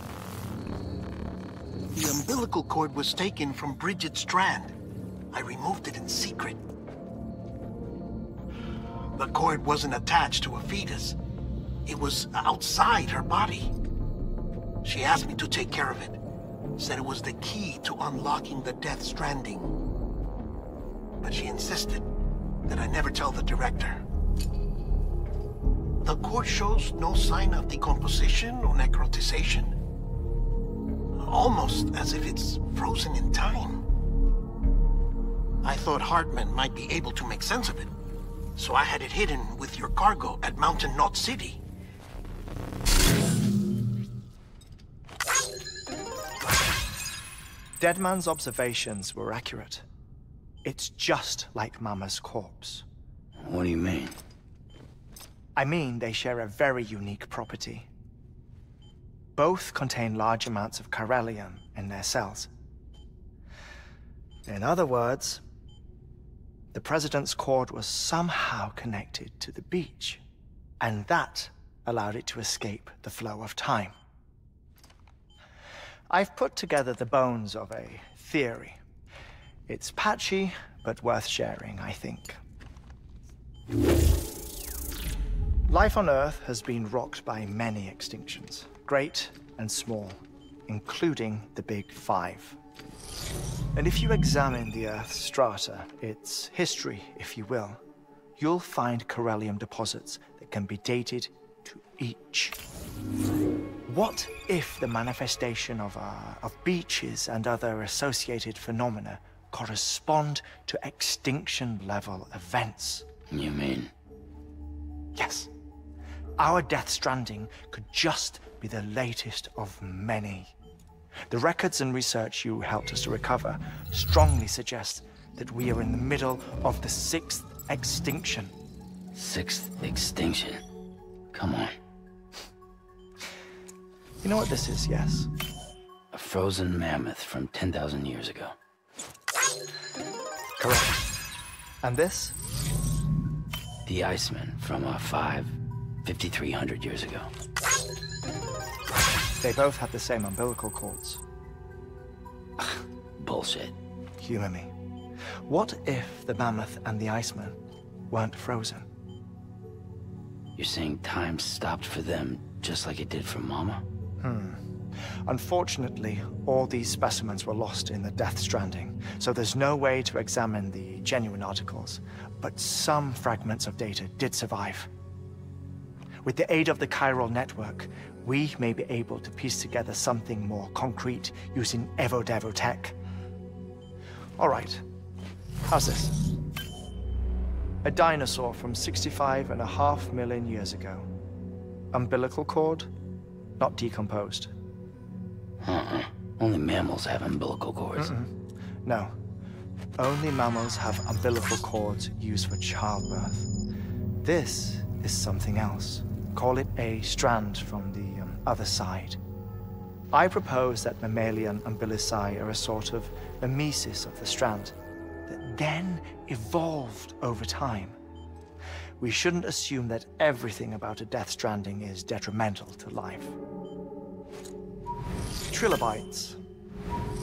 The umbilical cord was taken from Bridget Strand. I removed it in secret. The cord wasn't attached to a fetus. It was outside her body. She asked me to take care of it. Said it was the key to unlocking the Death Stranding. But she insisted that I never tell the director. The cord shows no sign of decomposition or necrotization. Almost as if it's frozen in time. I thought Hartman might be able to make sense of it, so I had it hidden with your cargo at Mountain Knot City. Deadman's observations were accurate. It's just like Mama's corpse. What do you mean? I mean they share a very unique property. Both contain large amounts of chiralium in their cells. In other words, the President's cord was somehow connected to the beach, and that allowed it to escape the flow of time. I've put together the bones of a theory. It's patchy, but worth sharing, I think. Life on Earth has been rocked by many extinctions, great and small, including the Big Five. And if you examine the Earth's strata, its history, if you will, you'll find chiralium deposits that can be dated to each. What if the manifestation of beaches and other associated phenomena correspond to extinction-level events? You mean? Yes. Our Death Stranding could just be the latest of many. The records and research you helped us to recover strongly suggest that we are in the middle of the 6th extinction. 6th extinction? Come on. You know what this is, yes? A frozen mammoth from 10,000 years ago. Correct. And this? The Iceman from 5,300 years ago. They both have the same umbilical cords. Bullshit. Humor me. What if the mammoth and the Iceman weren't frozen? You're saying time stopped for them just like it did for Mama? Unfortunately, all these specimens were lost in the Death Stranding, so there's no way to examine the genuine articles, but some fragments of data did survive. With the aid of the chiral network, we may be able to piece together something more concrete using Evo-Devo tech. All right, how's this? A dinosaur from 65.5 million years ago. Umbilical cord, not decomposed. Only mammals have umbilical cords. No. Only mammals have umbilical cords used for childbirth. This is something else. Call it a strand from the other side. I propose that mammalian umbilici are a sort of mimesis of the strand that then evolved over time. We shouldn't assume that everything about a Death Stranding is detrimental to life. Trilobites,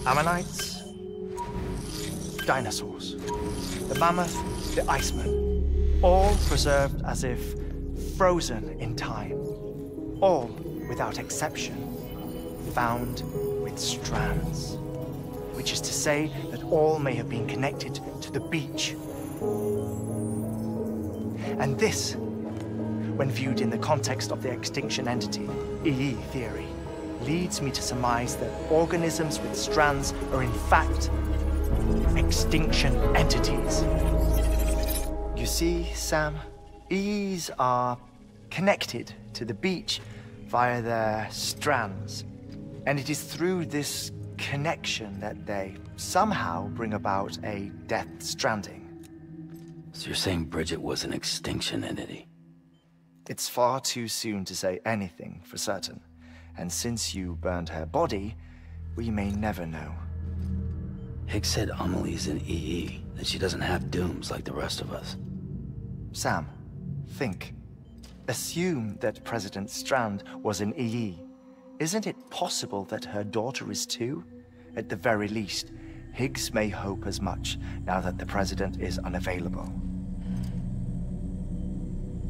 ammonites, dinosaurs, the mammoth, the Iceman, all preserved as if frozen in time, all, without exception, found with strands, which is to say that all may have been connected to the beach. And this, when viewed in the context of the extinction entity, EE theory, leads me to surmise that organisms with strands are in fact extinction entities. You see, Sam, EEs are connected to the beach via their strands, and it is through this connection that they somehow bring about a Death Stranding. So you're saying Bridget was an extinction entity? It's far too soon to say anything for certain. And since you burned her body, we may never know. Higgs said Amelie's an EE, that she doesn't have dooms like the rest of us. Sam, think. Assume that President Strand was an EE. Isn't it possible that her daughter is too? At the very least, Higgs may hope as much now that the president is unavailable.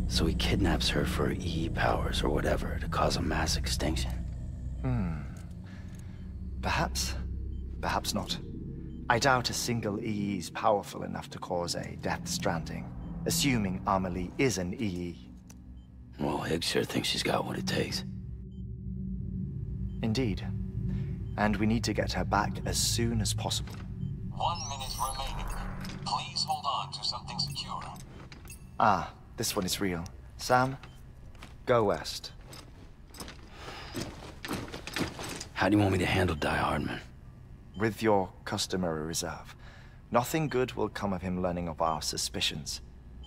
So he kidnaps her for EE powers or whatever to cause a mass extinction. Perhaps. Perhaps not. I doubt a single EE is powerful enough to cause a death stranding, assuming Amelie is an EE. Well, Higgs sure thinks she's got what it takes. Indeed. And we need to get her back as soon as possible. 1 minute remaining. Please hold on to something secure. Ah, this one is real. Sam, go west. How do you want me to handle Die Hardman? With your customary reserve. Nothing good will come of him learning of our suspicions.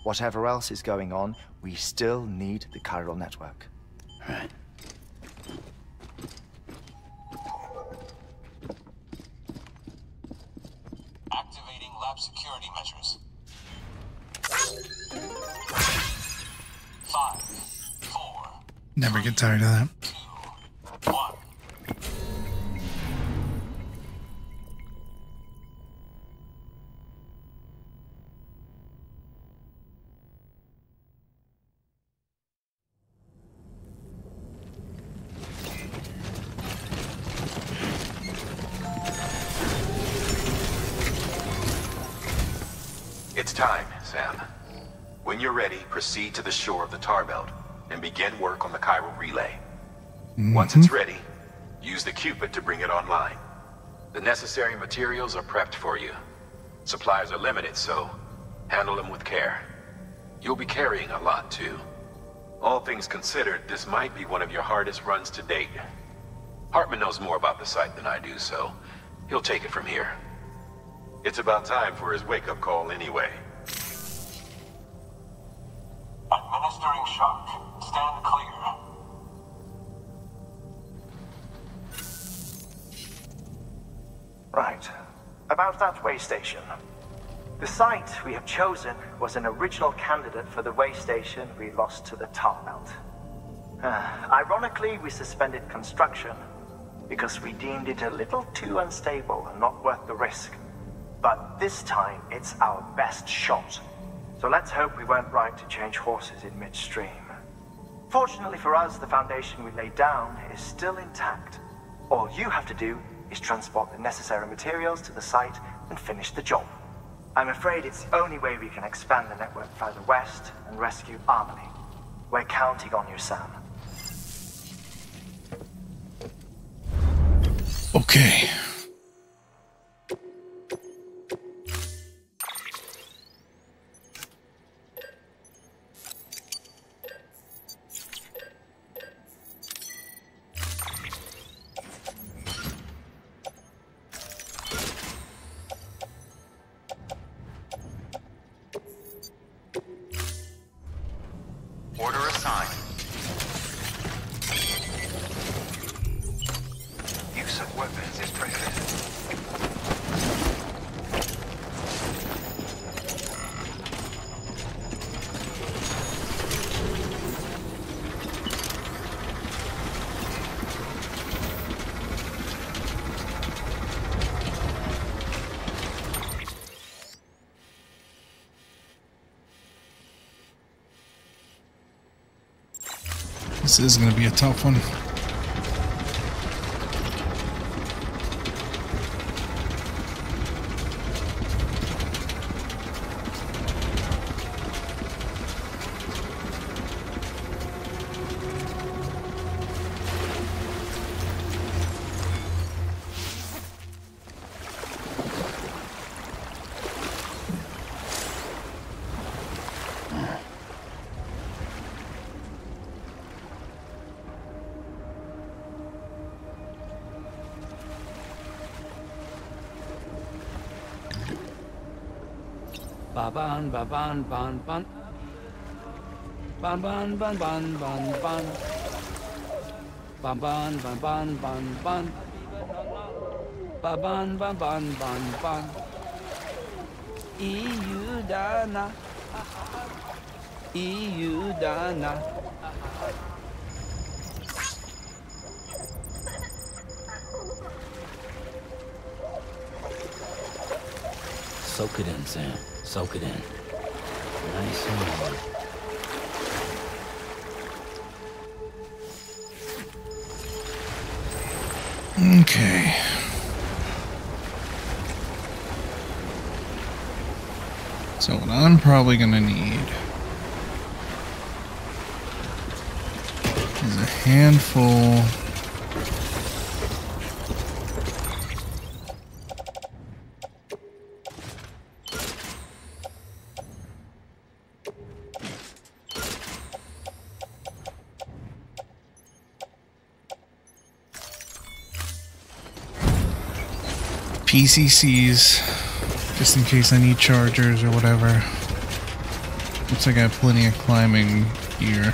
Whatever else is going on, we still need the chiral network. Right. Activating lab security measures. 5, 4. Never get tired of that. 2, 1. It's time, Sam. When you're ready, proceed to the shore of the tar belt and begin work on the chiral relay. Once it's ready, use the Cupid to bring it online. The necessary materials are prepped for you. Supplies are limited, so handle them with care. You'll be carrying a lot, too. All things considered, this might be one of your hardest runs to date. Hartman knows more about the site than I do, so he'll take it from here. It's about time for his wake-up call anyway. Administering shock. Stand clear. Right. About that way station. The site we have chosen was an original candidate for the way station we lost to the tar belt. Ironically, we suspended construction because we deemed it a little too unstable and not worth the risk. But this time, it's our best shot. So let's hope we weren't right to change horses in midstream. Fortunately for us, the foundation we laid down is still intact. All you have to do is transport the necessary materials to the site and finish the job. I'm afraid it's the only way we can expand the network further west and rescue Amelie. We're counting on you, Sam. Okay. Order assigned. Use of weapons is prohibited. This is going to be a tough one. Ba-ban, ba-ban, ban, ban. Ban, ban, ban, ban, ban, ban. Ban, ban, ban, ban, ban, ban. Ba-ban, ban, ban, ban, ban. EU Dana. EU Dana. Soak it in, Sam. Soak it in. Nice and hard. Okay. So what I'm probably gonna need is a handful PCCs, just in case I need chargers or whatever. Looks like I have plenty of climbing gear.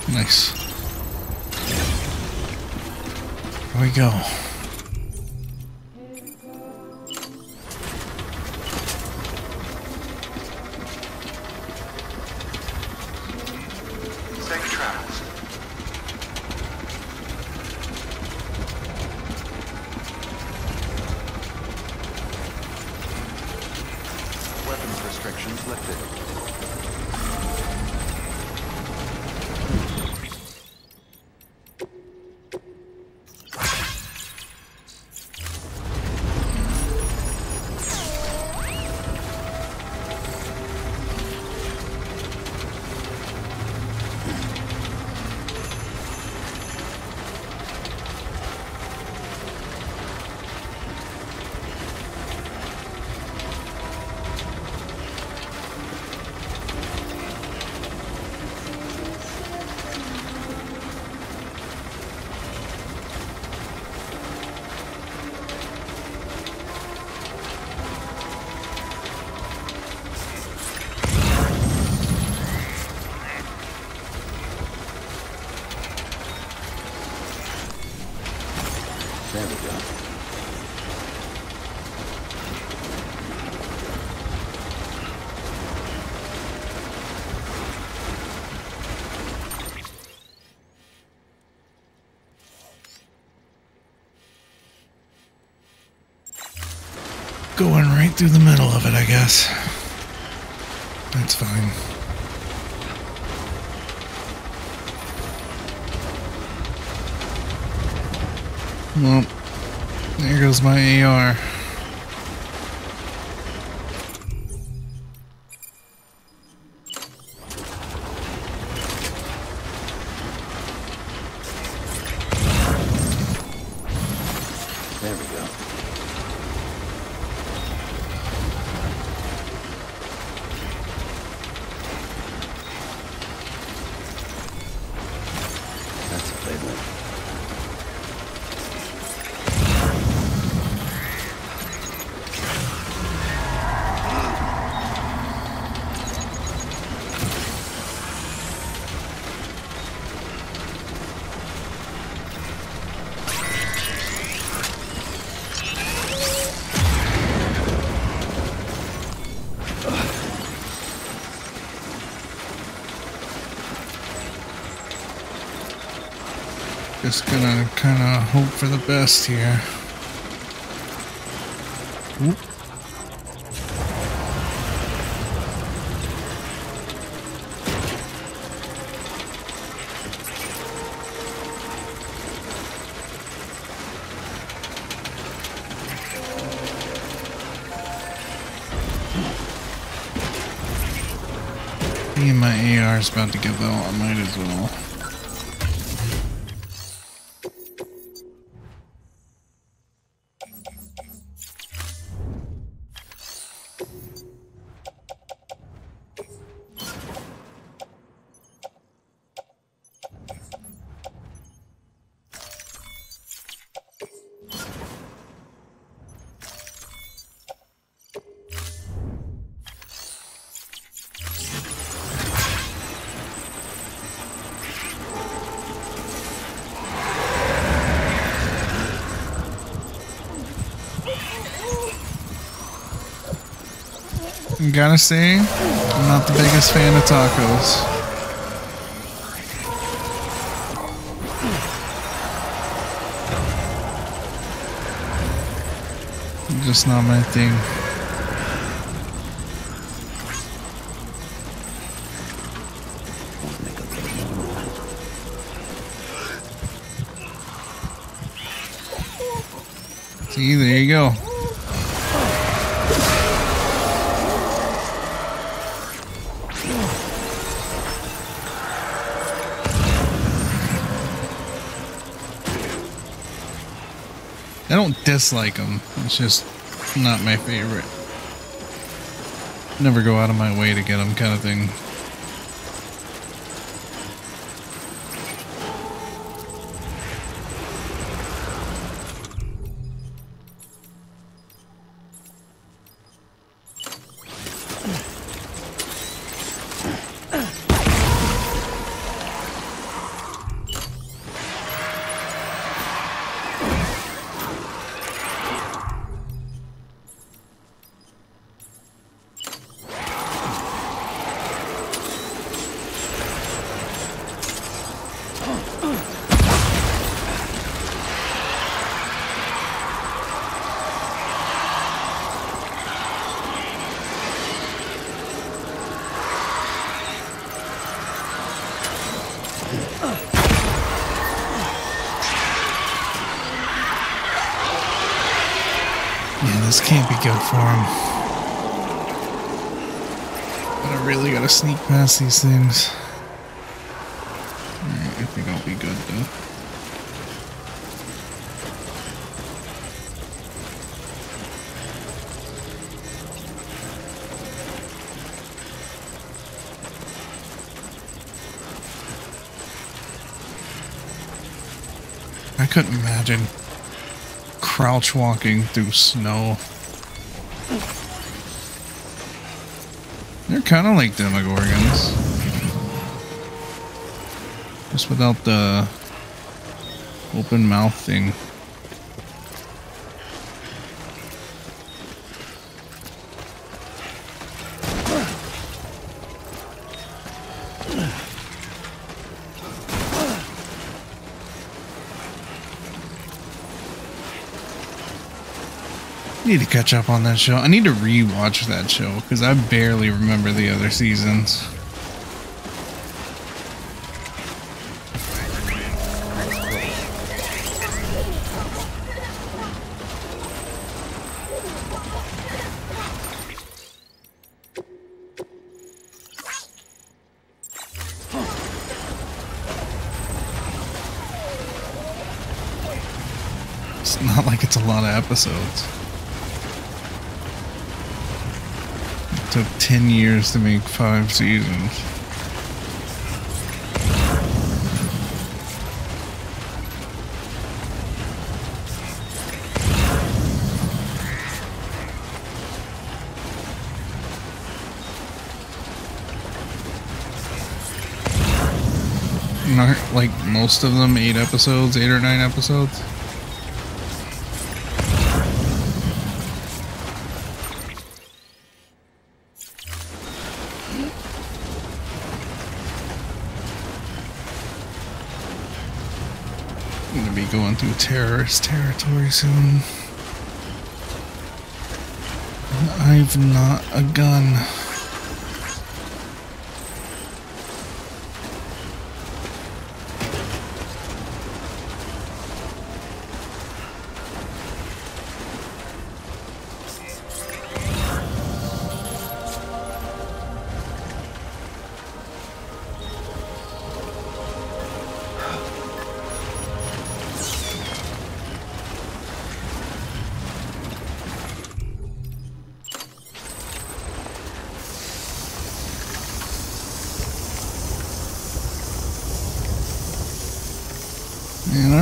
Nice. Here we go. Safe travels. Weapons restrictions lifted. There we go. Going right through the middle of it, I guess. That's fine. Well, there goes my AR. There we go. That's a big one. Just gonna kind of hope for the best here. Oop. Seeing my AR is about to give out, I might as well. I gotta say, I'm not the biggest fan of tacos. Just not my thing. See, there you go. I don't dislike them, it's just not my favorite. Never go out of my way to get them, kind of thing. Yeah, this can't be good for him. But I really gotta sneak past these things. Alright, I think I'll be good though. I couldn't imagine crouch walking through snow. They're kind of like Demogorgons, just without the open mouth thing. I need to catch up on that show. I need to re-watch that show because I barely remember the other seasons. It's not like it's a lot of episodes. Took 10 years to make 5 seasons. Not like most of them 8 episodes, 8 or 9 episodes. I'm gonna be going through terrorist territory soon. I've not a gun.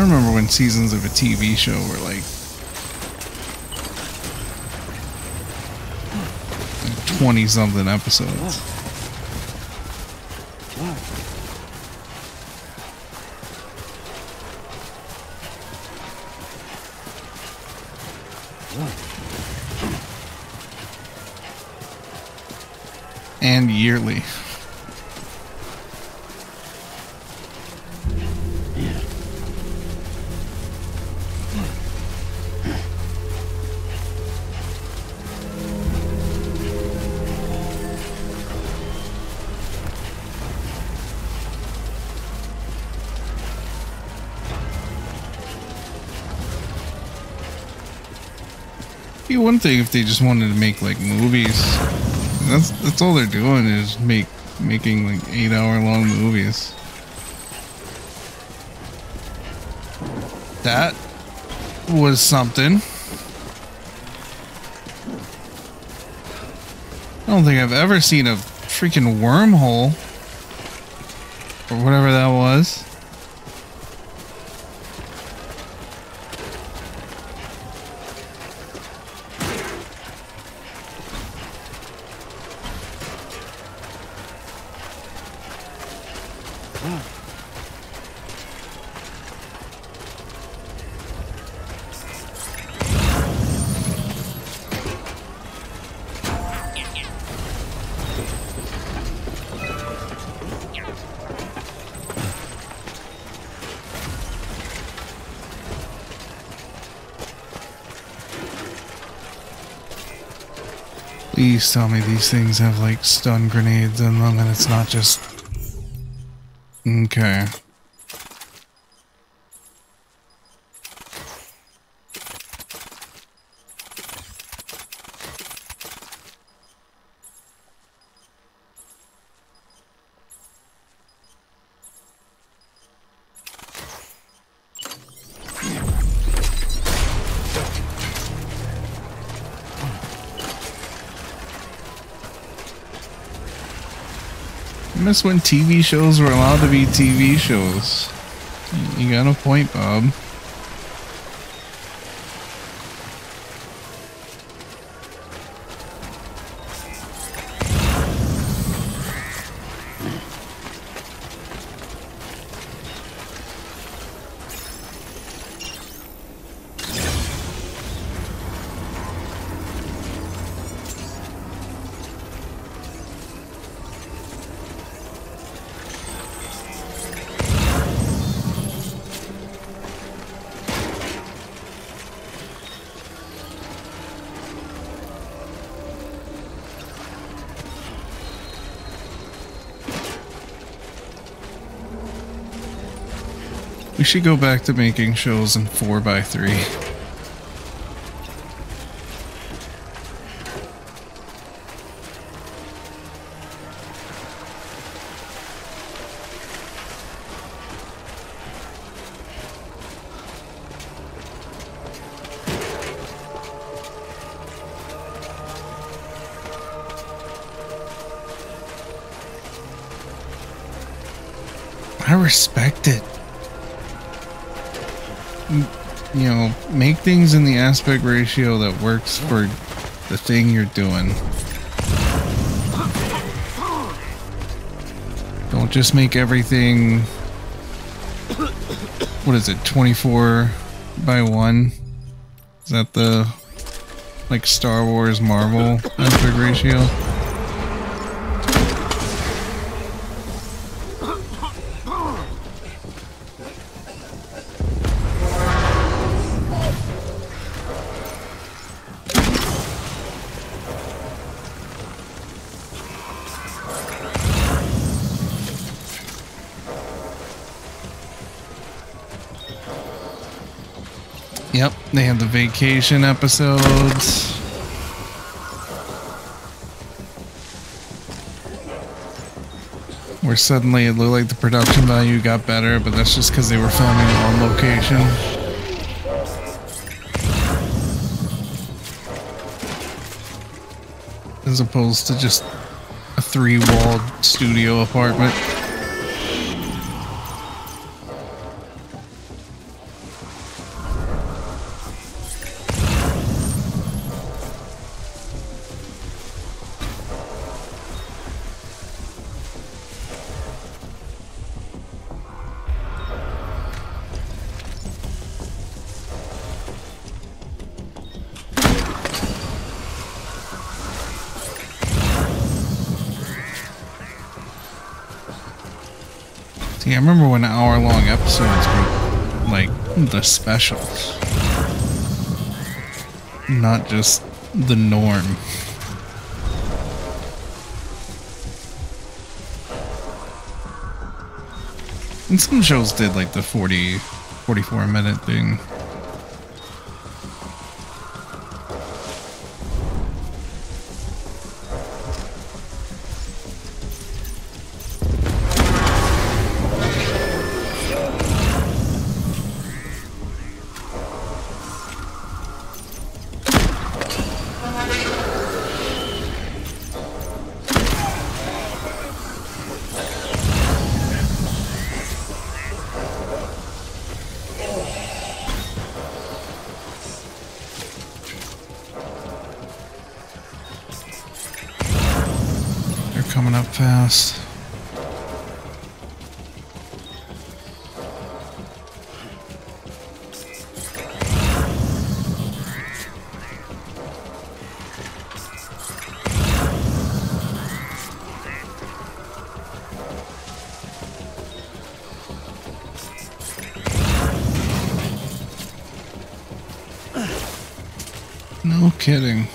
I remember when seasons of a TV show were like 20-something episodes. And yearly. Be one thing if they just wanted to make like movies. That's all they're doing is making like 8-hour-long movies. That was something. I don't think I've ever seen a freaking wormhole or whatever that was. Please tell me these things have like stun grenades in them and it's not just... Okay. I miss when TV shows were allowed to be TV shows. You got a point, Bob. We should go back to making shows in 4x3. I respect it. You know, make things in the aspect ratio that works for the thing you're doing. Don't just make everything, what is it, 24:1? Is that the, like, Star Wars Marvel aspect ratio? Yep, they have the vacation episodes. Where suddenly it looked like the production value got better, but that's just because they were filming on location. As opposed to just a 3-walled studio apartment. See, I remember when hour-long episodes were like the specials, not just the norm. And some shows did like the 44-minute thing. Coming up fast. No kidding.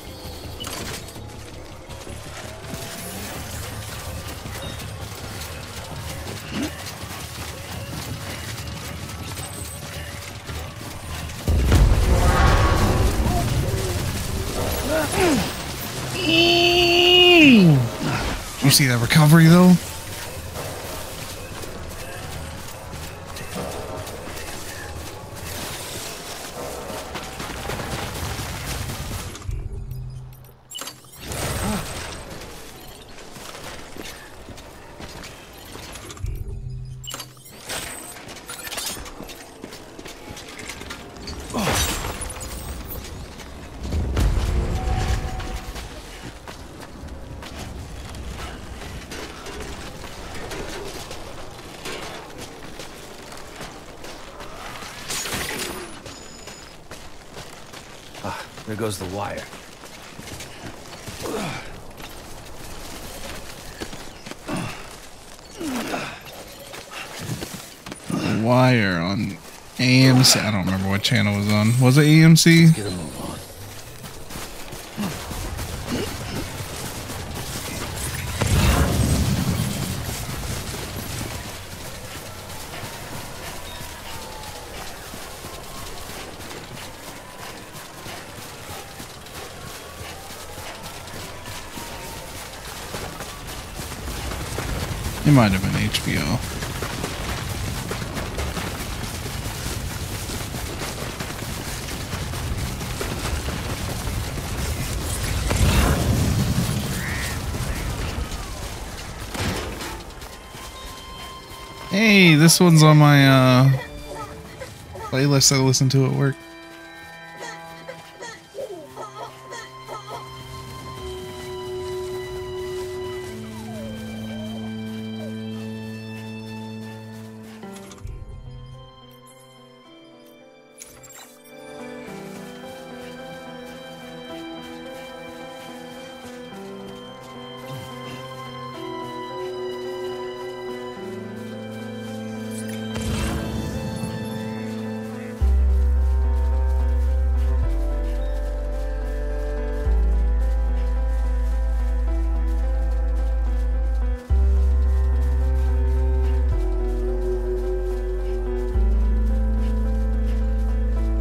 You see that recovery though? There goes the wire. The wire on AMC. I don't remember what channel it was on. Was it AMC? Get a move on. It might have been HBO. Hey, this one's on my playlist I listen to at work.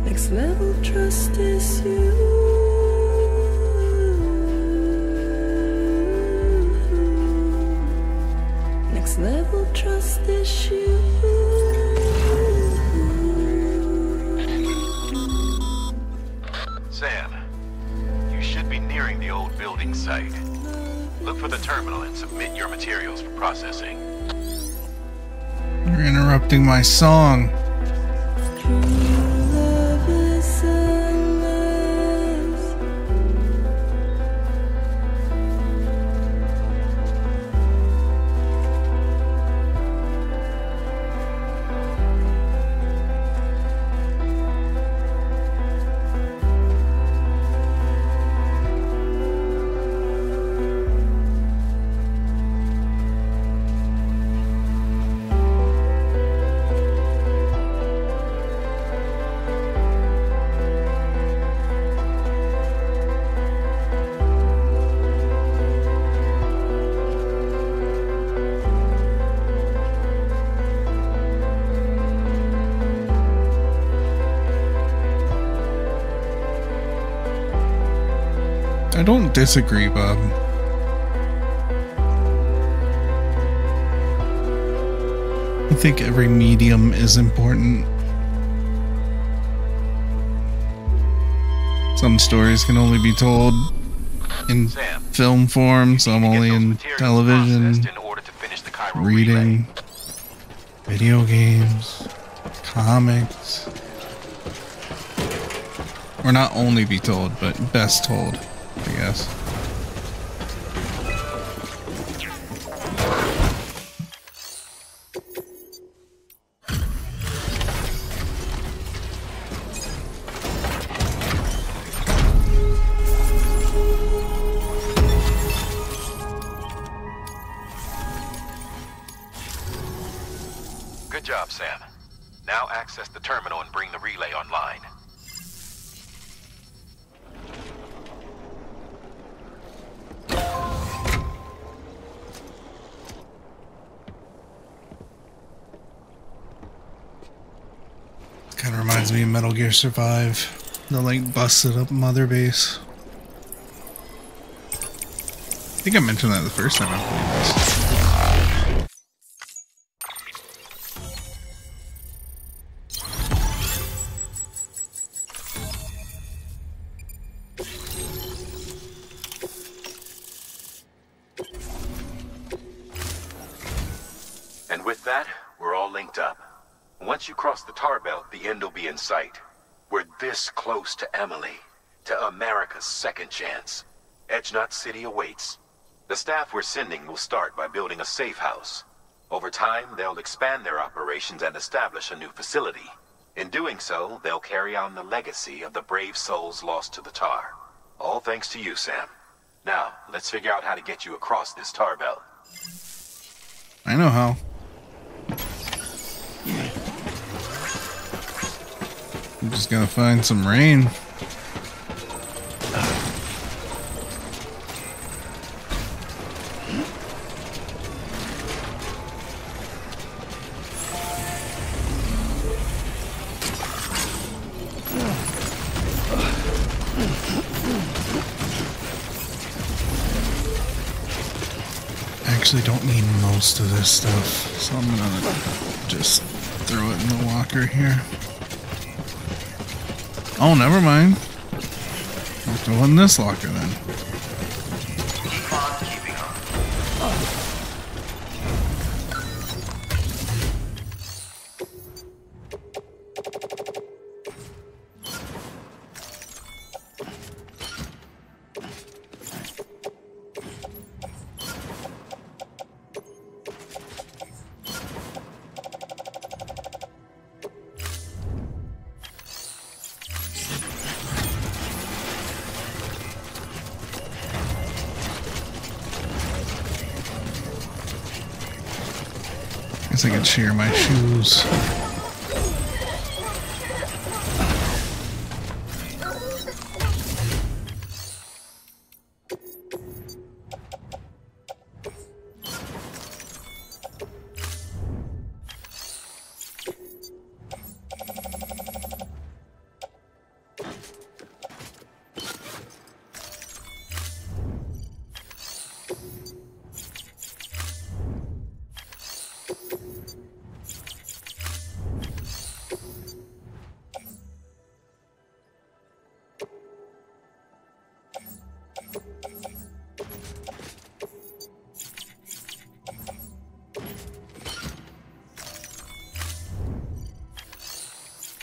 Next level trust is you. Next level trust is you. Sam, you should be nearing the old building site. Look for the terminal and submit your materials for processing. You're interrupting my song. I don't disagree, Bob. I think every medium is important. Some stories can only be told in film form, some only in television, reading, video games, comics. Or not only be told, but best told, I guess. Good job, Sam. Now access the terminal and bring the relay online. Kind of reminds me of Metal Gear Survive. The like busted up mother base. I think I mentioned that the first time I played this. And with that, we're all linked up. Once you cross the tar belt, the end will be in sight. We're this close to Emily, to America's second chance. Edgenut City awaits. The staff we're sending will start by building a safe house. Over time, they'll expand their operations and establish a new facility. In doing so, they'll carry on the legacy of the brave souls lost to the tar. All thanks to you, Sam. Now, let's figure out how to get you across this tar belt. I know how. I'm just gonna find some rain. Actually don't need most of this stuff, so I'm gonna just throw it in the walker here. Oh, never mind. I'll throw in this locker then. Keep on keeping on. Guess I could share my shoes.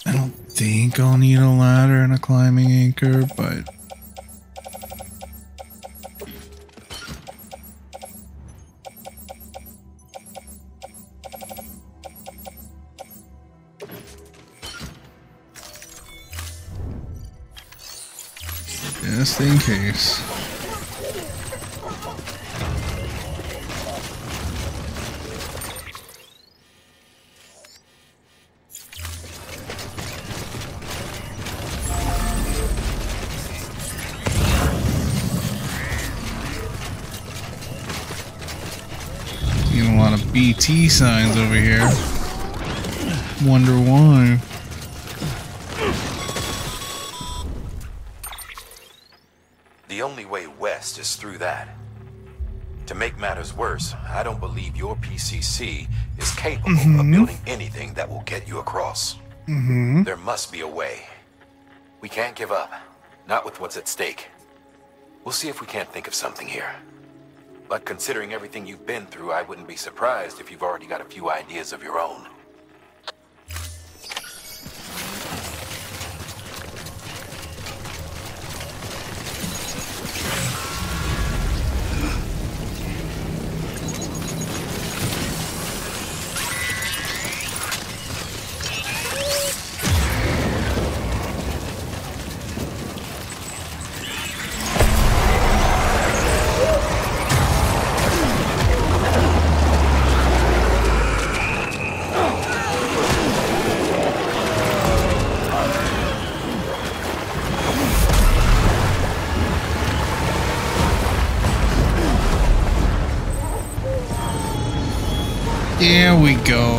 I think I'll need a ladder and a climbing anchor, but just in case. Seeing a lot of BT signs over here. Wonder why. The only way justice through that. To make matters worse, I don't believe your PCC is capable of building anything that will get you across. There must be a way. We can't give up, not with what's at stake. We'll see if we can't think of something here. But considering everything you've been through, I wouldn't be surprised if you've already got a few ideas of your own. There we go.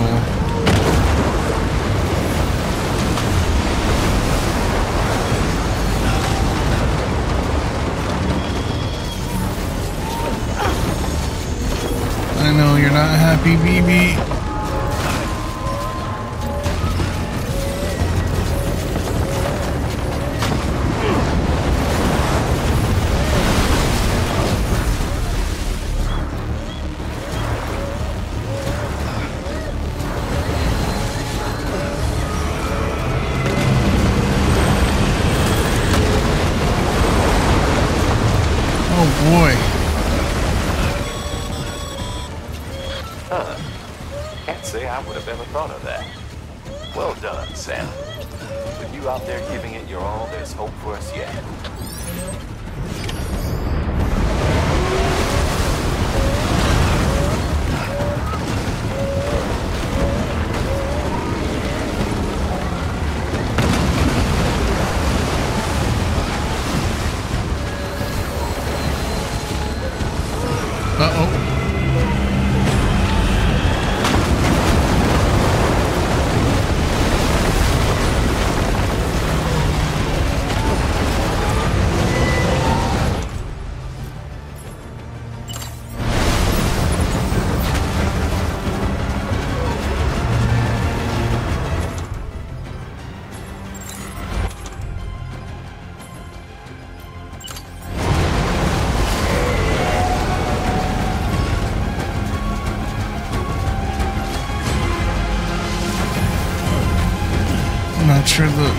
I know you're not happy, BB. Boy. Can't say I would have ever thought of that. Well done, Sam. With you out there giving it your all, there's hope for us yet. Not sure the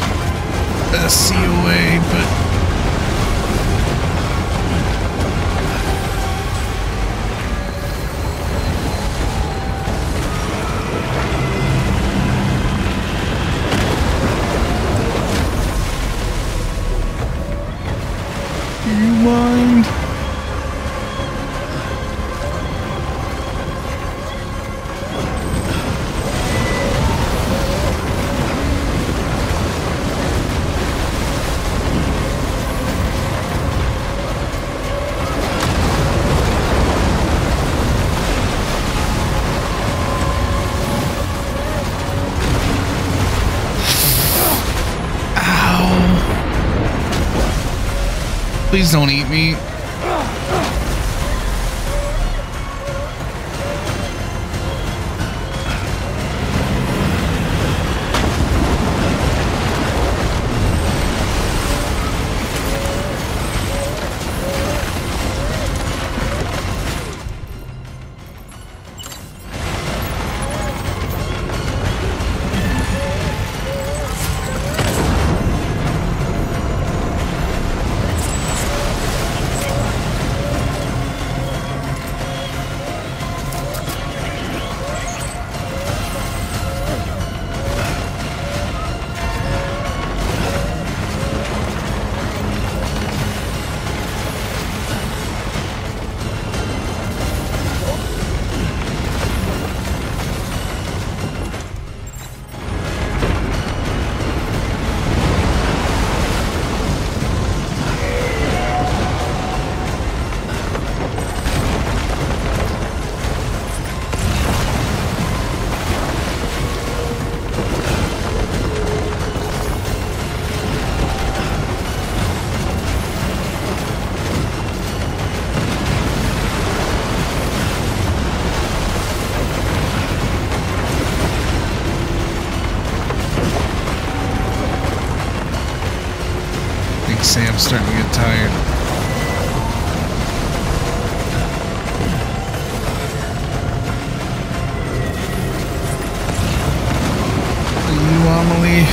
best COA, but do you mind? Please don't eat me. Sam's starting to get tired. You, Amelie.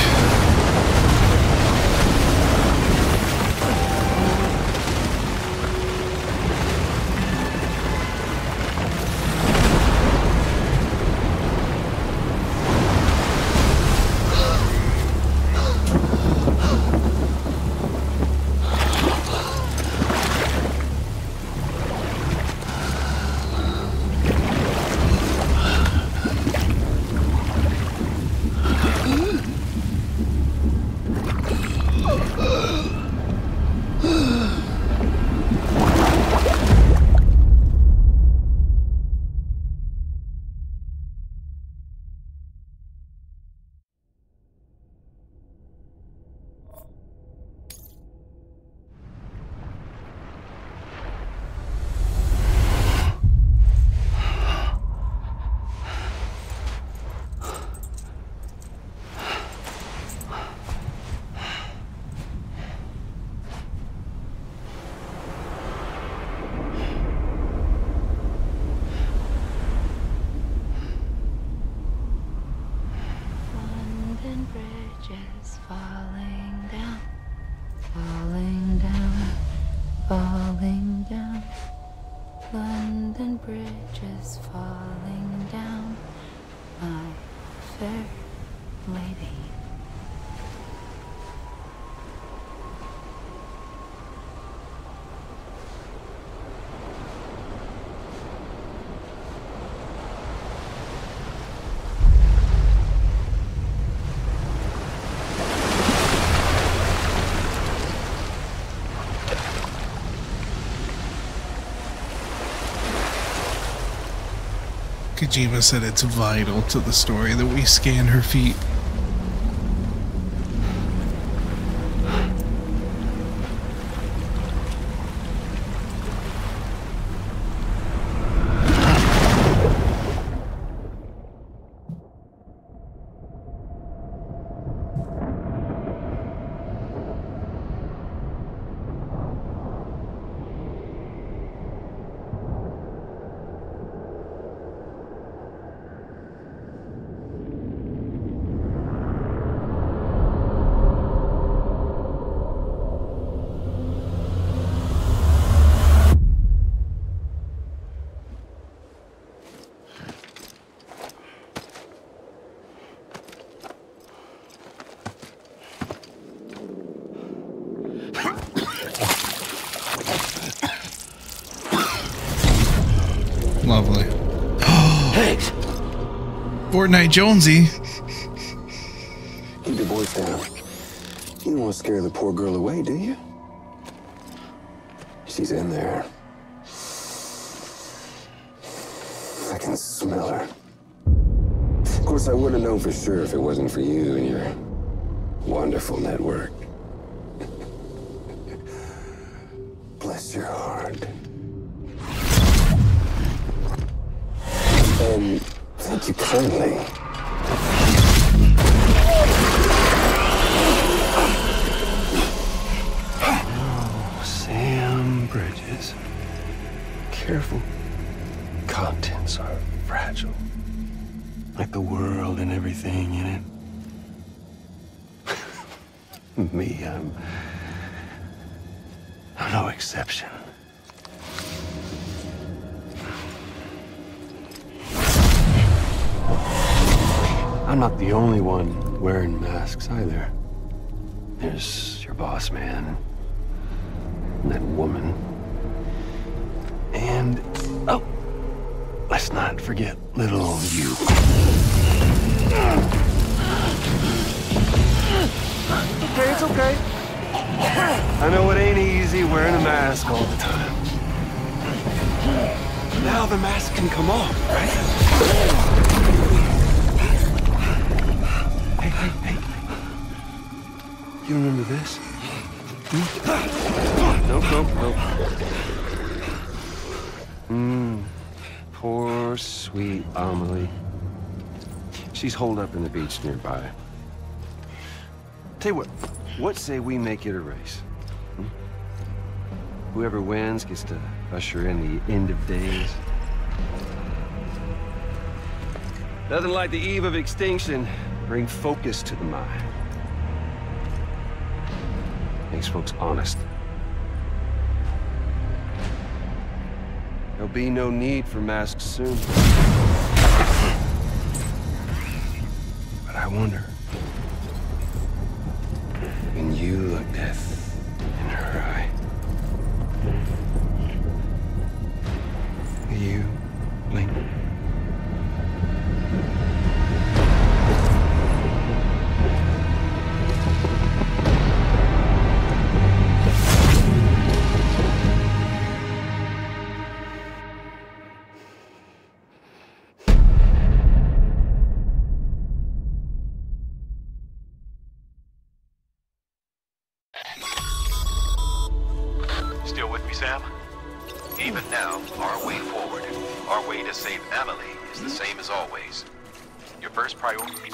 Falling down, London Bridge is falling down, my fair lady. Kojima said it's vital to the story that we scan her feet. Lovely. Thanks. Fortnite Jonesy. Keep your voice down. You don't want to scare the poor girl away, do you? She's in there. I can smell her. Of course, I wouldn't have known for sure if it wasn't for you and your wonderful network. Bless your heart. And thank you kindly. Oh, Sam Bridges. Careful. Contents are fragile. Like the world and everything in it. Me, I'm no exception. I'm not the only one wearing masks either. There's your boss man, and that woman, and, oh, let's not forget little you. Okay, it's okay. I know it ain't easy wearing a mask all the time. Now the mask can come off, right? Hey. You remember this? Nope. Poor, sweet Amelie. She's holed up in the beach nearby. Tell you what say we make it a race? Whoever wins gets to usher in the end of days. Nothing like the eve of extinction. Bring focus to the mind. Makes folks honest. There'll be no need for masks soon. But I wonder, when you look death in her eye, will you blink? Still with me, Sam? Even now, our way forward, our way to save Amelie is the same as always. Your first priority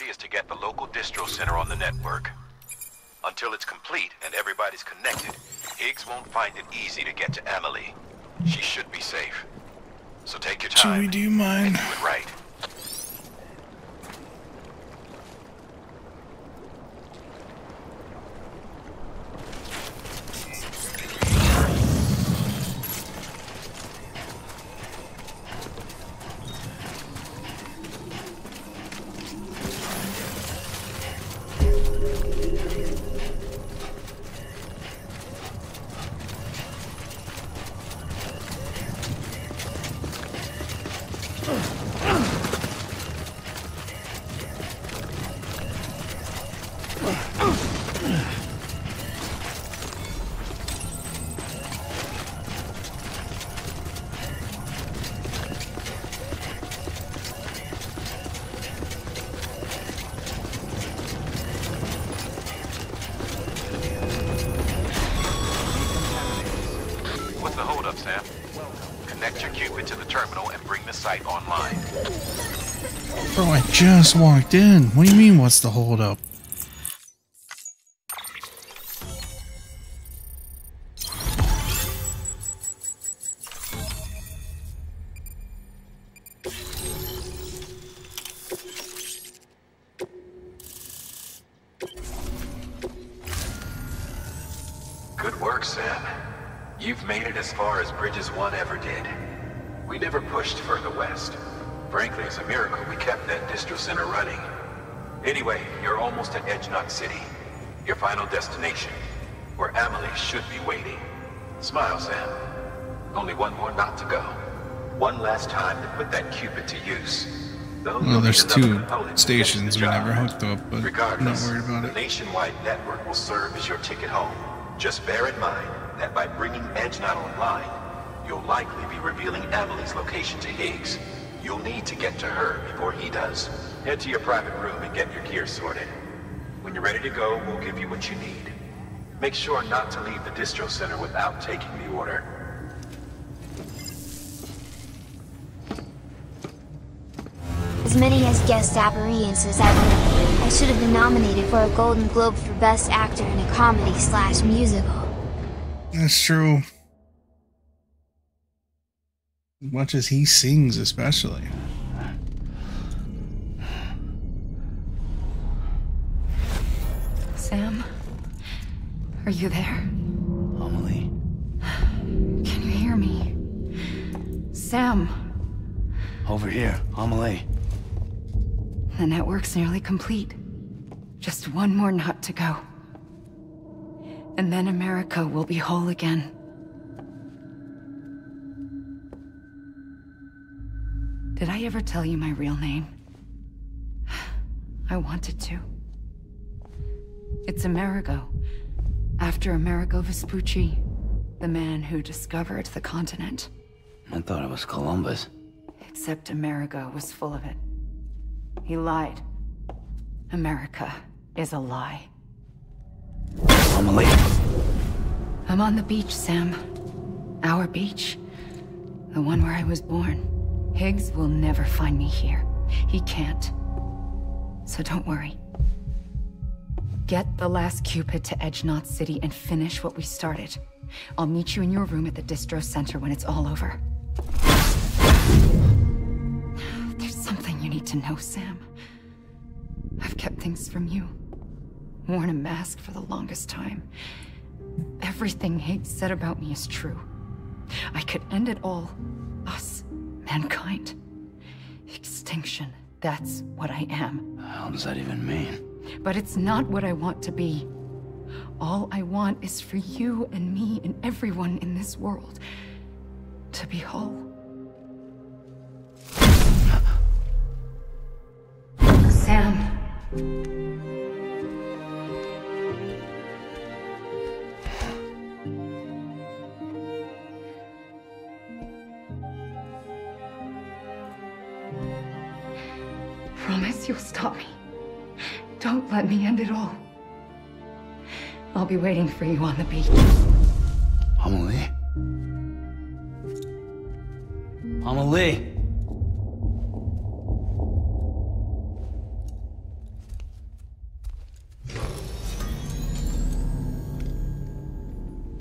is to get the local distro center on the network. Until it's complete and everybody's connected, Higgs won't find it easy to get to Amelie. She should be safe. So take your time. Chewie, do you mind? And do it right. What's the holdup, Sam? Connect your Cupid to the terminal and bring the site online. Bro, I just walked in. What do you mean, what's the holdup? Good work, Sam. You've made it as far as Bridges 1 ever did. We never pushed further west. Frankly, it's a miracle we kept that distro center running. Anyway, you're almost at Edge Knot City, your final destination, where Amelie should be waiting. Smile, Sam. Only one more knot to go. One last time to put that Cupid to use. Well, there's two stations we never hooked up, but I'm not worried about the it. nationwide network will serve as your ticket home. Just bear in mind that by bringing Edge Knot online, you'll likely be revealing Amelie's location to Higgs. You'll need to get to her before he does. Head to your private room and get your gear sorted. When you're ready to go, we'll give you what you need. Make sure not to leave the distro center without taking the order. As many as guest appearances I would. I should have been nominated for a Golden Globe for Best Actor in a Comedy/Musical. That's true. As much as he sings, especially. Sam? Are you there? Amelie? Can you hear me? Sam? Over here, Amelie. The network's nearly complete. Just one more knot to go. And then America will be whole again. Did I ever tell you my real name? I wanted to. It's Amerigo. After Amerigo Vespucci, the man who discovered the continent. I thought it was Columbus. Except Amerigo was full of it. He lied. America is a lie. Amelie. I'm on the beach, Sam. Our beach. The one where I was born. Higgs will never find me here. He can't. So don't worry. Get the last Cupid to Edge Knot City and finish what we started. I'll meet you in your room at the distro center when it's all over. There's something you need to know, Sam. I've kept things from you. Worn a mask for the longest time. Everything Higgs said about me is true. I could end it all. Us. Mankind. Extinction. That's what I am. What the hell does that even mean? But it's not what I want to be. All I want is for you and me and everyone in this world to be whole. Sam. Promise you'll stop me. Don't let me end it all. I'll be waiting for you on the beach. Amelie? Amelie!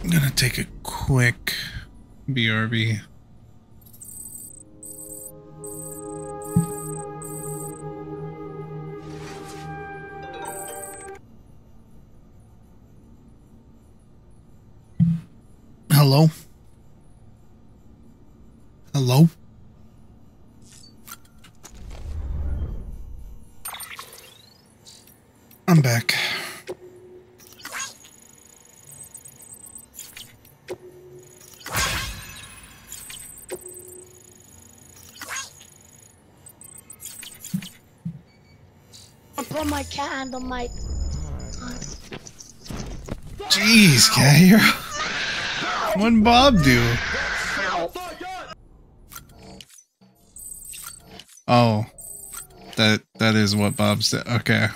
I'm gonna take a quick BRB. Hello? Hello? I'm back. I put my cat on my... Jeez, Cat, what'd Bob do? Oh, that is what Bob said. Okay.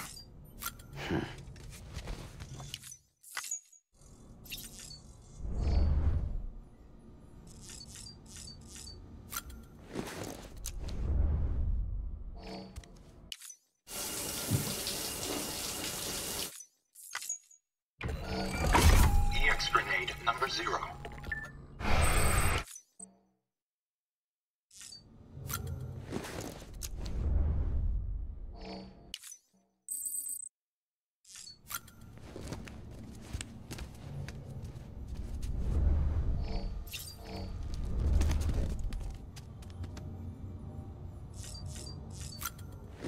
EX grenade number 0.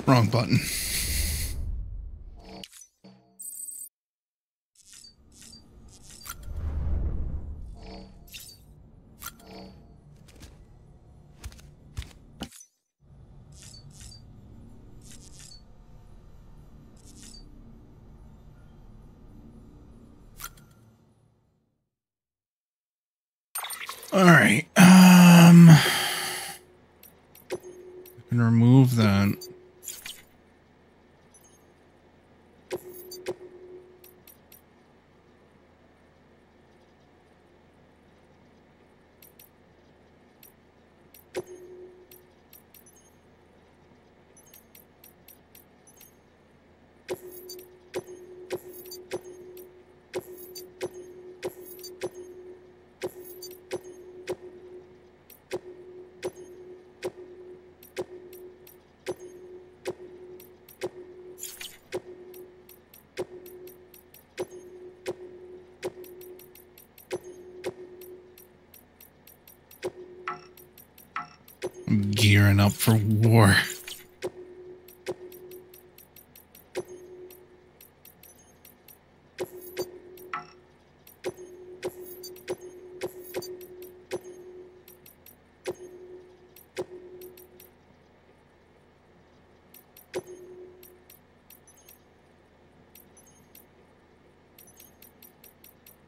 Wrong button. All right. I can remove that. I'm gearing up for war.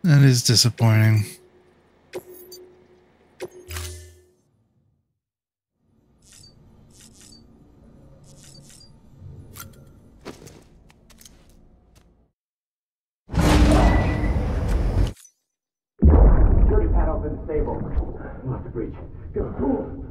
That is disappointing. Security panel's been disabled. Not the breach. Get the tools.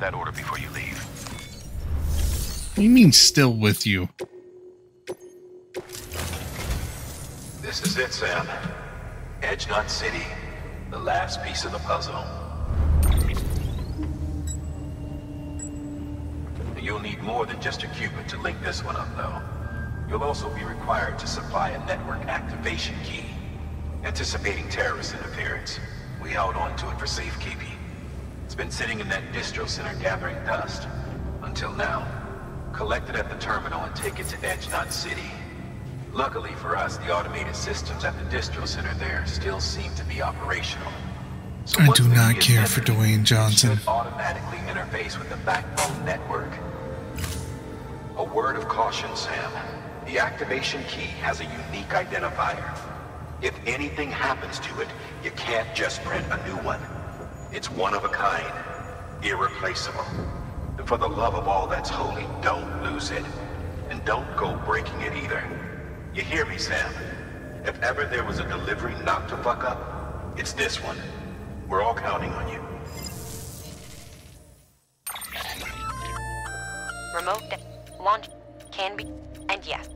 that order before you leave. What do you mean still with you? This is it, Sam. Edge Knot City. The last piece of the puzzle. You'll need more than just a Cupid to link this one up, though. You'll also be required to supply a network activation key. Anticipating terrorist interference, we held on to it for safekeeping. It's been sitting in that distro center gathering dust. Until now. Collect it at the terminal and take it to Edge Knot City. Luckily for us, the automated systems at the distro center there still seem to be operational. So I do not care for Dwayne Johnson. Should automatically interface with the backbone network. A word of caution, Sam. The activation key has a unique identifier. If anything happens to it, you can't just print a new one. It's one of a kind, irreplaceable. And for the love of all that's holy, don't lose it. And don't go breaking it either. You hear me, Sam? If ever there was a delivery not to fuck up, it's this one. We're all counting on you. Remote launch can be, and yes.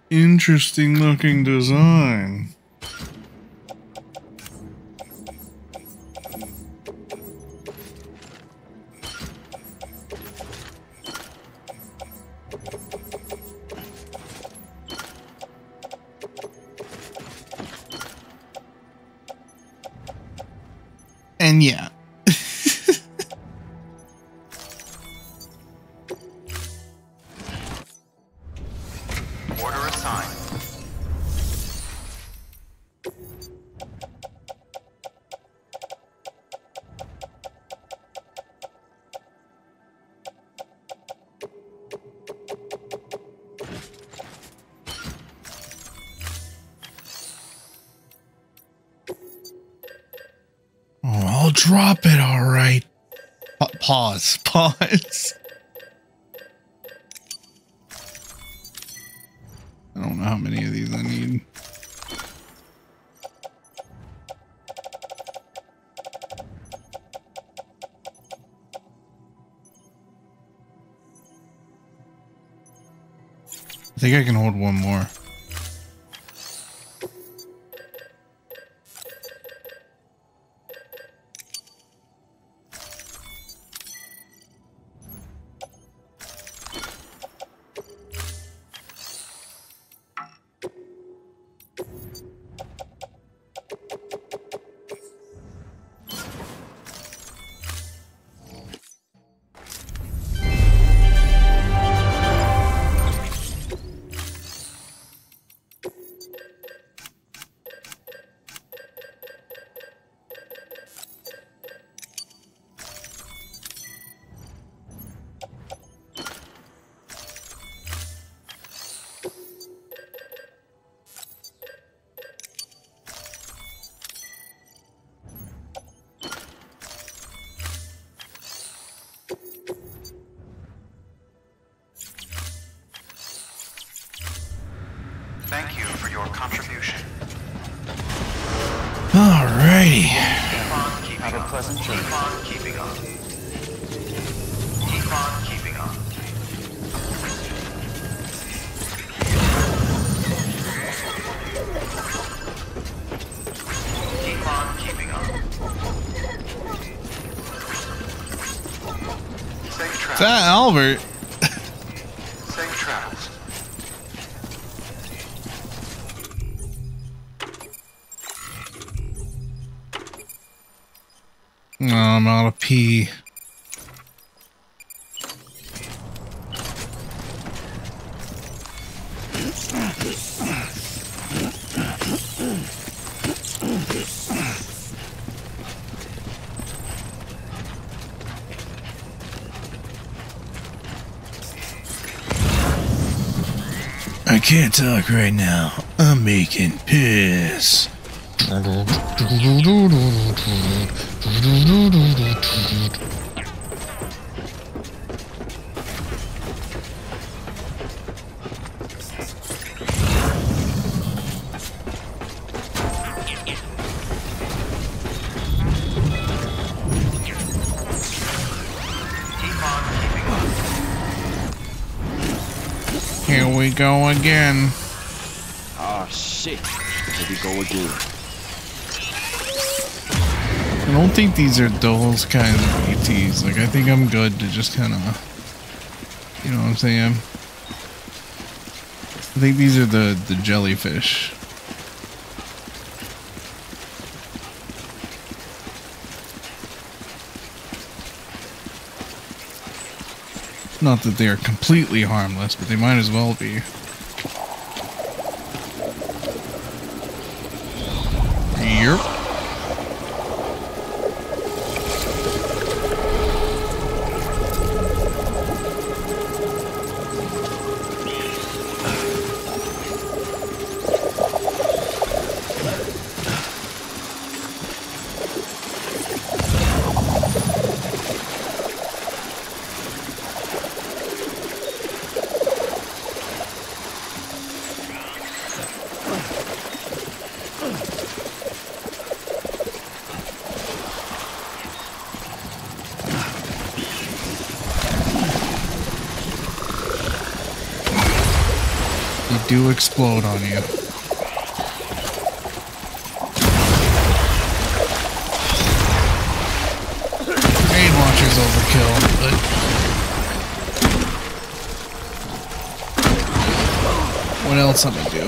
Interesting looking design. And yeah. Order assigned. Oh, I'll drop it, all right. Pause. I don't know how many of these I need. I think I can hold one more. Thank you for your contribution. Alrighty. Have a pleasant journey. Keep on keeping on. Keep on keeping on. Keep on keeping on. Safe travels. Is that Albert? Safe travels. No, I'm out of pee. I can't talk right now. I'm making piss. we go again. Ah, shit. Here we go again. I don't think these are those kinds of BTs. Like, I think I'm good to just kind of, you know what I'm saying? I think these are the jellyfish. Not that they are completely harmless, but they might as well be. Yep. Do explode on you. Grenade launcher's overkill, but what else I'm gonna do?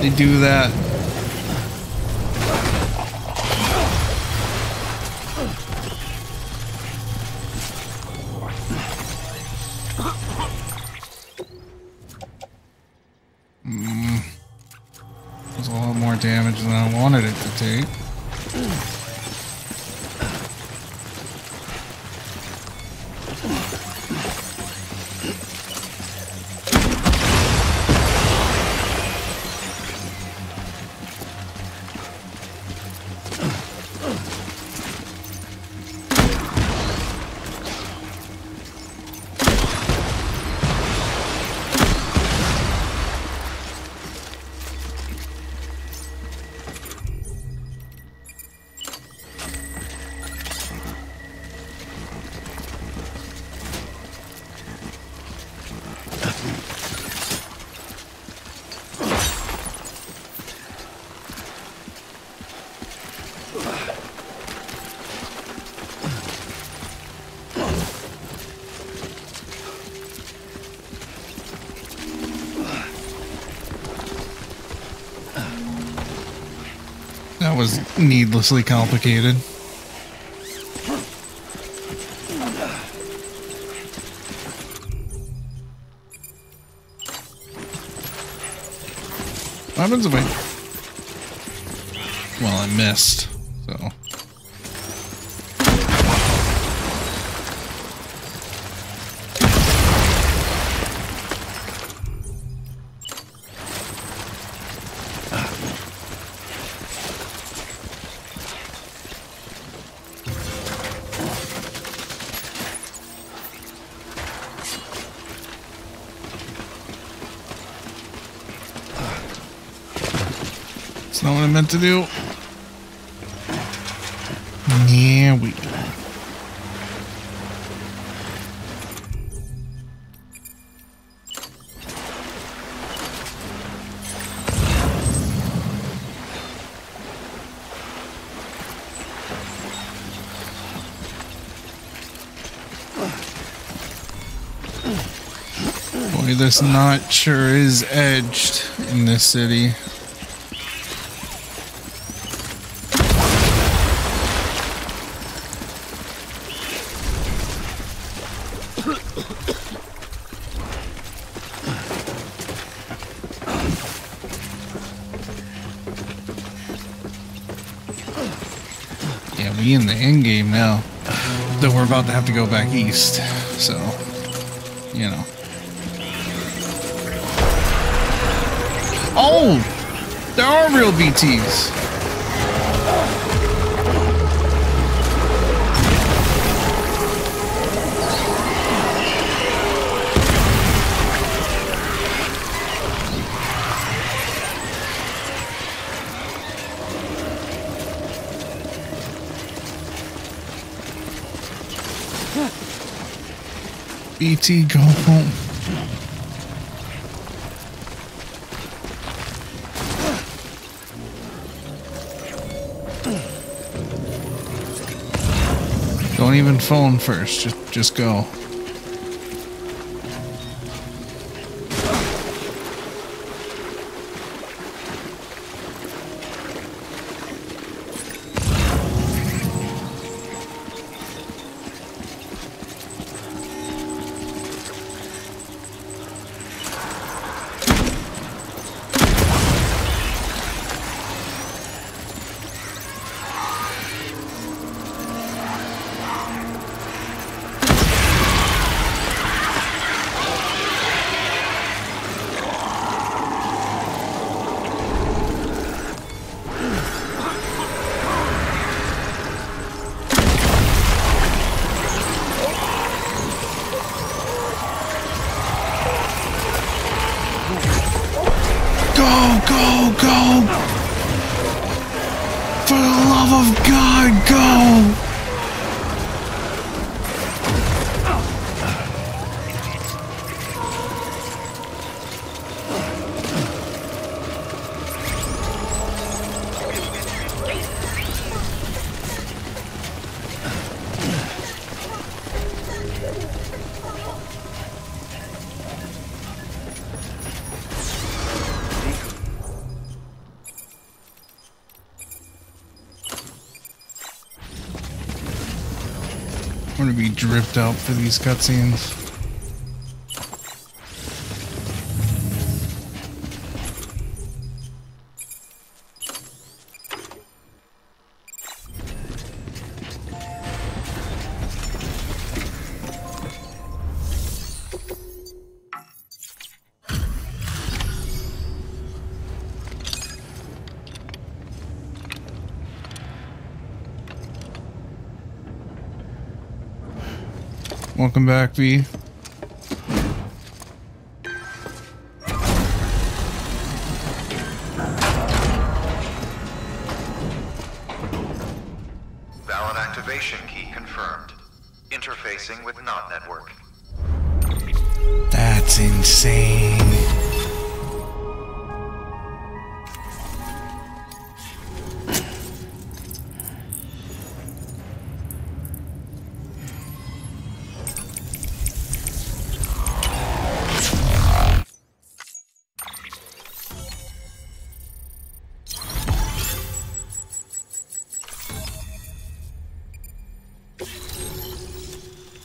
They do that. That's a lot more damage than I wanted it to take. That was needlessly complicated. What happens if I... Well, I missed, so... That's not what I meant to do. Yeah, we go. Boy, this knot sure is edged in this city. Yeah, we in the end game now. Though we're about to have to go back east, so you know. Oh, there are real BTs. BT, go home. Don't even phone first. Just go. Go! For the love of God, go! I'm gonna be dripped out for these cutscenes. Welcome back, V. Valid activation key confirmed. Interfacing with NOT network. That's insane.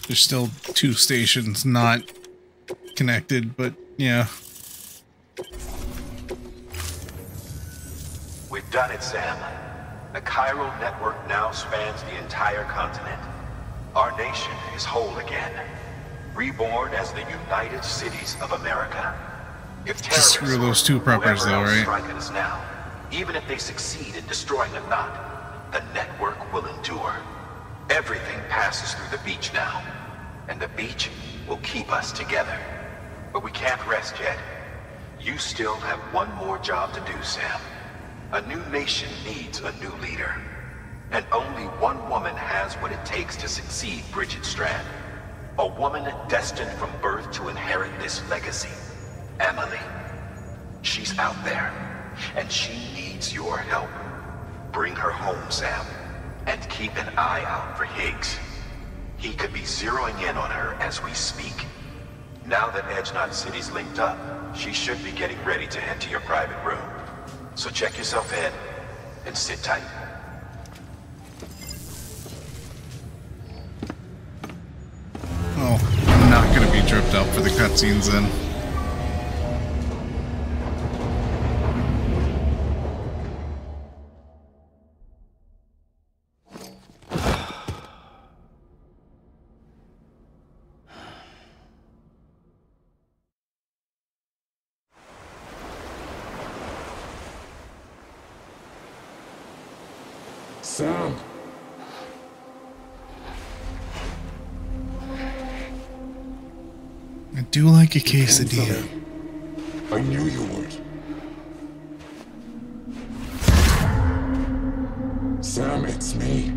There's still 2 stations not connected, but yeah. We've done it, Sam. The chiral network now spans the entire continent. Our nation is whole again, reborn as the United Cities of America. If terrorists Screw those 2 preppers though, right? strike at us now, even if they succeed in destroying the knot, the network will endure. Everything passes through the beach now, and the beach will keep us together. But we can't rest yet. You still have one more job to do, Sam. A new nation needs a new leader. And only one woman has what it takes to succeed Bridget Strand. A woman destined from birth to inherit this legacy. Emily. She's out there, and she needs your help. Bring her home, Sam. And keep an eye out for Higgs. He could be zeroing in on her as we speak. Now that Edge Knot City's linked up, she should be getting ready to head to your private room. So check yourself in and sit tight. Oh, I'm not gonna be dripped out for the cutscenes then. Sam. I do like a quesadilla. I knew you would. Sam, it's me.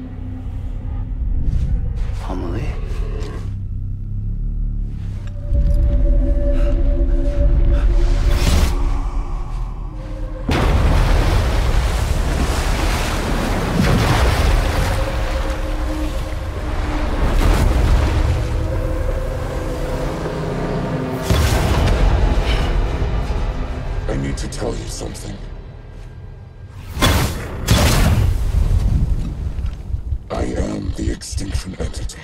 Amelie? need to tell you something. I am the extinction entity.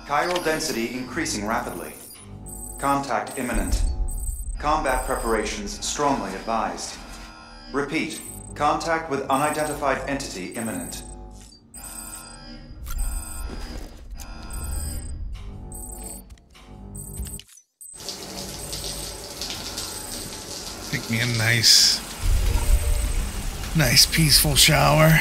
Chiral density increasing rapidly. Contact imminent. Combat preparations strongly advised. Repeat, contact with unidentified entity imminent. Take me a nice peaceful shower.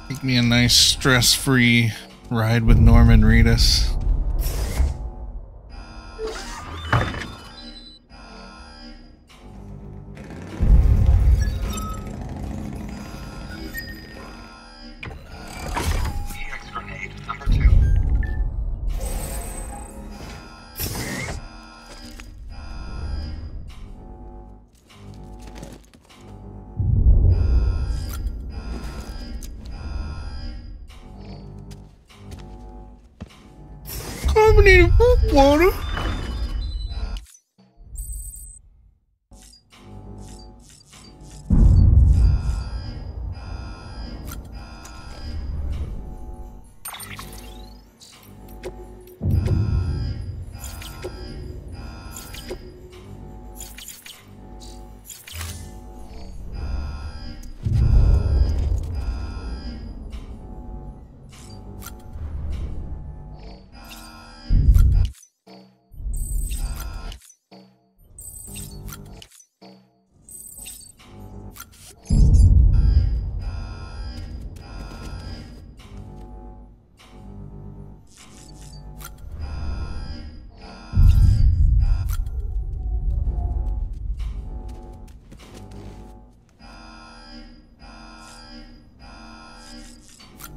Take me a nice stress-free ride with Norman Reedus. Carbonated poop water.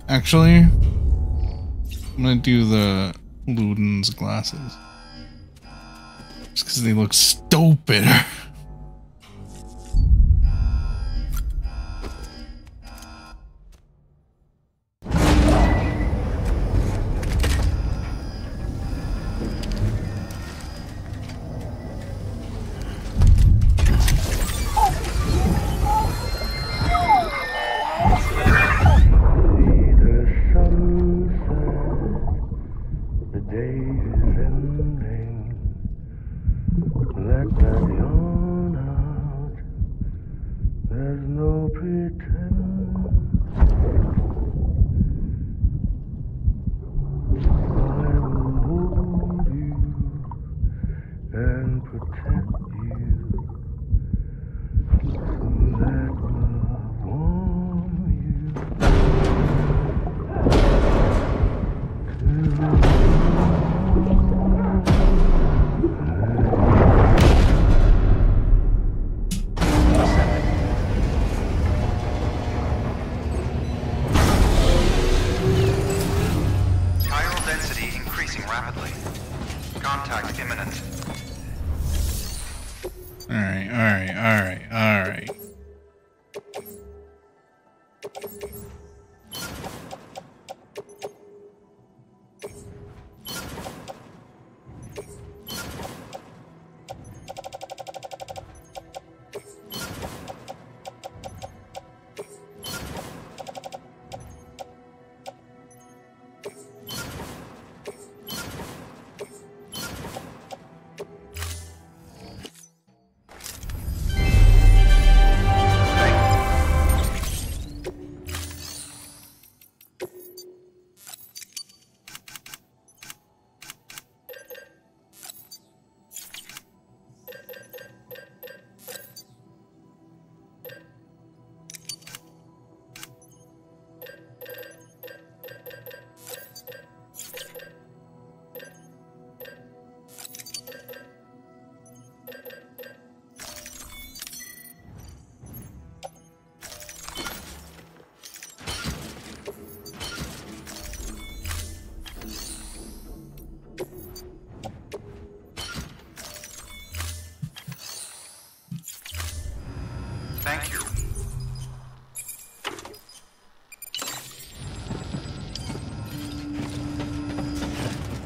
Actually, I'm gonna do the Luden's glasses. Just because they look stupid.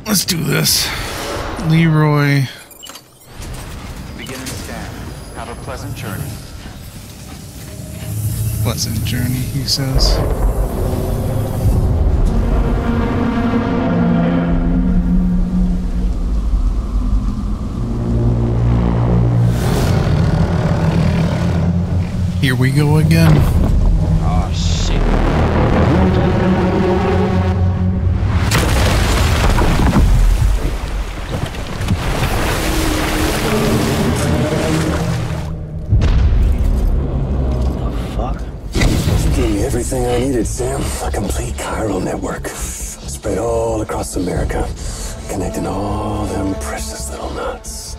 Let's do this. Leroy. Begin and stand. Have a pleasant journey. Pleasant journey, he says. Here we go again. Oh, shit. Gave me everything I needed, Sam. A complete chiral network. Spread all across America. Connecting all them precious little knots.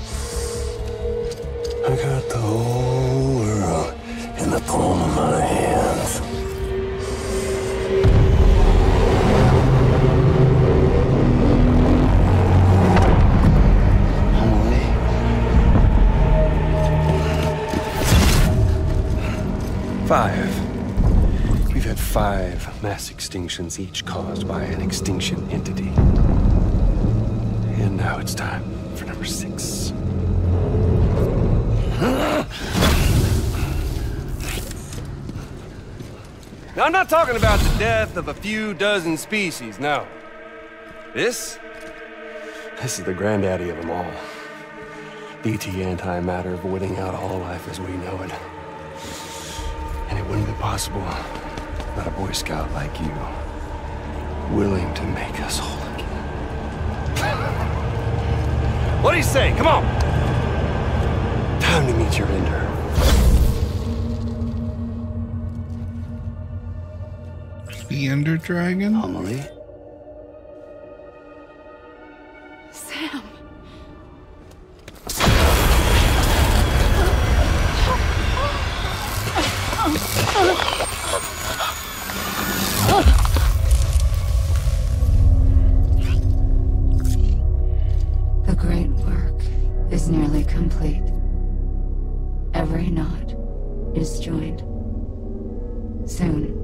I got the whole world in the palm of my hand. We've had 5 mass extinctions, each caused by an extinction entity. And now it's time for number 6. Now, I'm not talking about the death of a few dozen species, no. This is the granddaddy of them all. BT antimatter voiding out all life as we know it. And it wouldn't be possible without a Boy Scout like you, willing to make us whole again. What do you say? Come on! Time to meet your ender. The Ender Dragon? Amelie? Sam. The great work is nearly complete. Every knot is joined. Soon,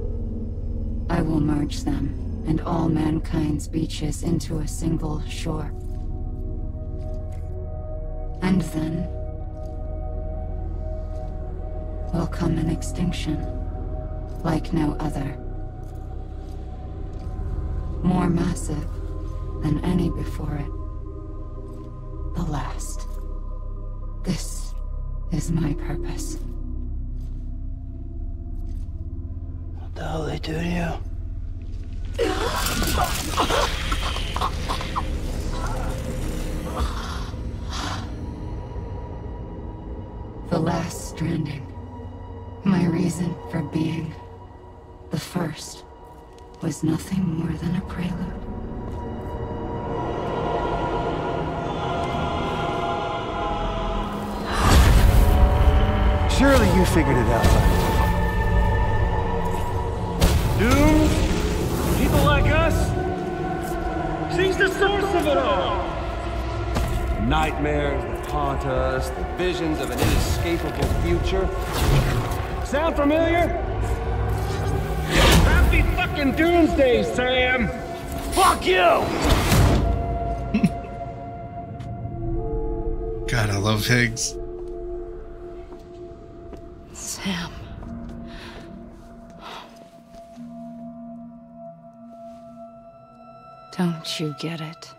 I will merge them and all mankind's beaches into a single shore. And then will come an extinction like no other. More massive than any before it. The last. This is my purpose. What the hell they do to you? The last stranding. My reason for being. The first was nothing more than a prelude. Surely you figured it out. Doomed? People like us? She's the source of it all! Nightmares that haunt us, the visions of an inescapable future. Sound familiar? Happy fucking doomsday, Sam! Fuck you! God, I love Higgs. Sam. Don't you get it?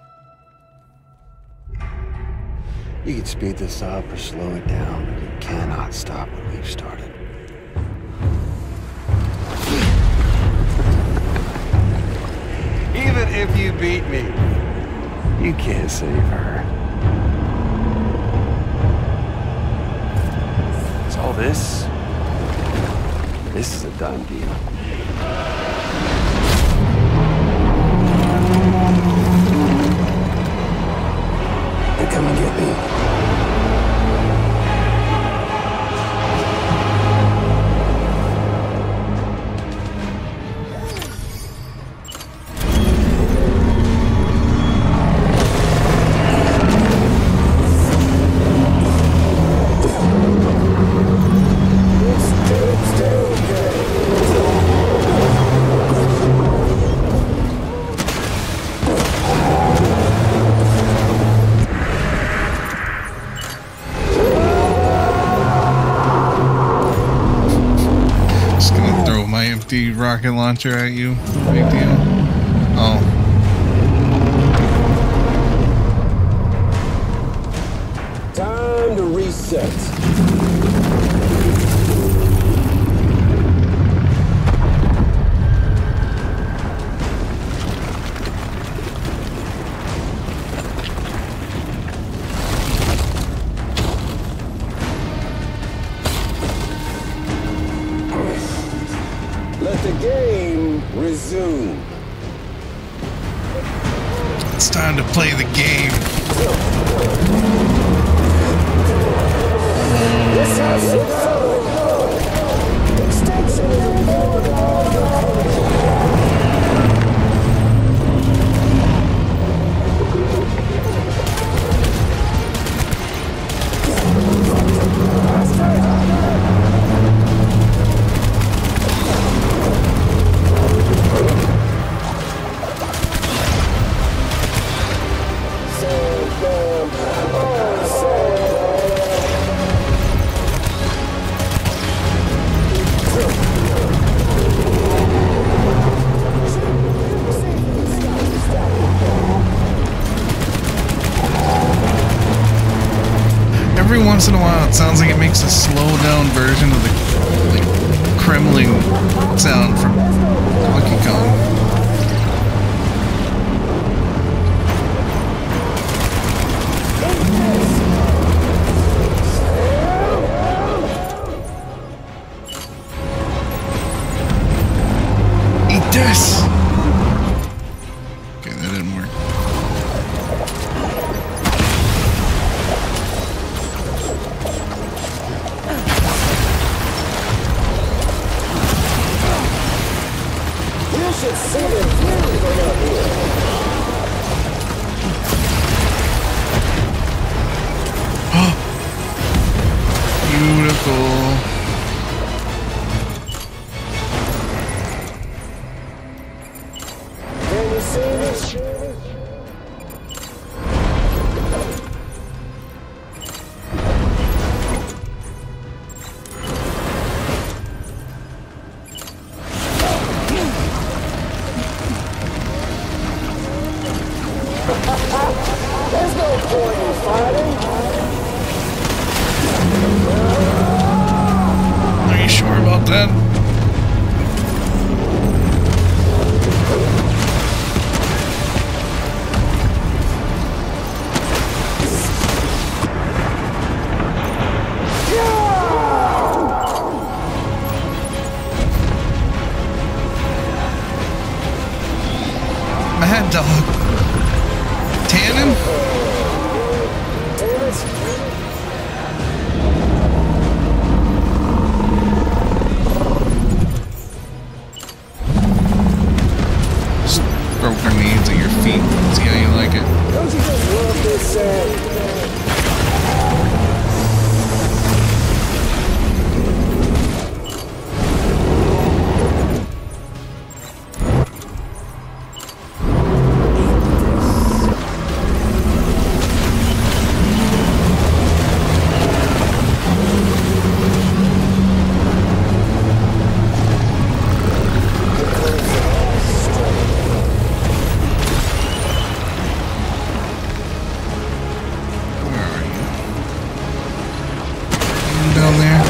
You can speed this up or slow it down, but you cannot stop what we've started. Even if you beat me, you can't save her. So all this is a done deal. They come and get me. throw my empty rocket launcher at you. Big deal. Oh. Time to reset. Let the game resume. It's time to play the game. This has some extension is Every once in a while, it sounds like it makes a slow down version of the Kremling sound from Donkey Kong. Eat this! Okay, that didn't work. You should see the view from up here. Beautiful. Can you see this? There's no point in fighting. Are you sure about that? Mad Dog. Tannen? Damn it. Just throw grenades at your feet. See how you like it. Don't you just love this sand? Down there.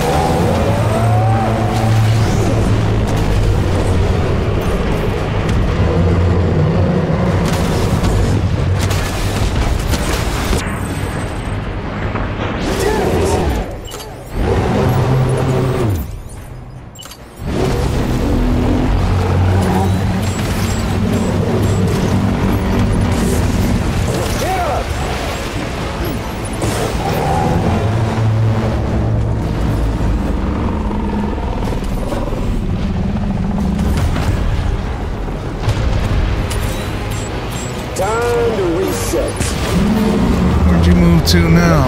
Time to reset. Where'd you move to now?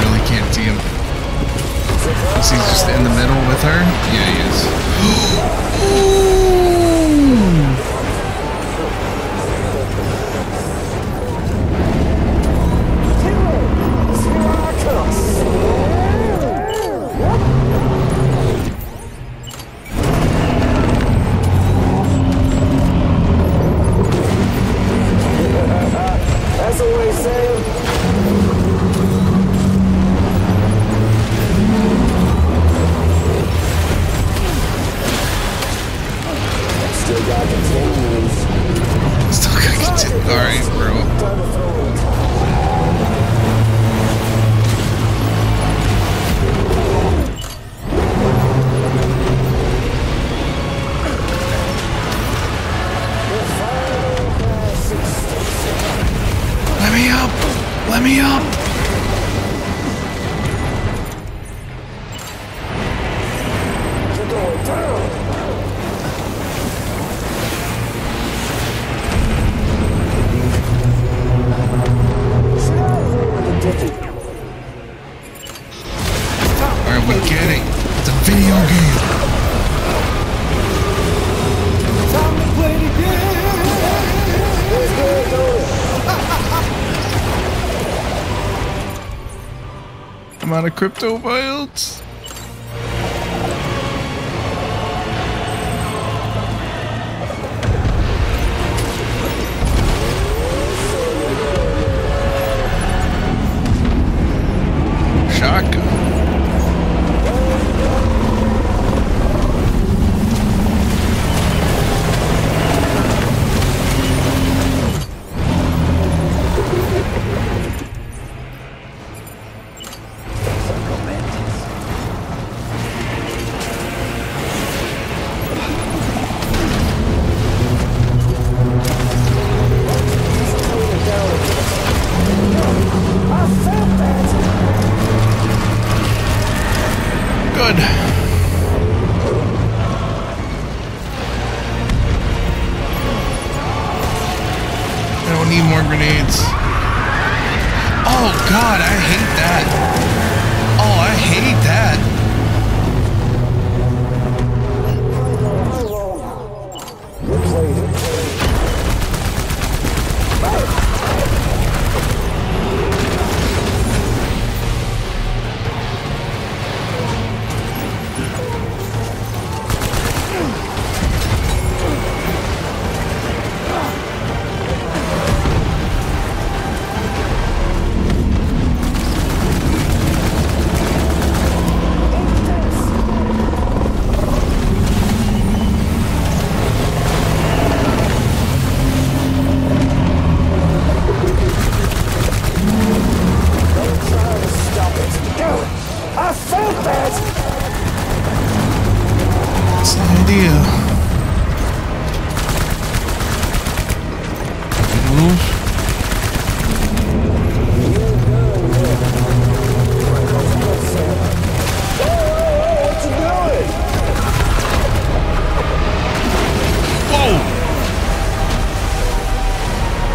Really can't see him. Is he just in the middle with her? Yeah, he is. Zero. We get it. It's a video game. Time to play the game. I'm out of crypto files. Shotgun. Good. I don't need more grenades. Oh God, I hate that. Oh, I hate that.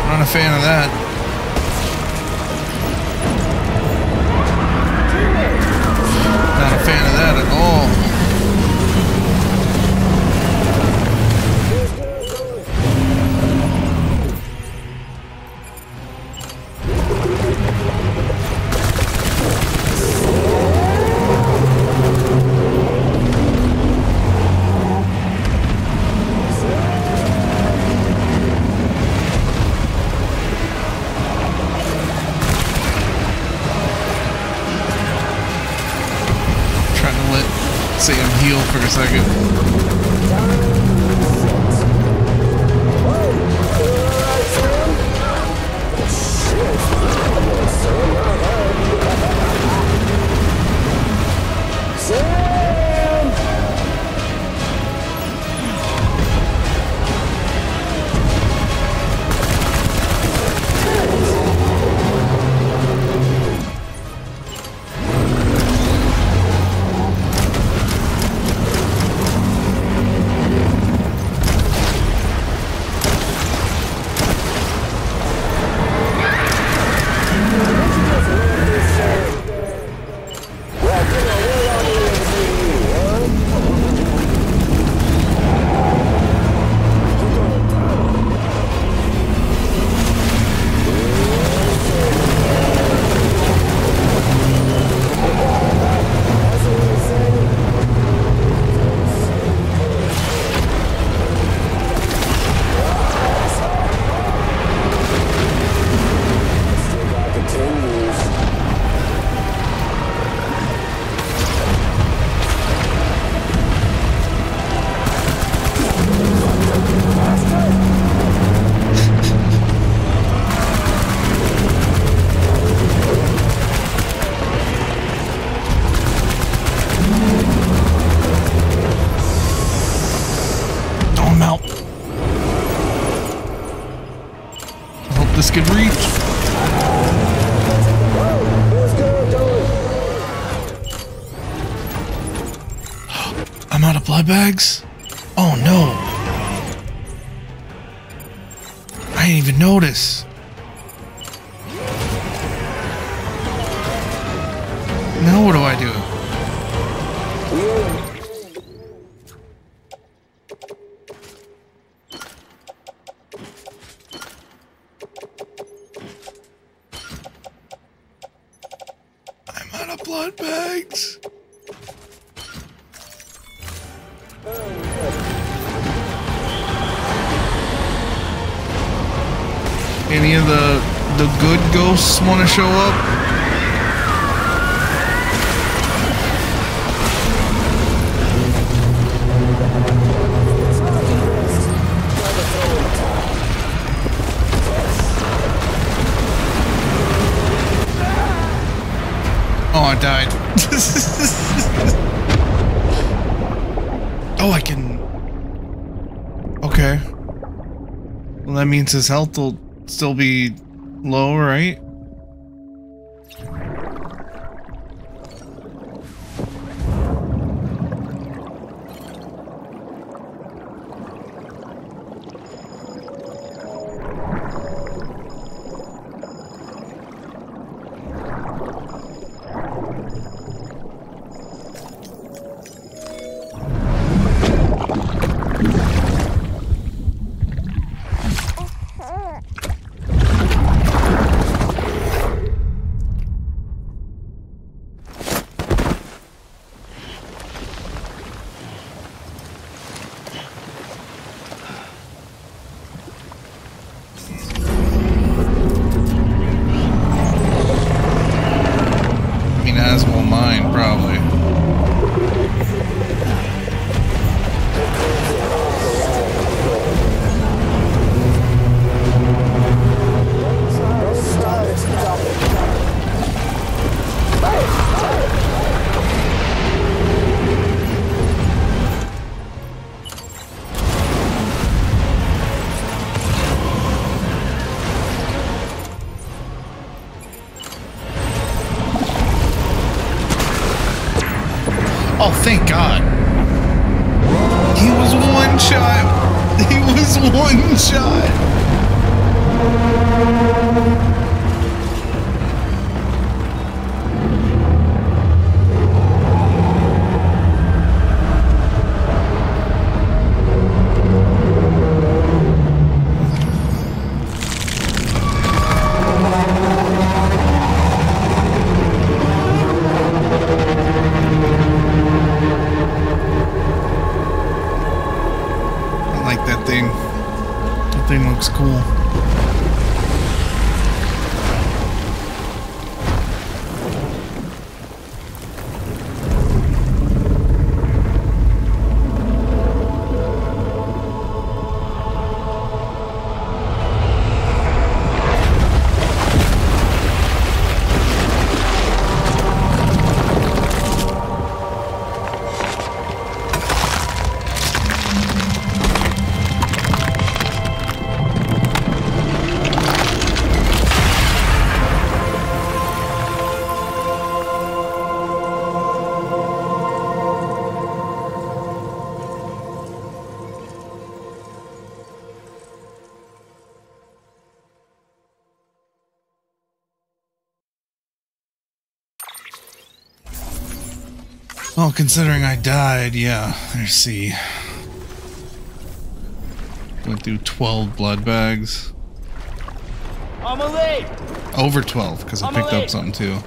Not a fan of that. Not a fan of that at all. Sam heal for a second. This could reach. I'm out of blood bags? Oh no. I didn't even notice. Now what do I do? out of blood bags. Any of the good ghosts want to show up? Oh, I died. Oh, I can... Okay. Well, that means his health will still be low, right? Oh, thank God. He was one shot. He was one shot. Looks cool. Well, considering I died, yeah, I see. Went through 12 blood bags. Amelie! Over 12, because I picked up something too.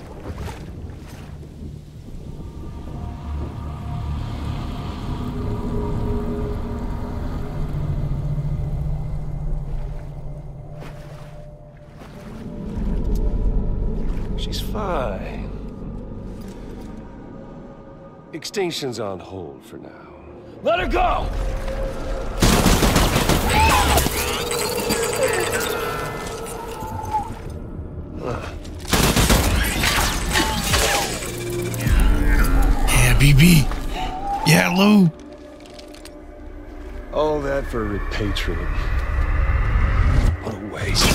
She's fine. Extinction's on hold for now. Let her go! Yeah, BB. Yeah, Lou. All that for repatriating. What a waste.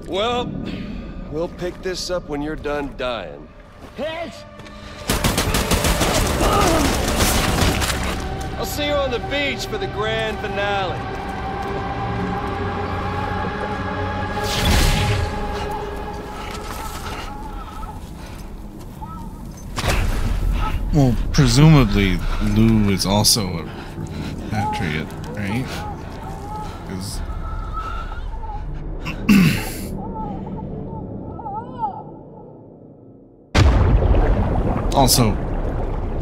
Well, we'll pick this up when you're done dying. Hit! I'll see you on the beach for the grand finale. Well, presumably Lou is also a patriot, right? 'Cause also,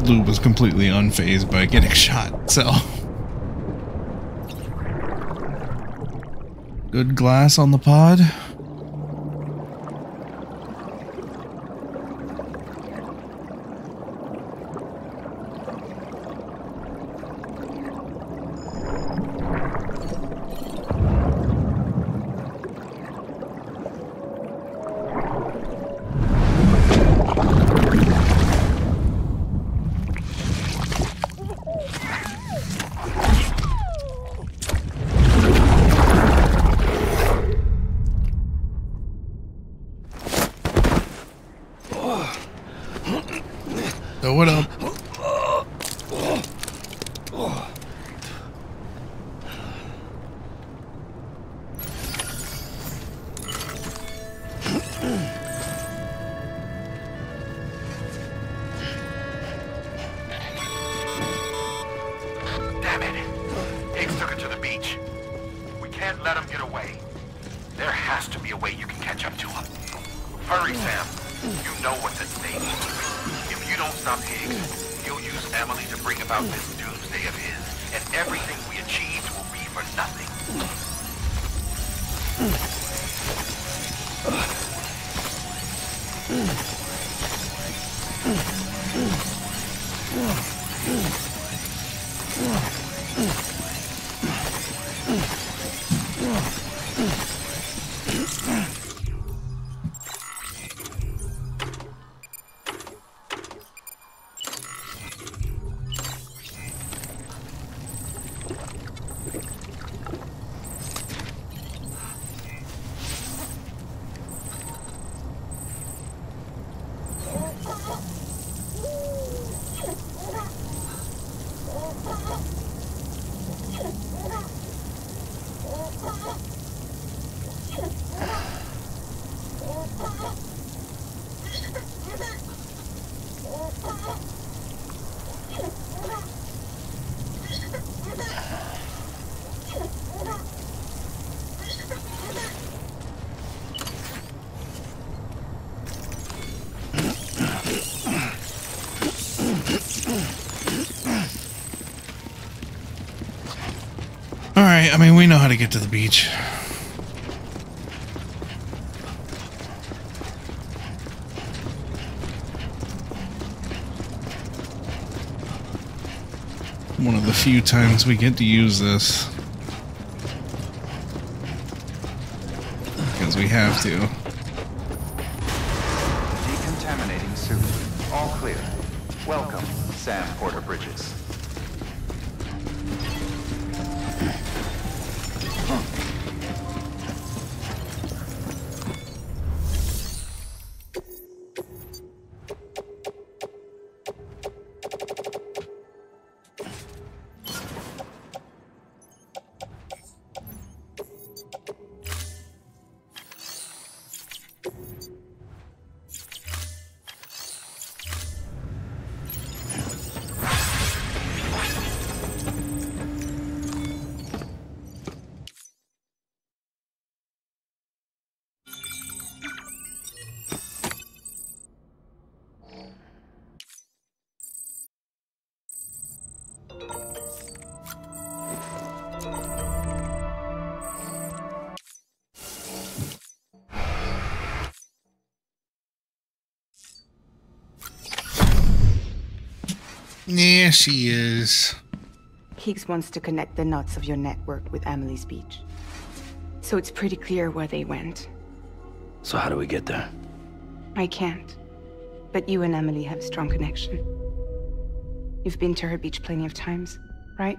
Lou was completely unfazed by getting shot, so. Good glass on the pod. So what up? Damn it! Higgs took it to the beach. We can't let him get away. There has to be a way you can catch up to him. Hurry, Sam. You know what's at stake. If you don't stop Higgs, he'll use Emily to bring about this doomsday of his, and everything we achieved will be for nothing. Alright, I mean, we know how to get to the beach. One of the few times we get to use this. Because we have to. Decontaminating suit. All clear. Welcome, Sam Porter Bridges. Yeah, she is. Higgs wants to connect the knots of your network with Emily's beach. So it's pretty clear where they went. So how do we get there? I can't. But you and Emily have a strong connection. You've been to her beach plenty of times, right?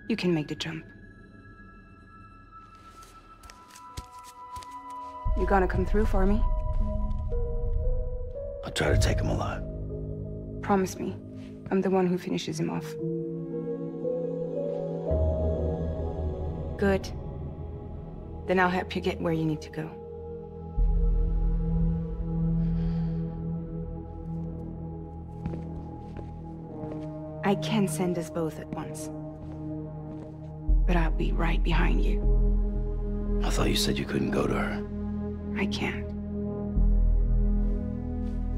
You can make the jump. You gonna come through for me? I'll try to take him alive. Promise me. I'm the one who finishes him off. Good. Then I'll help you get where you need to go. I can send us both at once. But I'll be right behind you. I thought you said you couldn't go to her. I can't.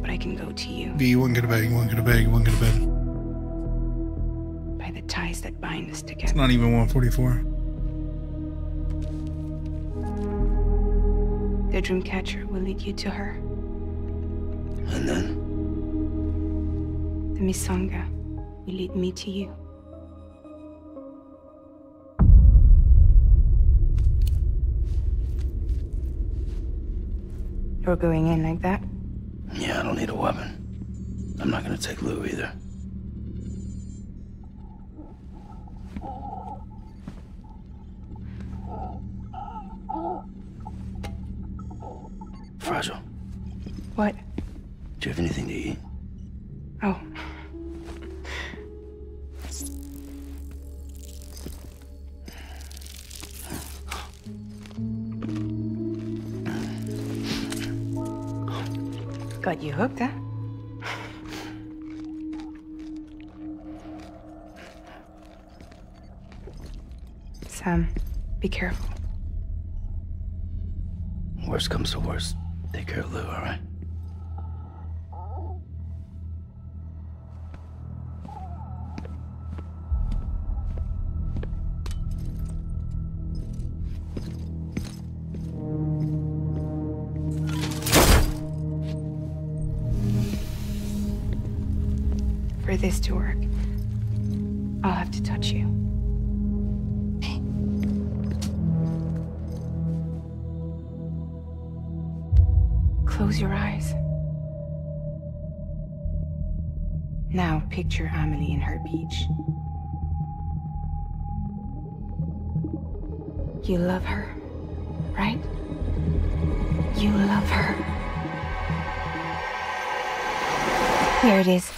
But I can go to you. V, you won't get a bag, you won't get a bag, you won't get a bed. By the ties that bind us together. It's not even 144. The Dreamcatcher will lead you to her. And then? The Misanga will lead me to you. You're going in like that? Yeah, I don't need a weapon. I'm not gonna take Lou either. Fragile. What? Do you have anything to eat? Oh. Got you hooked, huh? Sam, be careful. Worst comes to worst, take care of Lou, all right? For this to work, I'll have to touch you. Close your eyes. Now picture Amelie in her beach. You love her, right? You love her. Here it is.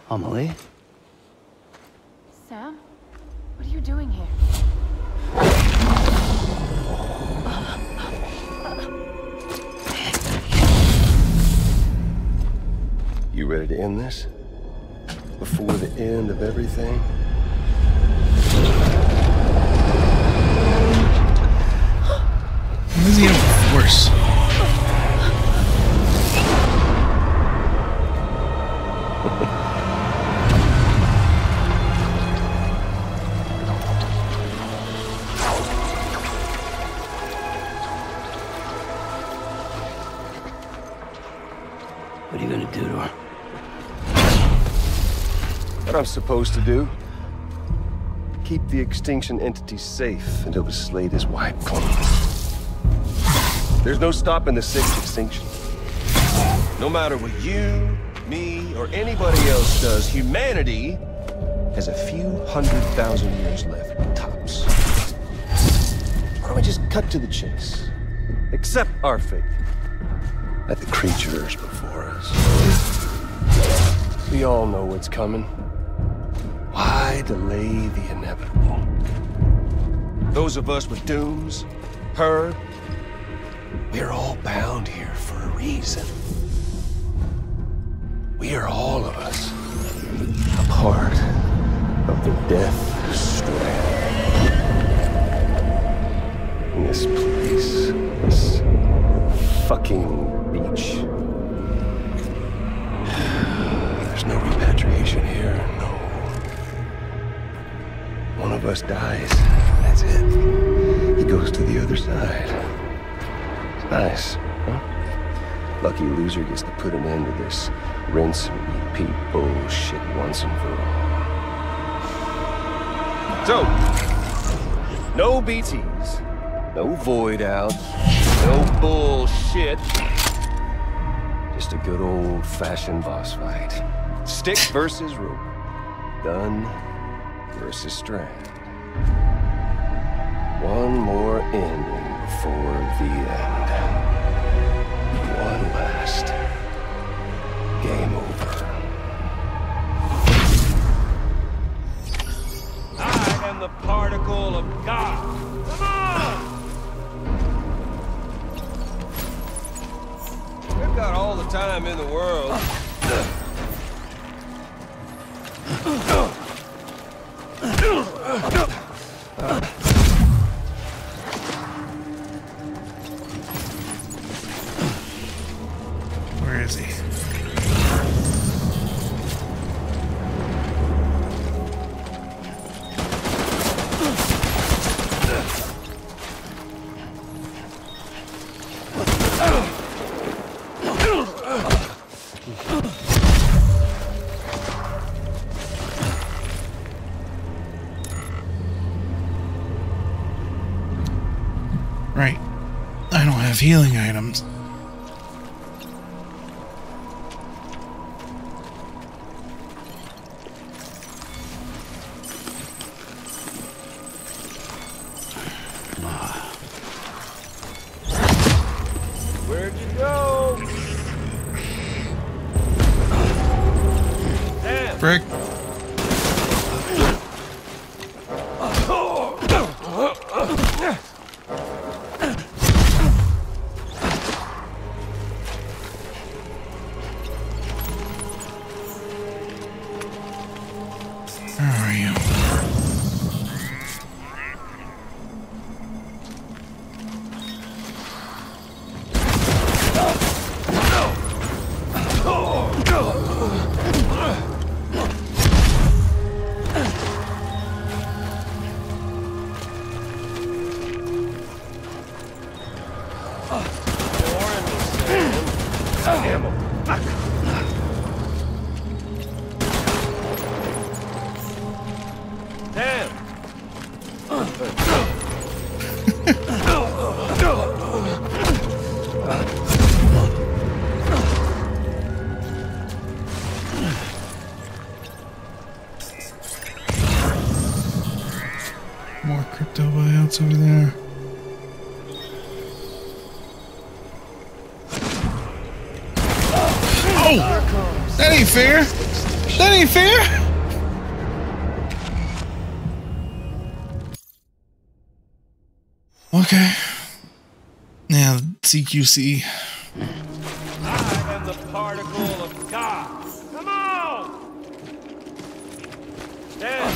Amelie? Sam? What are you doing here? You ready to end this? Before the end of everything? Why is he have force? What are you gonna do to her? What I'm supposed to do? Keep the extinction entity safe until the slate is wiped clean. There's no stopping the sixth extinction. No matter what you, me, or anybody else does, humanity has a few 100,000 years left, tops. Why don't we just cut to the chase? Accept our fate. Like the creatures before us. We all know what's coming. Why delay the inevitable? Those of us with dooms, her, we're all bound here for a reason. We are all of us a part of the Death Strand. In this place, this fucking beach. There's no repatriation here, no. One of us dies, that's it. He goes to the other side. It's nice, huh? Lucky loser gets to put an end to this rinse and repeat bullshit once and for all. So, No BTs. No void outs. No bullshit. Just a good old-fashioned boss fight. Stick versus rope. Gun versus strand. One more ending before the end. One last game over. I am the particle of God. Come on! We've got all the time in the world. Where is he? Right. I don't have healing items. Where'd you go? Damn. Frick. Where are you? More crypto buyouts over there. Oh! That ain't fair! That ain't fair! Okay. Yeah, CQC. I am the particle of God. Come on! Damn.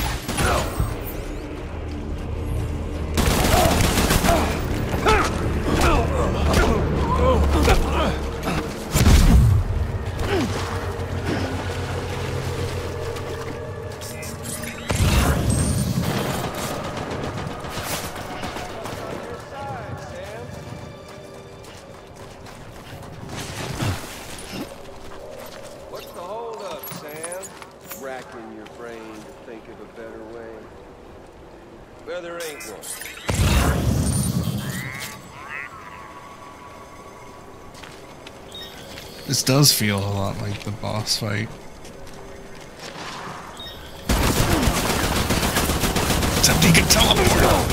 What's the holdup, Sam? Racking your brain to think of a better way. Well, there ain't one. This does feel a lot like the boss fight. Except he can teleport.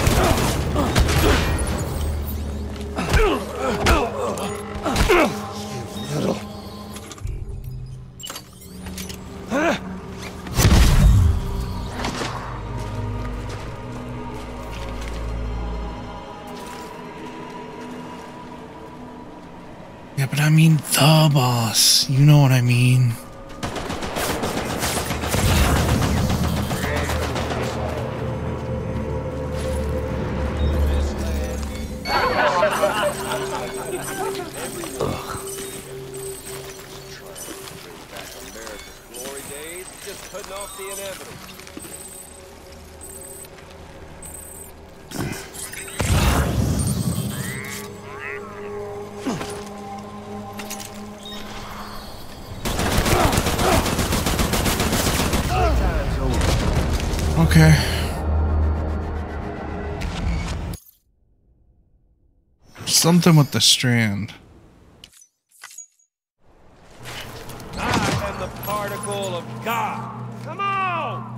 Yeah, but I mean the boss. You know what I mean. Putting off the inevitable. Okay. Something with the strand. I am the particle of God. Come on!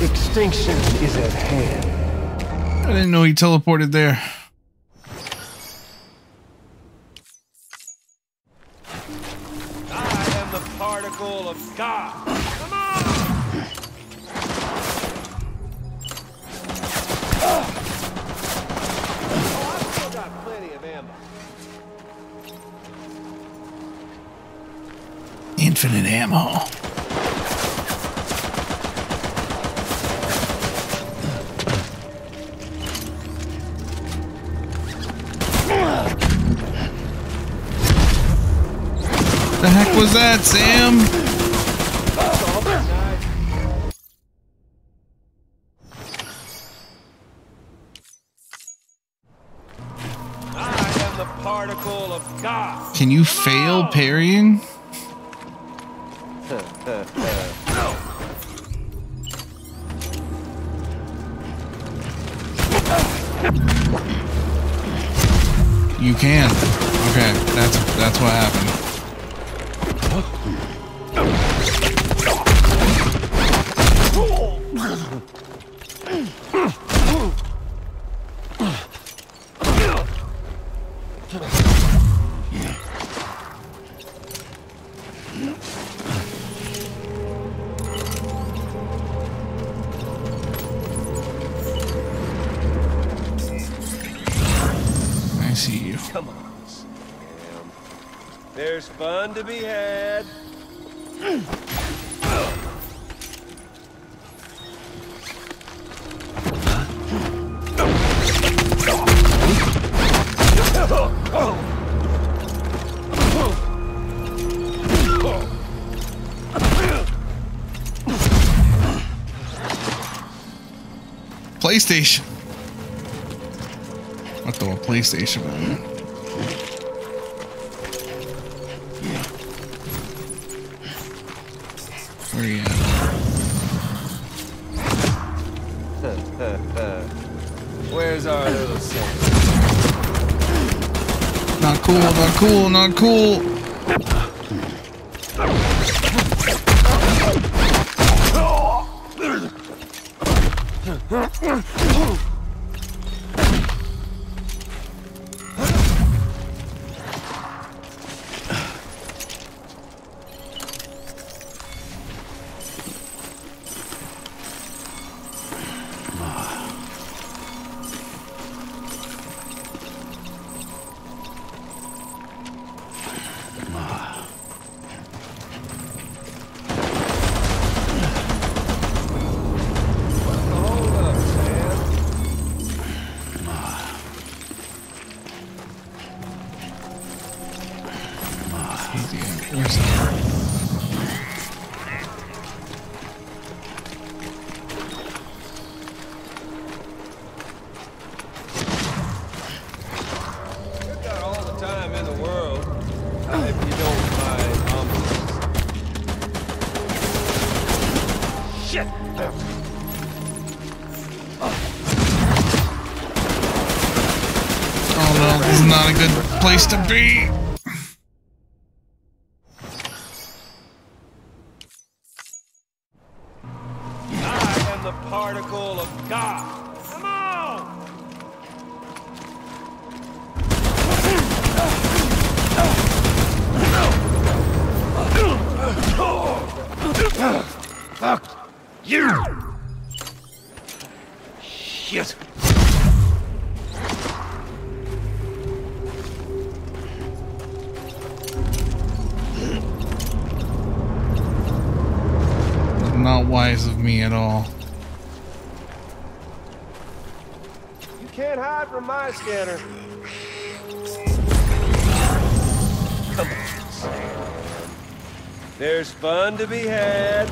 Extinction is at hand. I didn't know he teleported there. I am the particle of God. Come on! Oh, I've still got plenty of ammo. Infinite ammo. The heck was that, Sam? I am the particle of God. Can you fail parrying? You can. Okay, that's what happened. I see you. Come on, Sam. There's fun to be had. PlayStation. I'll throw a PlayStation on it. Where are you at? Where's our little son? Not cool, not cool, not cool. Place to be. I am the particle of God. Come on! Fuck you! Shit! Not wise of me at all. from my scanner. Come on, Sam. There's fun to be had.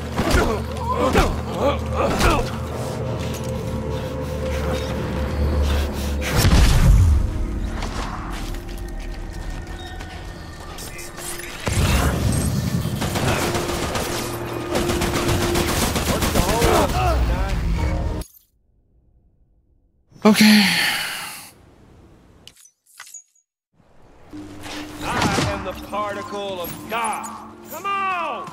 Okay. I am the particle of God. Come on!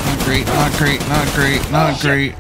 Not great, not great, not great, not great.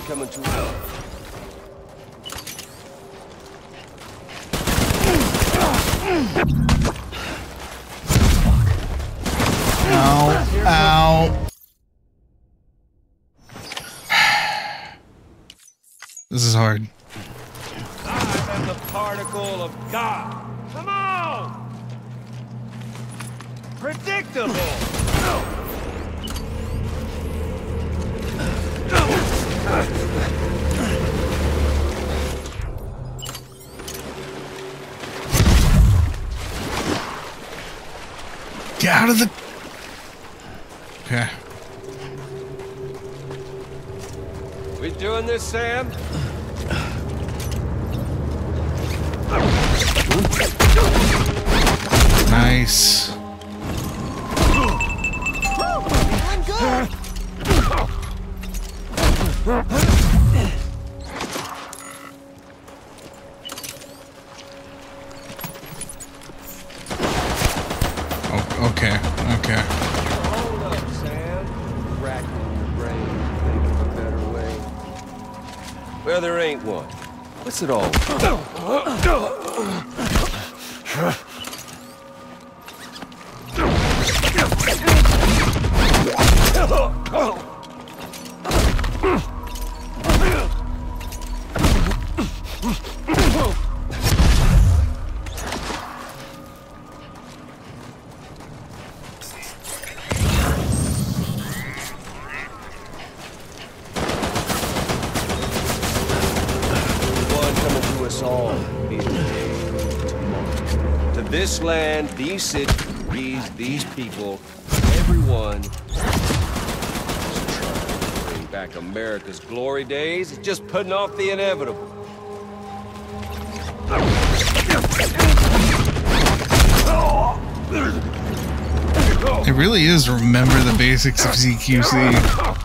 Coming to Ow, ow. This is hard. I am the particle of God. Come on! Predictable! Get out of the... Okay. We doing this, Sam? Nice. I'm good. Oh, okay, okay. Hold up, Sam. Racking your brain, thinking of a better way. Well, there ain't one. What's it all? This land, these cities, these people, everyone is trying to bring back America's glory days. It's just putting off the inevitable. It really is remember the basics of CQC.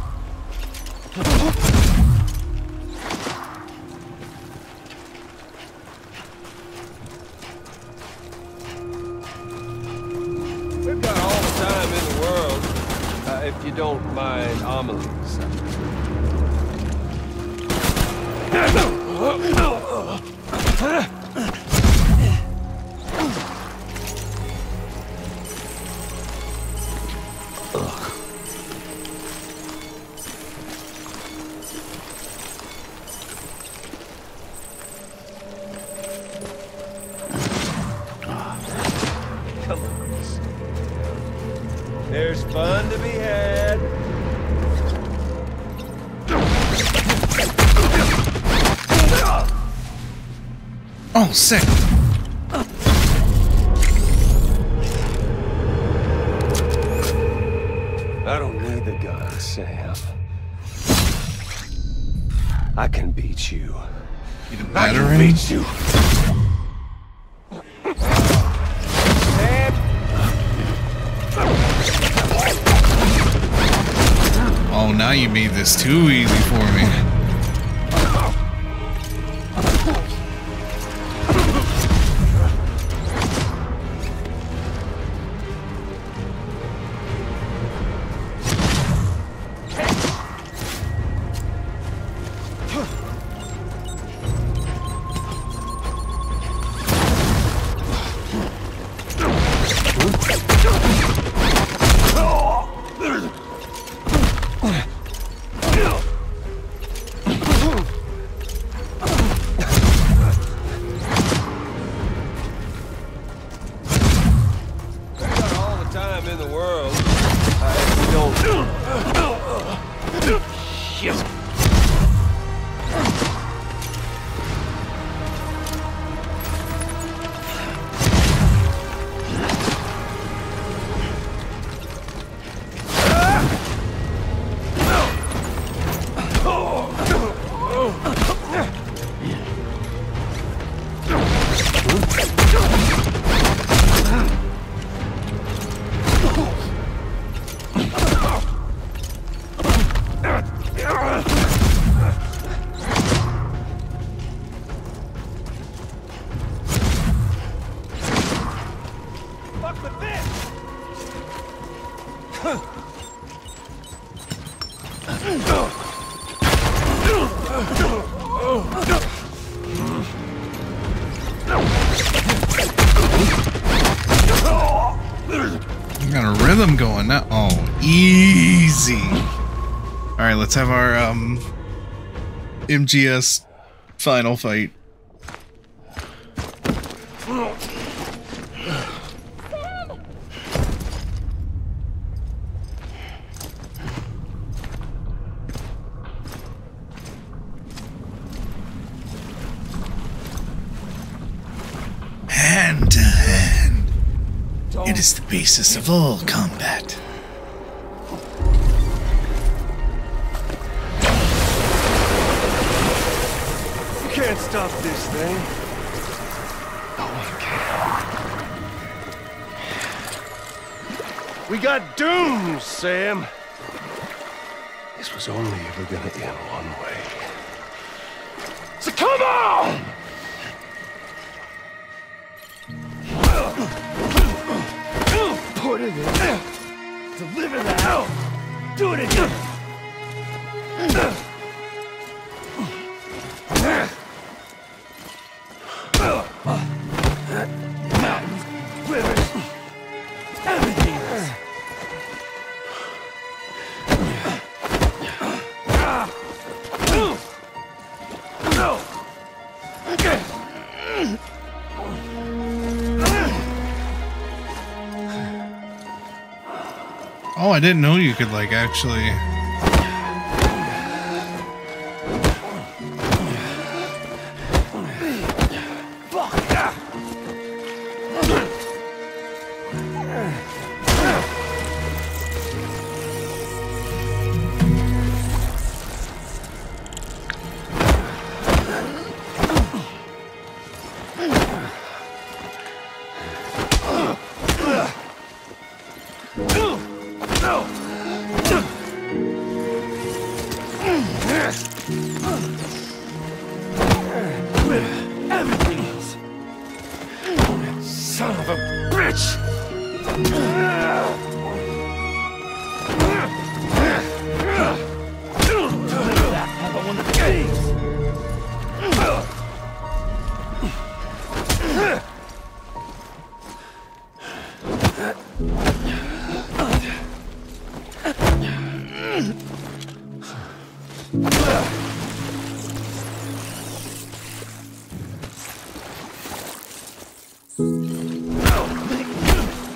If you don't mind homilies. Come on. There's fun to be had. Oh, sick. I don't need the gun, Sam. I can beat you. I can beat you. Sam! now you made this too easy for me. Got a rhythm going now. Oh, easy. All right, let's have our MGS final fight. Hand to hand. It is the basis of all combat. You can't stop this thing. No one can. We got dooms, Sam. This was only ever gonna end one way. So come on! Put it in. Deliver that. Do it again. Mountains, rivers, everything is. Oh, I didn't know you could, like, actually... Son of a bitch! Have a wonderful day.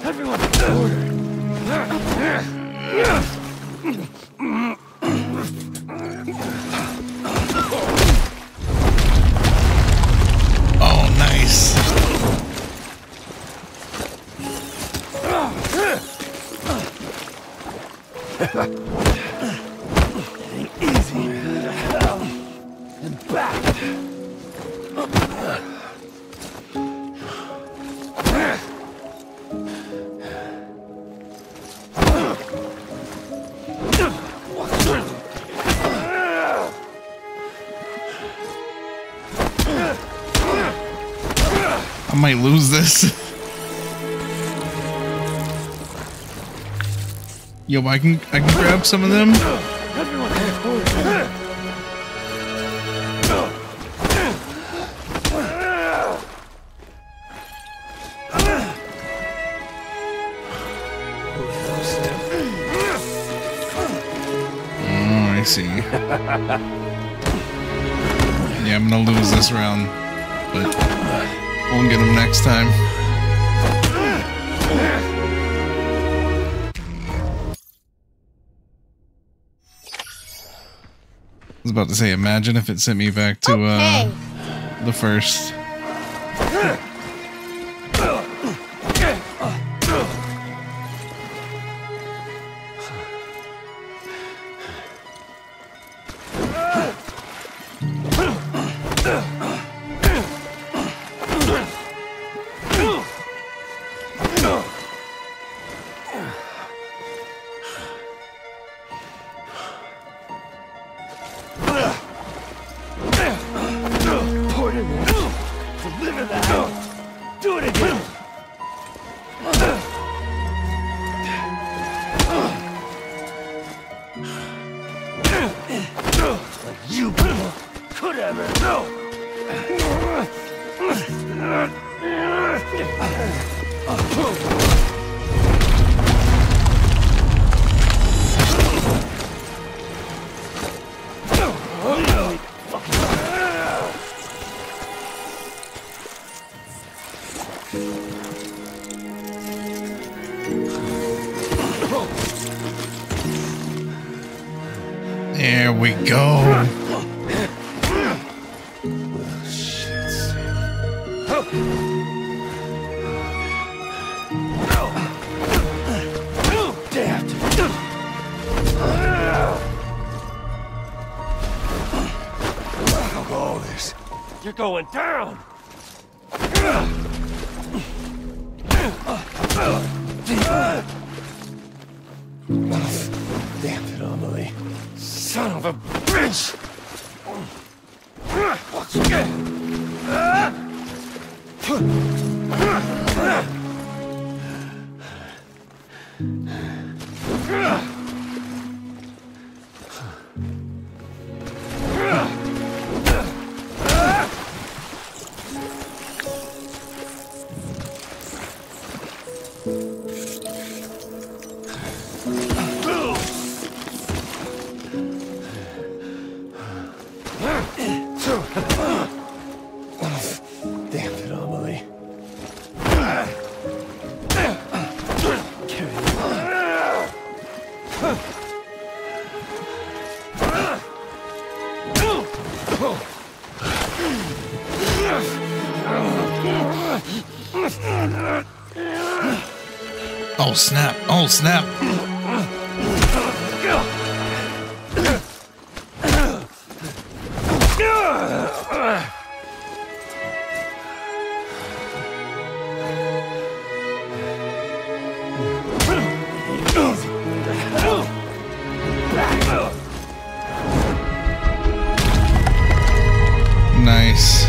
Everyone, order. Oh, nice. Easy. And back. I might lose this. Yo, I can grab some of them. Oh, I see. Yeah, I'm gonna lose this round, but we'll get them next time. I was about to say, imagine if it sent me back to the first. There we go. All this. You're going down. Damn it, Amelie. Son of a bitch! Damn it, Amelie. Oh snap! Oh snap! Nice.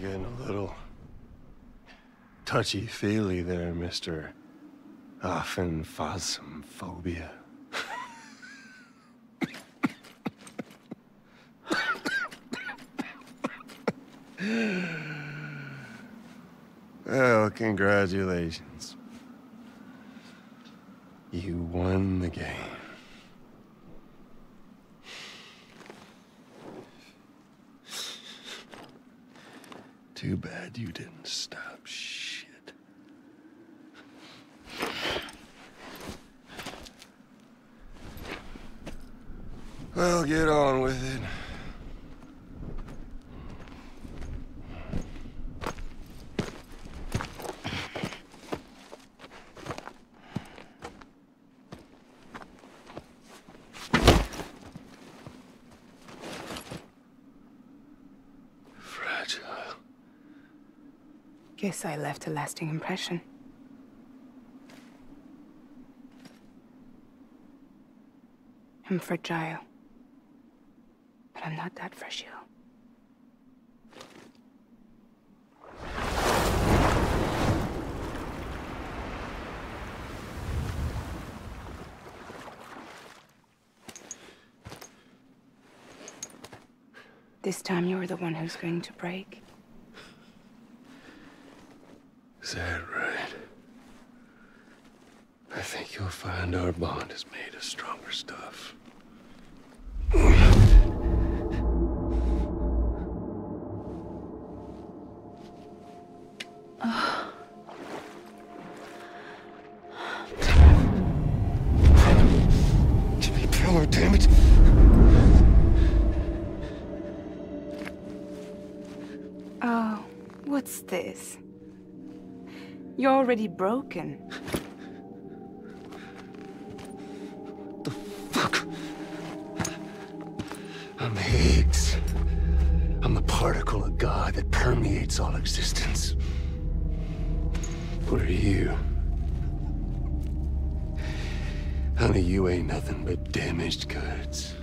You're getting a little touchy-feely there, Mr. Phasmophobia. Well, congratulations. You won the game. Too bad you didn't stop shit. Well, get on with it. Guess I left a lasting impression. I'm fragile. But I'm not that fragile. This time you're the one who's going to break. Is that right? I think you'll find our bond is made of stronger stuff. Jimmy Pillar, damn it! Oh, what's this? You're already broken. I'm Higgs. I'm the particle of God that permeates all existence. What are you? Honey, you ain't nothing but damaged goods.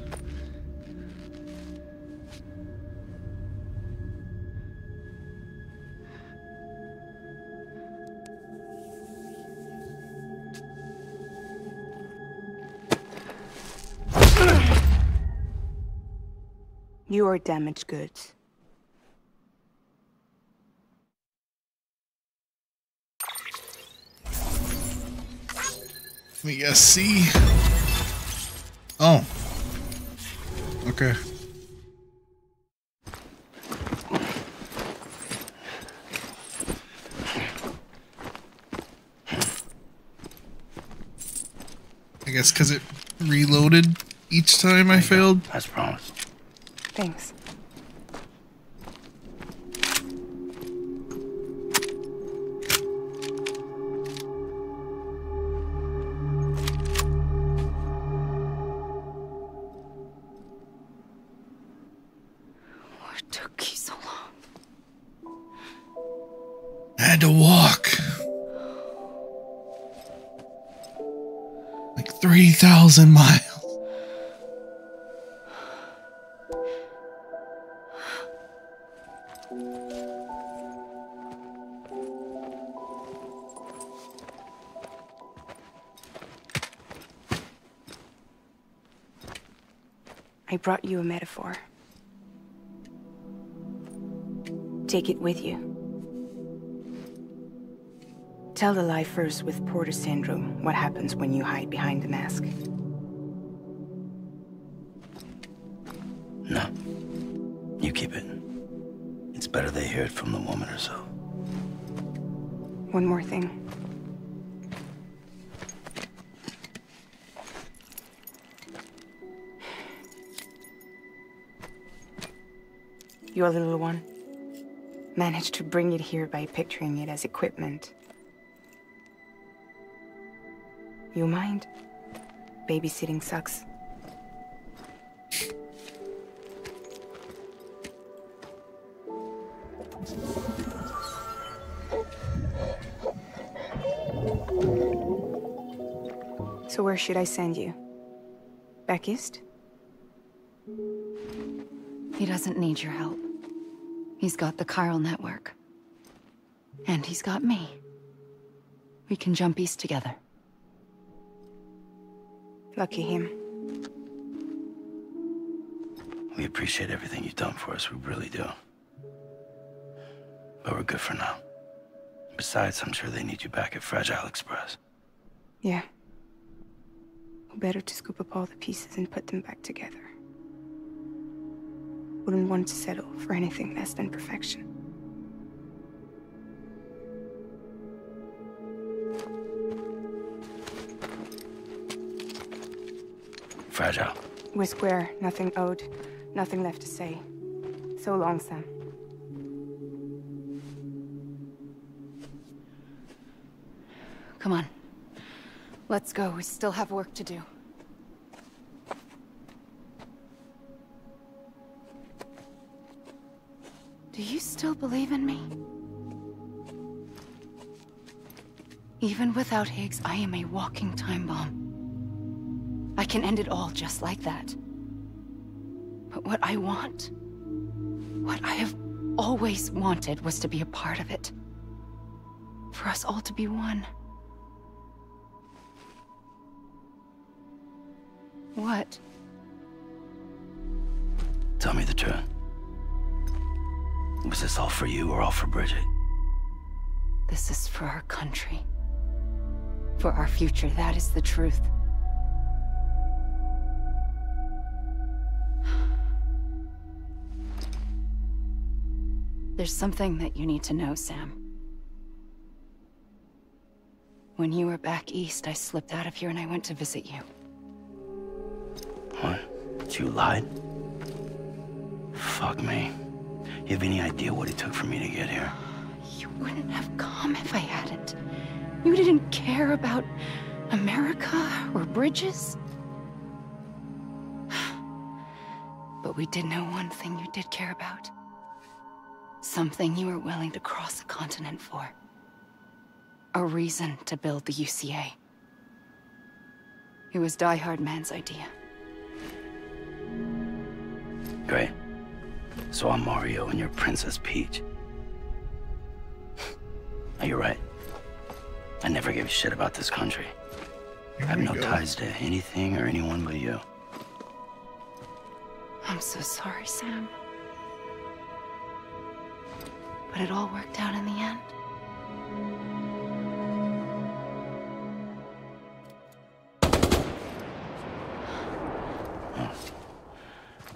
You are damaged goods. Let me guess, C. Oh. Okay. I guess because it reloaded each time I failed. As promised. Thanks. What took you so long? I had to walk. Like 3,000 miles. I brought you a metaphor. Take it with you. Tell the lifers with Porter syndrome what happens when you hide behind the mask. No. You keep it. It's better they hear it from the woman herself. One more thing. Your little one managed to bring it here by picturing it as equipment. You mind? Babysitting sucks. So where should I send you? Back east? He doesn't need your help. He's got the chiral network. And he's got me. We can jump east together. Lucky him. We appreciate everything you've done for us, we really do. But we're good for now. Besides, I'm sure they need you back at Fragile Express. Yeah. Better to scoop up all the pieces and put them back together. Wouldn't want to settle for anything less than perfection. Fragile. We're square, nothing owed, nothing left to say. So long, Sam. Come on. Let's go. We still have work to do. Do you still believe in me? Even without Higgs, I am a walking time bomb. I can end it all just like that. But what I want, what I have always wanted, was to be a part of it. For us all to be one. What? Tell me the truth. Was this all for you or all for Bridget? This is for our country. For our future, that is the truth. There's something that you need to know, Sam. When you were back east, I slipped out of here and I went to visit you. What? You lied? Fuck me. You have any idea what it took for me to get here? You wouldn't have come if I hadn't. You didn't care about America or bridges. But we did know one thing you did care about. Something you were willing to cross a continent for. A reason to build the UCA. It was Die Hard Man's idea. Great. So I'm Mario and you're Princess Peach. Are you right? I never gave a shit about this country. I have no ties to anything or anyone but you. I'm so sorry, Sam. But it all worked out in the end.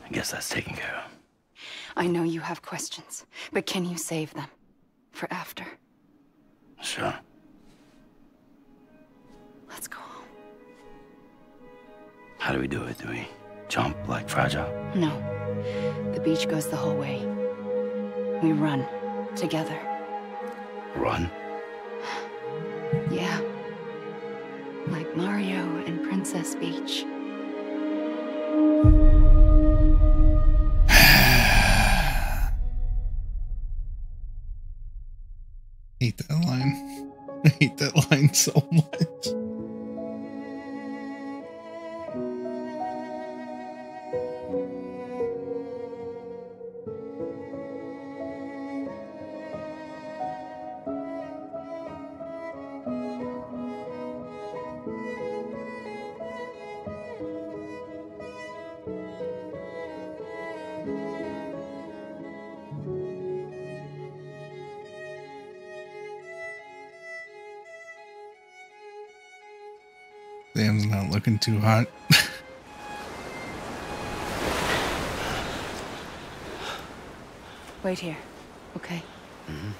I guess that's taken care of. I know you have questions, but can you save them? For after? Sure. Let's go home. How do we do it? Do we jump like Fragile? No. The beach goes the whole way. We run. Together. Run? Yeah. Like Mario and Princess Peach. Hate that line. I hate that line so much. Sam's not looking too hot. Wait here, okay? Mm-hmm.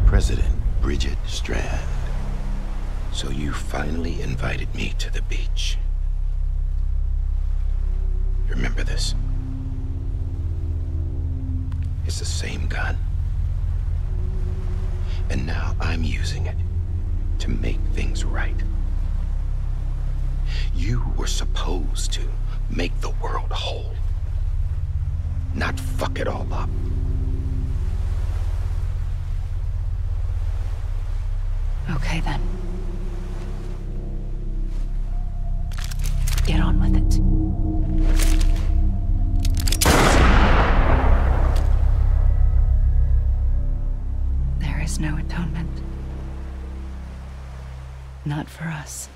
President Bridget Strand. So you finally invited me to the beach. Remember this? It's the same gun. And now I'm using it to make things right. You were supposed to make the world whole, not fuck it all up. Okay then. Get on with it. There is no atonement. Not for us.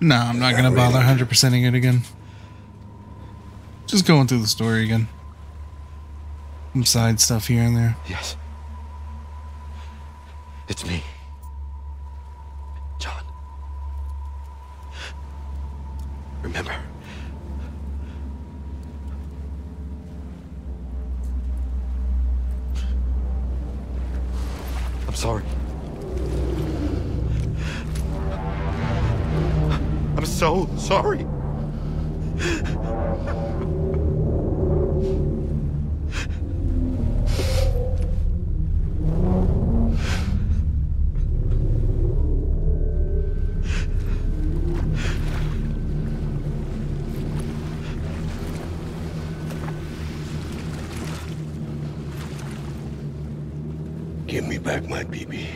No, I'm not gonna bother 100%ing it again. Just going through the story again. Some side stuff here and there. Yes. It's me. John. Remember. I'm sorry. I'm so sorry. Give me back my BB.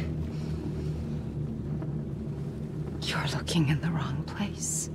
You're looking in the wrong place.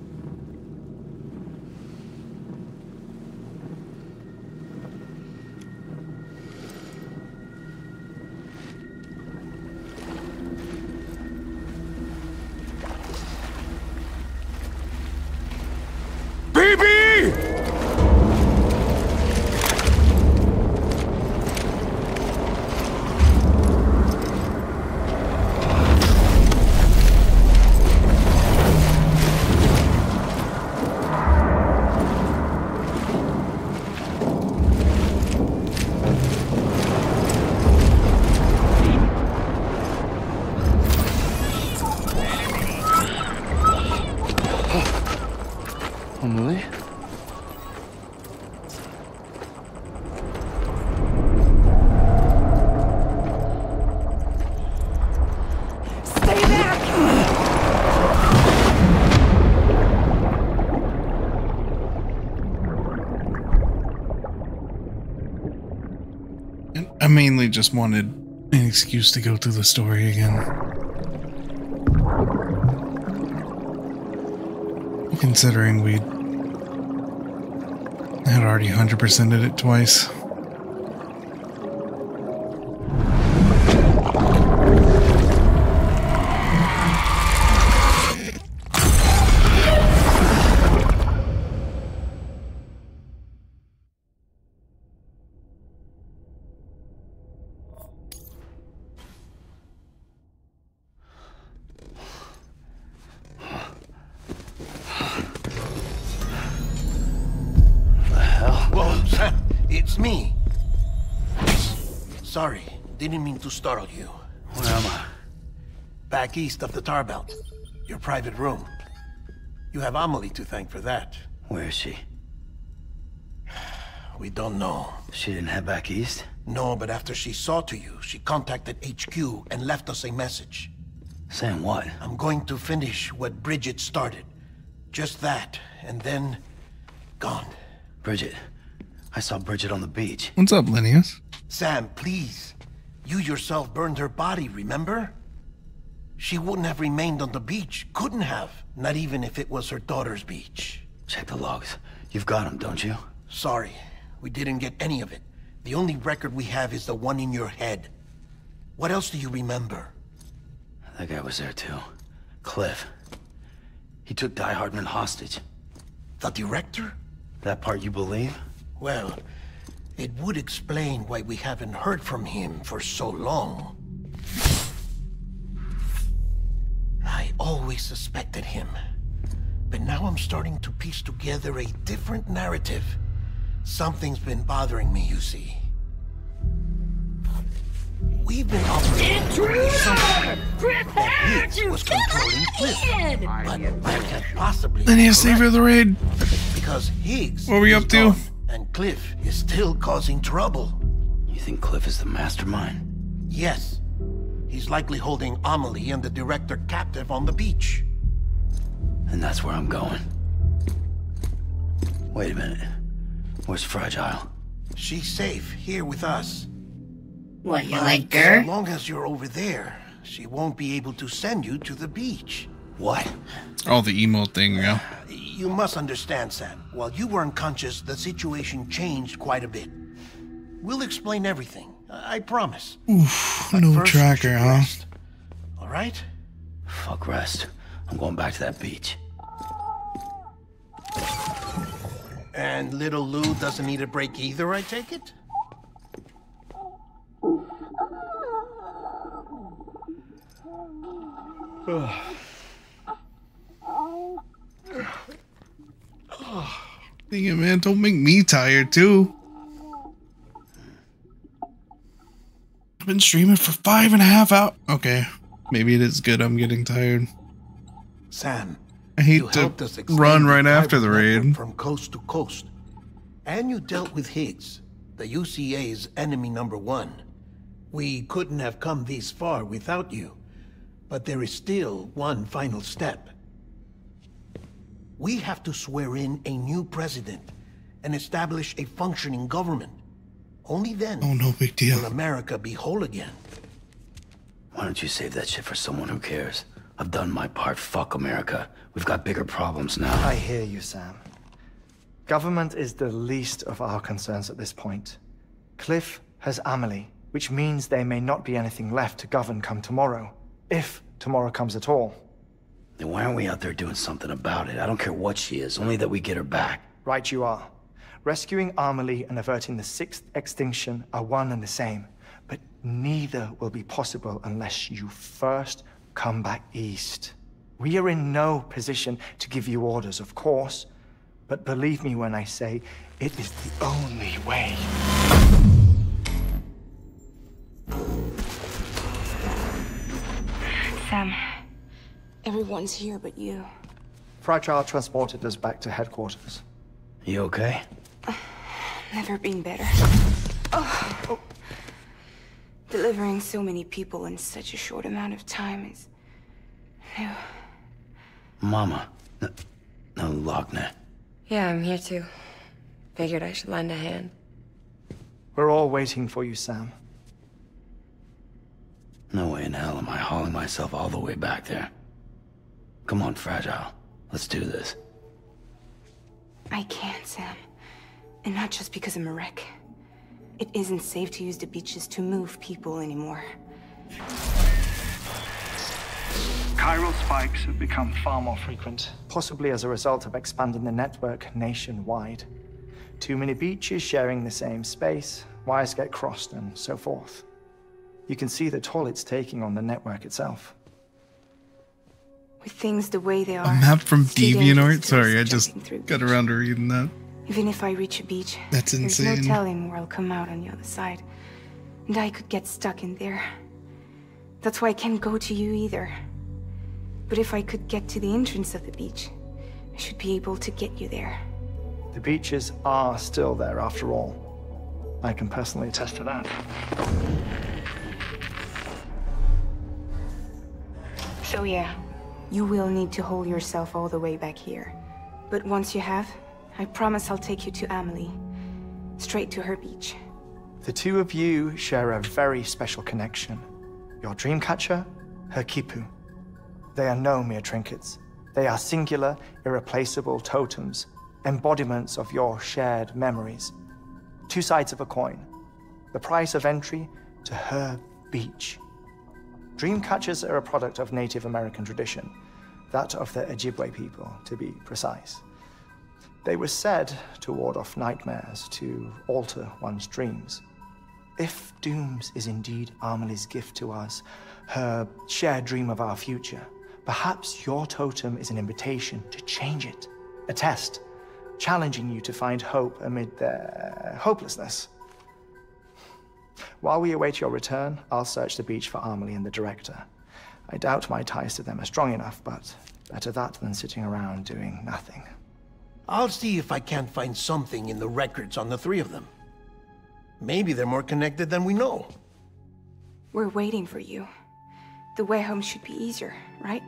Emily? Stay back! I mainly just wanted an excuse to go through the story again. Considering we had already 100%ed it twice. Whoa, Sam, it's me. Sorry, didn't mean to startle you. Where am I? Back east of the tar belt. Your private room. You have Amelie to thank for that. Where is she? We don't know. She didn't head back east? No, but after she saw to you, she contacted HQ and left us a message. Saying what? I'm going to finish what Bridget started. Just that, and then... gone. Bridget. I saw Bridget on the beach. What's up, Linnaeus? Sam, please. You yourself burned her body, remember? She wouldn't have remained on the beach. Couldn't have. Not even if it was her daughter's beach. Check the logs. You've got them, don't you? Sorry. We didn't get any of it. The only record we have is the one in your head. What else do you remember? That guy was there too. Cliff. He took Die Hardman hostage. The director? That part you believe? Well, it would explain why we haven't heard from him for so long. I always suspected him. But now I'm starting to piece together a different narrative. Something's been bothering me, you see. We've been operating something that Higgs was controlling Cliff. But that can't possibly be Linnaeus, save her the raid. because Higgs What are we up to? gone, and Cliff is still causing trouble. You think Cliff is the mastermind? Yes. He's likely holding Amelie and the director captive on the beach. And that's where I'm going. Wait a minute. Where's Fragile? She's safe here with us. What, you But like her? As long as you're over there, she won't be able to send you to the beach. What? Oh, the emote thing, yeah. You must understand, Sam. While you were unconscious, the situation changed quite a bit. We'll explain everything. I promise. Oof, But no first, you tracker, should huh? rest. All right? Fuck rest. I'm going back to that beach. And little Lou doesn't need a break either, I take it? Dang it, man, don't make me tired too. I've been streaming for 5.5 hours. Okay, maybe it is good I'm getting tired. Sam, I hate to run right after the raid. From coast to coast. And you dealt with Higgs, the UCA's enemy #1. We couldn't have come this far without you. But there is still one final step. We have to swear in a new president and establish a functioning government. Only then no big deal. will America be whole again. Why don't you save that shit for someone who cares? I've done my part. Fuck America. We've got bigger problems now. I hear you, Sam. Government is the least of our concerns at this point. Cliff has Amelie, which means there may not be anything left to govern come tomorrow. If tomorrow comes at all. Then why aren't we out there doing something about it? I don't care what she is, only that we get her back. Right you are. Rescuing Amelie and averting the 6th extinction are one and the same. But neither will be possible unless you first come back east. We are in no position to give you orders, of course. But believe me when I say, it is the only way. Sam, everyone's here but you. Fragile transported us back to headquarters. You okay? Never been better. Oh. Delivering so many people in such a short amount of time is new. Mama. No, Lochner. Yeah, I'm here too. Figured I should lend a hand. We're all waiting for you, Sam. No way in hell am I hauling myself all the way back there. Come on, Fragile. Let's do this. I can't, Sam. And not just because I'm a wreck. It isn't safe to use the beaches to move people anymore. Chiral spikes have become far more frequent. Possibly as a result of expanding the network nationwide. Too many beaches sharing the same space, wires get crossed, and so forth. You can see the toll it's taking on the network itself. With things the way they are... A map from it's too dangerous DeviantArt? to Sorry, I risk just jumping through got around to reading that. Even if I reach a beach, That's there's insane. no telling where I'll come out on the other side. And I could get stuck in there. That's why I can't go to you either. But if I could get to the entrance of the beach, I should be able to get you there. The beaches are still there after all. I can personally attest to that. So yeah, you will need to hold yourself all the way back here. But once you have, I promise I'll take you to Amelie. Straight to her beach. The two of you share a very special connection. Your dreamcatcher, her Kipu. They are no mere trinkets. They are singular, irreplaceable totems, embodiments of your shared memories. Two sides of a coin. The price of entry to her beach. Dreamcatchers are a product of Native American tradition, that of the Ojibwe people, to be precise. They were said to ward off nightmares, to alter one's dreams. If Dooms is indeed Amelie's gift to us, her shared dream of our future, perhaps your totem is an invitation to change it. A test, challenging you to find hope amid their hopelessness. While we await your return, I'll search the beach for Amelie and the director. I doubt my ties to them are strong enough, but better that than sitting around doing nothing. I'll see if I can't find something in the records on the three of them. Maybe they're more connected than we know. We're waiting for you. The way home should be easier, right?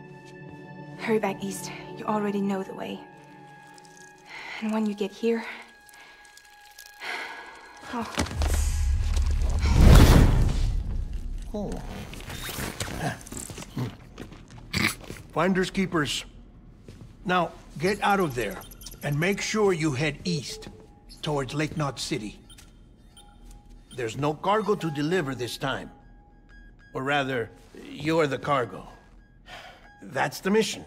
Hurry back east. You already know the way. And when you get here... Oh. Finders keepers. Now, get out of there, and make sure you head east, towards Lake Knot City. There's no cargo to deliver this time. Or rather, you're the cargo. That's the mission.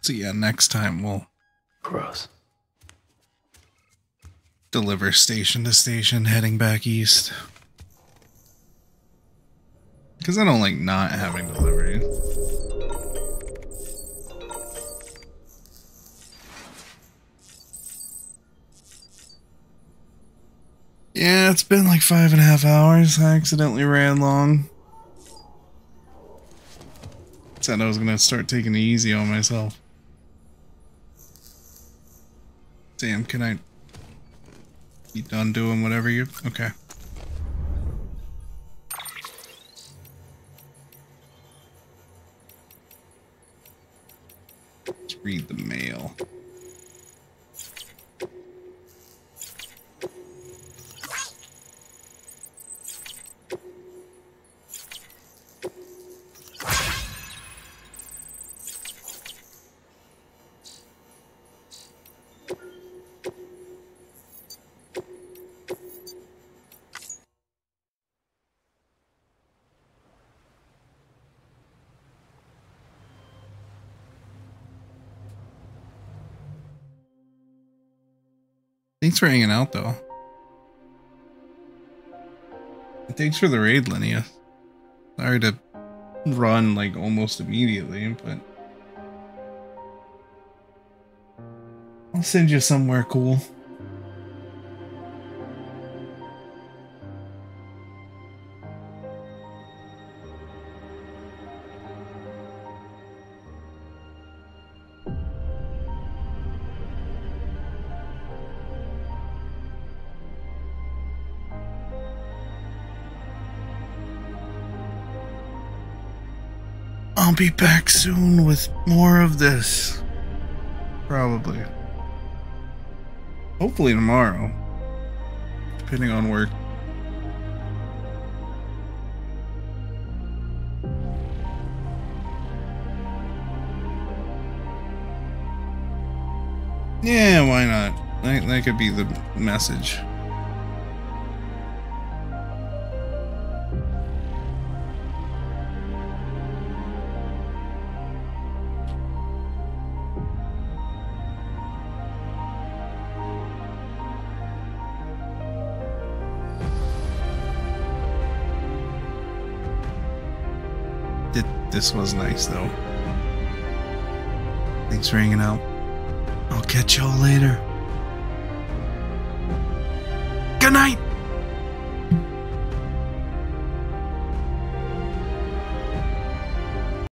So yeah, next time we'll gross. Deliver station to station, heading back east. Because I don't like not having deliveries. Yeah, it's been like 5.5 hours. I accidentally ran long. Said I was gonna start taking it easy on myself. Sam, can I be done doing whatever you... Okay. Let's read the mail. Thanks for hanging out, though. And thanks for the raid, Linnea. Sorry to run, like, almost immediately, but... I'll send you somewhere cool. I'll be back soon with more of this. Probably. Hopefully tomorrow. Depending on work. Yeah, why not? That could be the message. This was nice, though. Thanks for hanging out. I'll catch y'all later. Good night!